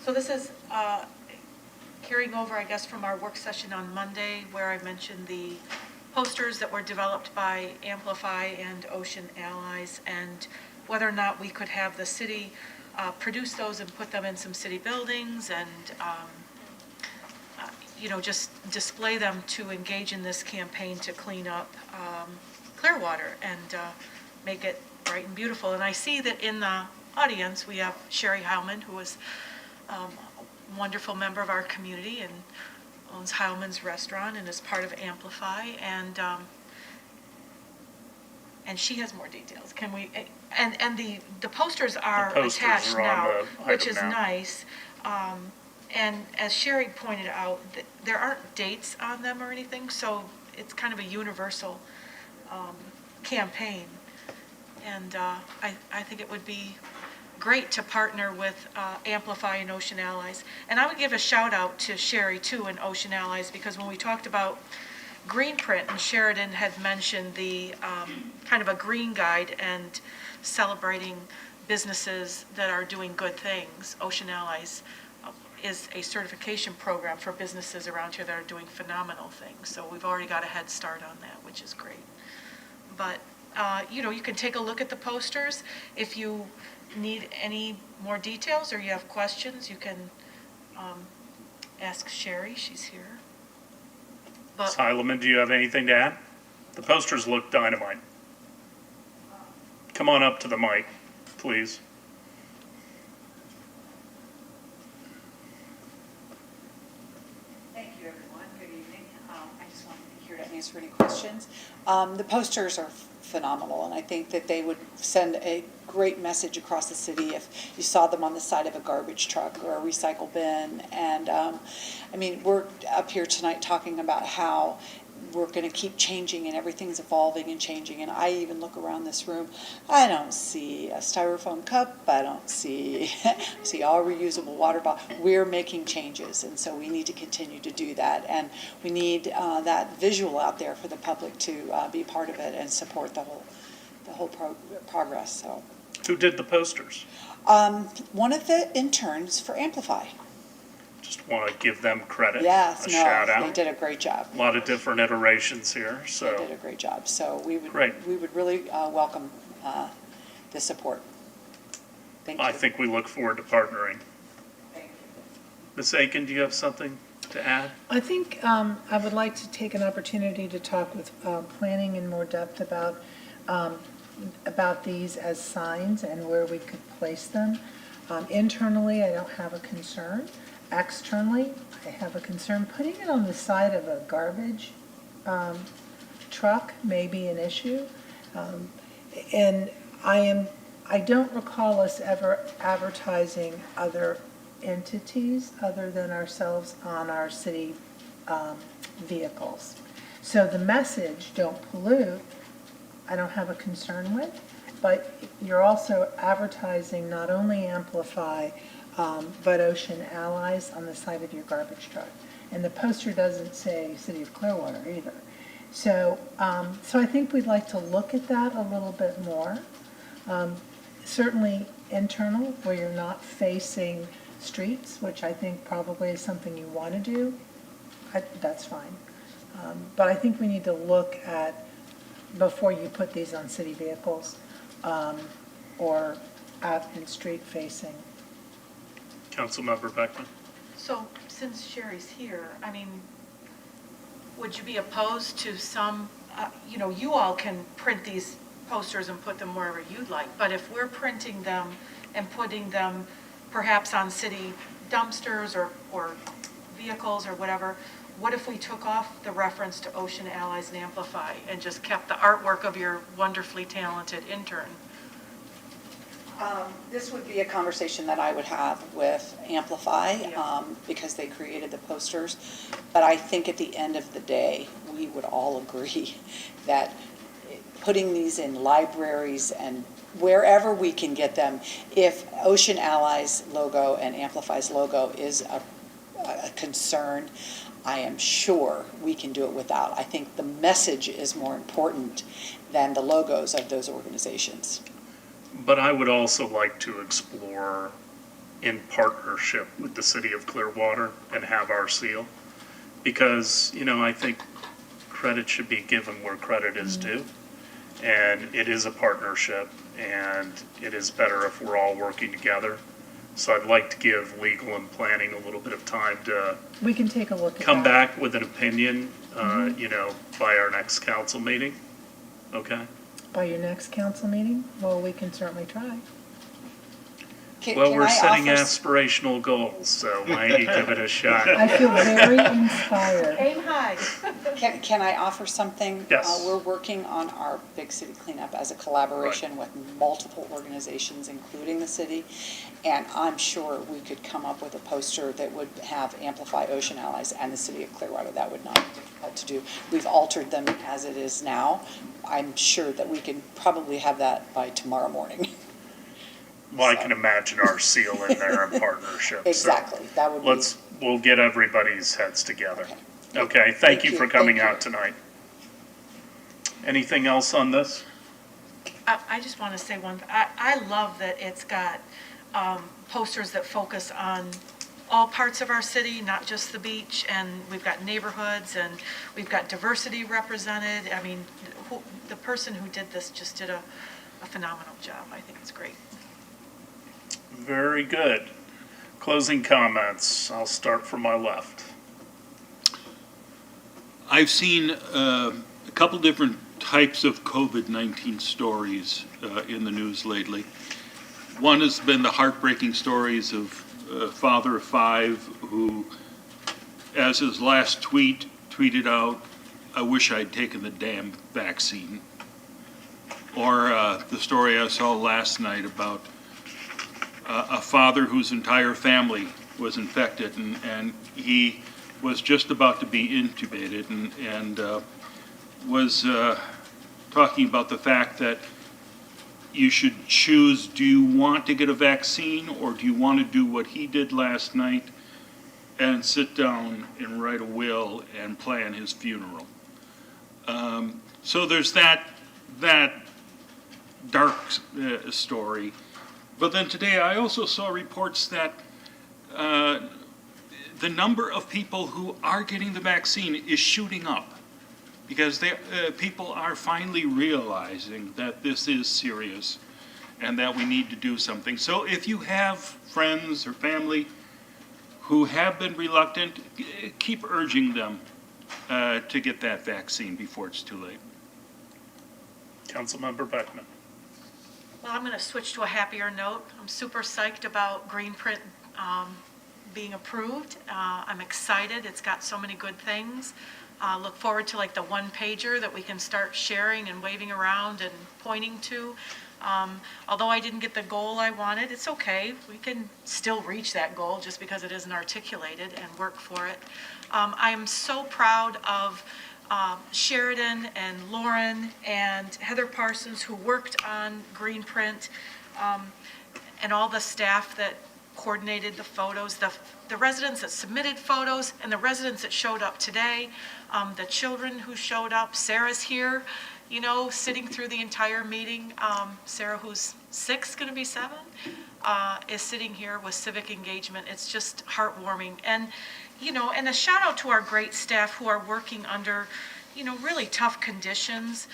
So this is carrying over, I guess, from our work session on Monday, where I mentioned the posters that were developed by Amplify and Ocean Allies, and whether or not we could have the city produce those and put them in some city buildings and just display them to engage in this campaign to clean up Clearwater and make it bright and beautiful. And I see that in the audience, we have Sherry Heilman, who is a wonderful member of our community and owns Heilman's Restaurant and is part of Amplify. And she has more details. Can we, and the posters are attached now, which is nice. And as Sherry pointed out, there aren't dates on them or anything, so it's kind of a universal campaign. And I think it would be great to partner with Amplify and Ocean Allies. And I would give a shout out to Sherry too and Ocean Allies, because when we talked about green print, and Sheridan had mentioned the kind of a green guide and celebrating businesses that are doing good things, Ocean Allies is a certification program for businesses around here that are doing phenomenal things. So we've already got a head start on that, which is great. But, you can take a look at the posters. If you need any more details or you have questions, you can ask Sherry. She's here. Ms. Heileman, do you have anything to add? The posters look dynamite. Come on up to the mic, please. Thank you, everyone. Good evening. I just wanted to be here to answer any questions. The posters are phenomenal, and I think that they would send a great message across the city if you saw them on the side of a garbage truck or a recycle bin. And we're up here tonight talking about how we're going to keep changing and everything's evolving and changing. And I even look around this room, I don't see a styrofoam cup, I don't see all reusable water bottles. We're making changes, and so we need to continue to do that. And we need that visual out there for the public to be part of it and support the whole progress. So, who did the posters? one of the interns for Amplify. Just want to give them credit. Yes, shout out. they did a great job. A lot of different iterations here, so. They did a great job. So we would Great. really welcome the support. Thank you. I think we look forward to partnering. Thank you. Ms. Aiken, do you have something? to add? I think I would like to take an opportunity to talk with planning in more depth about these as signs and where we could place them. Internally, I don't have a concern. Externally, I have a concern. Putting it on the side of a garbage truck may be an issue. And I don't recall us ever advertising other entities other than ourselves on our city vehicles. So the message, don't pollute, I don't have a concern with, but you're also advertising not only Amplify, but Ocean Allies on the side of your garbage truck. And the poster doesn't say City of Clearwater either. So, so I think we'd like to look at that a little bit more. Certainly internal, where you're not facing streets, which I think probably is something you want to do, that's fine. But I think we need to look at, before you put these on city vehicles, or out in street facing. Councilmember Beckman? So since Sherry's here, I mean, would you be opposed to some, you all can print these posters and put them wherever you'd like, but if we're printing them and putting them perhaps on city dumpsters or vehicles or whatever, what if we took off the reference to Ocean Allies and Amplify and just kept the artwork of your wonderfully talented intern? This would be a conversation that I would have with Amplify, because they created the posters. But I think at the end of the day, we would all agree that putting these in libraries and wherever we can get them, if Ocean Allies logo and Amplify's logo is a concern, I am sure we can do it without. I think the message is more important than the logos of those organizations. But I would also like to explore in partnership with the city of Clearwater and have our seal. Because, I think credit should be given where credit is due. And it is a partnership, and it is better if we're all working together. So I'd like to give legal and planning a little bit of time to We can take a look at that. come back with an opinion, by our next council meeting. Okay? By your next council meeting? Well, we can certainly try. Well, we're setting aspirational goals, so why don't you give it a shot? I feel very inspired. Aim high. Can I offer something? Yes. We're working on our big city cleanup as a collaboration with multiple organizations, including the city. And I'm sure we could come up with a poster that would have Amplify, Ocean Allies, and the city of Clearwater. That would not be difficult to do. We've altered them as it is now. I'm sure that we can probably have that by tomorrow morning. Well, I can imagine our seal in there in partnership. so Exactly, that would be. We'll get everybody's heads together. Okay, thank you for coming out tonight. Anything else on this? I just want to say I love that it's got posters that focus on all parts of our city, not just the beach, and we've got neighborhoods, and we've got diversity represented. I mean, the person who did this just did a phenomenal job. I think it's great. Very good. Closing comments. I'll start from my left. I've seen a couple different types of COVID-19 stories in the news lately. One has been the heartbreaking stories of a father of 5 who, as his last tweeted out, "I wish I'd taken the damn vaccine." Or the story I saw last night about a father whose entire family was infected, and he was just about to be intubated, and was talking about the fact that you should choose, do you want to get a vaccine, or do you want to do what he did last night and sit down and write a will and plan his funeral? So there's that dark story. But then today I also saw reports that the number of people who are getting the vaccine is shooting up, because people are finally realizing that this is serious and that we need to do something. So if you have friends or family who have been reluctant, keep urging them to get that vaccine before it's too late. Councilmember Beckman. Well, I'm going to switch to a happier note. I'm super psyched about Green Print being approved. I'm excited. It's got so many good things. Look forward to like the one-pager that we can start sharing and waving around and pointing to. Although I didn't get the goal I wanted, it's okay. We can still reach that goal just because it isn't articulated and work for it. I am so proud of Sheridan and Lauren and Heather Parsons who worked on Green Print, and all the staff that coordinated the photos, the residents that submitted photos and the residents that showed up today, the children who showed up. Sarah's here, you know, sitting through the entire meeting. Sarah, who's 6, going to be 7, is sitting here with civic engagement. It's just heartwarming. And, you know, and a shout out to our great staff who are working under, you know, really tough conditions.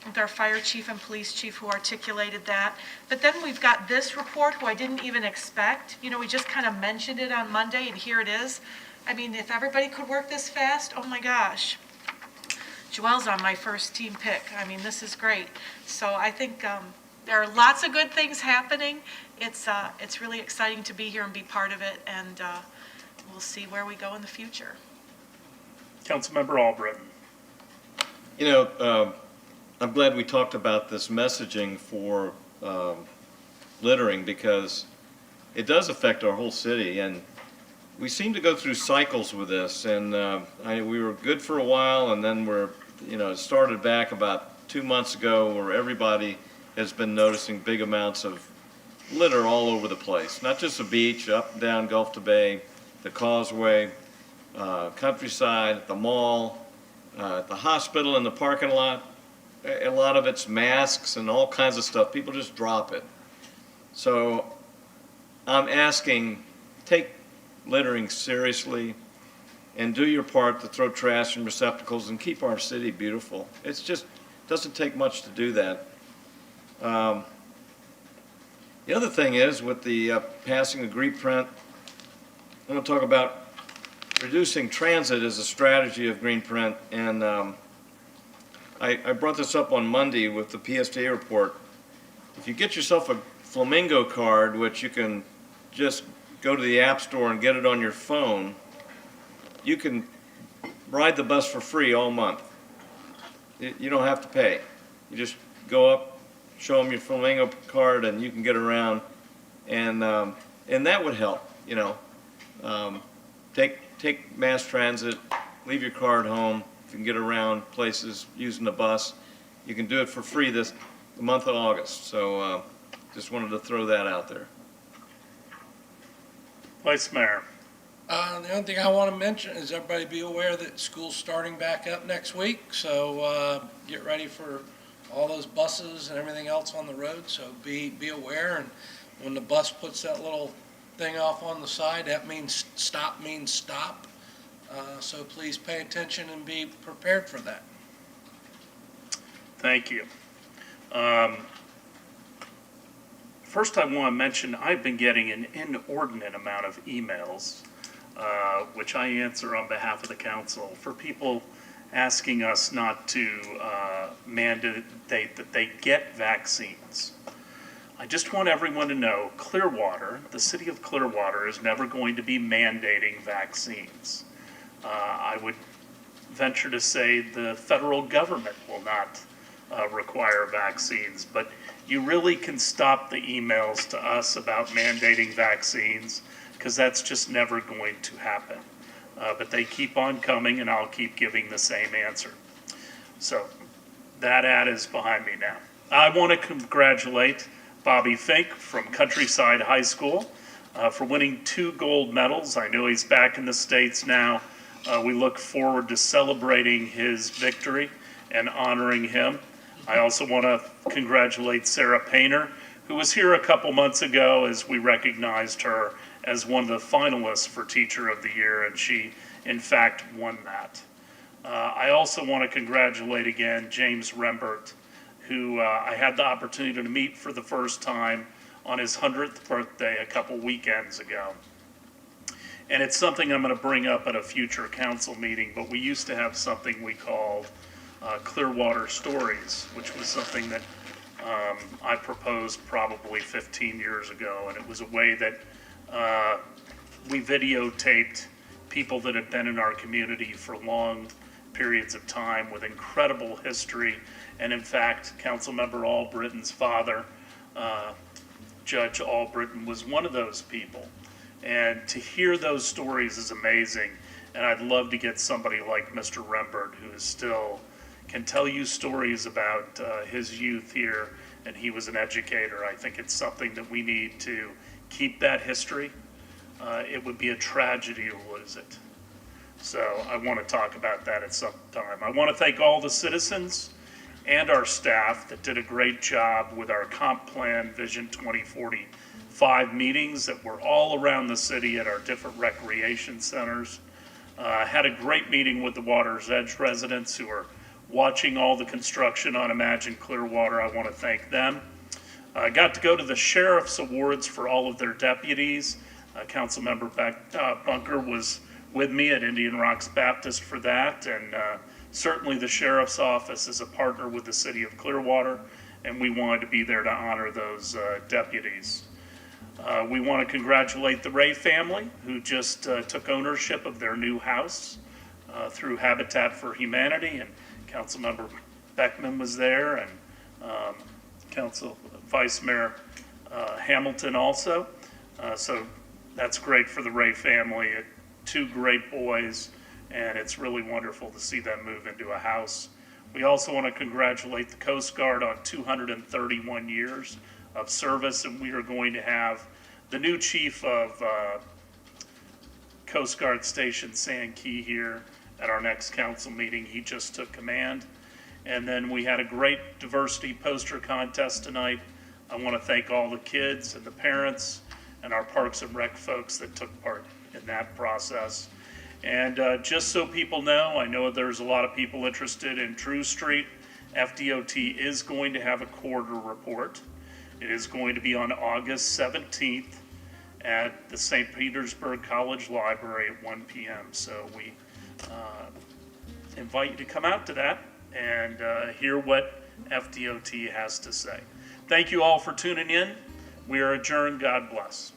With our fire chief and police chief who articulated that. But then we've got this report who I didn't even expect. You know, we just kind of mentioned it on Monday and here it is. I mean, if everybody could work this fast, oh my gosh. Joelle's on my first team pick. I mean, this is great. So I think there are lots of good things happening. It's really exciting to be here and be part of it, and we'll see where we go in the future. Councilmember Albritton. You know, I'm glad we talked about this messaging for littering because it does affect our whole city, and we seem to go through cycles with this. And we were good for a while, and then it started back about 2 months ago where everybody has been noticing big amounts of litter all over the place. Not just the beach, up and down Gulf to Bay, the Causeway, Countryside, the mall, at the hospital, in the parking lot. A lot of it's masks and all kinds of stuff. People just drop it. So I'm asking, take littering seriously and do your part to throw trash in receptacles and keep our city beautiful. It's just doesn't take much to do that. The other thing is with the passing of Green Print, I'm going to talk about reducing transit as a strategy of Green Print, and I brought this up on Monday with the PSTA report. If you get yourself a Flamingo card, which you can just go to the App Store and get it on your phone, you can ride the bus for free all month. You don't have to pay. You just go up, show them your Flamingo card, and you can get around. And that would help, you know. Take mass transit, leave your car at home. You can get around places using the bus. You can do it for free the month of August. So just wanted to throw that out there. Vice Mayor. The only thing I want to mention is everybody be aware that school's starting back up next week. So get ready for all those buses and everything else on the road. So be aware. And when the bus puts that little thing off on the side, that means stop. So please pay attention and be prepared for that. Thank you. First, I want to mention I've been getting an inordinate amount of emails, which I answer on behalf of the council, for people asking us not to mandate that they get vaccines. I just want everyone to know Clearwater, the city of Clearwater, is never going to be mandating vaccines. I would venture to say the federal government will not require vaccines, but you really can stop the emails to us about mandating vaccines because that's just never going to happen. But they keep on coming and I'll keep giving the same answer. So that ad is behind me now. I want to congratulate Bobby Fink from Countryside High School for winning 2 gold medals. I know he's back in the States now. We look forward to celebrating his victory and honoring him. I also want to congratulate Sarah Painter, who was here a couple months ago as we recognized her as one of the finalists for Teacher of the Year, and she, in fact, won that. I also want to congratulate again James Rembert, who I had the opportunity to meet for the first time on his 100th birthday a couple weekends ago. And it's something I'm going to bring up at a future council meeting, but we used to have something we called Clearwater Stories, which was something that I proposed probably 15 years ago. And it was a way that we videotaped people that had been in our community for long periods of time with incredible history. And in fact, Councilmember Albritton's father, Judge Albritton, was one of those people. And to hear those stories is amazing. And I'd love to get somebody like Mr. Rembert, who is still can tell you stories about his youth here, and he was an educator. I think it's something that we need to keep that history. It would be a tragedy to lose it. So I want to talk about that at some time. I want to thank all the citizens and our staff that did a great job with our comp plan Vision 2045 meetings that were all around the city at our different recreation centers. Had a great meeting with the Water's Edge residents who are watching all the construction on Imagine Clearwater. I want to thank them. I got to go to the Sheriff's Awards for all of their deputies. Councilmember Bunker was with me at Indian Rocks Baptist for that, and certainly the Sheriff's Office is a partner with the City of Clearwater, and we wanted to be there to honor those deputies. We want to congratulate the Ray family, who just took ownership of their new house through Habitat for Humanity, and Councilmember Beckman was there, and Vice Mayor Hamilton also. So that's great for the Ray family. Two great boys, and it's really wonderful to see them move into a house. We also want to congratulate the Coast Guard on 231 years of service, and we are going to have the new chief of Coast Guard Station Sand Key here at our next council meeting. He just took command. And then we had a great diversity poster contest tonight. I want to thank all the kids and the parents and our Parks and Rec folks that took part in that process. And just so people know, I know there's a lot of people interested in True Street. FDOT is going to have a quarter report. It is going to be on August 17th at the St. Petersburg College Library at 1 p.m. So we invite you to come out to that and hear what FDOT has to say. Thank you all for tuning in. We are adjourned. God bless.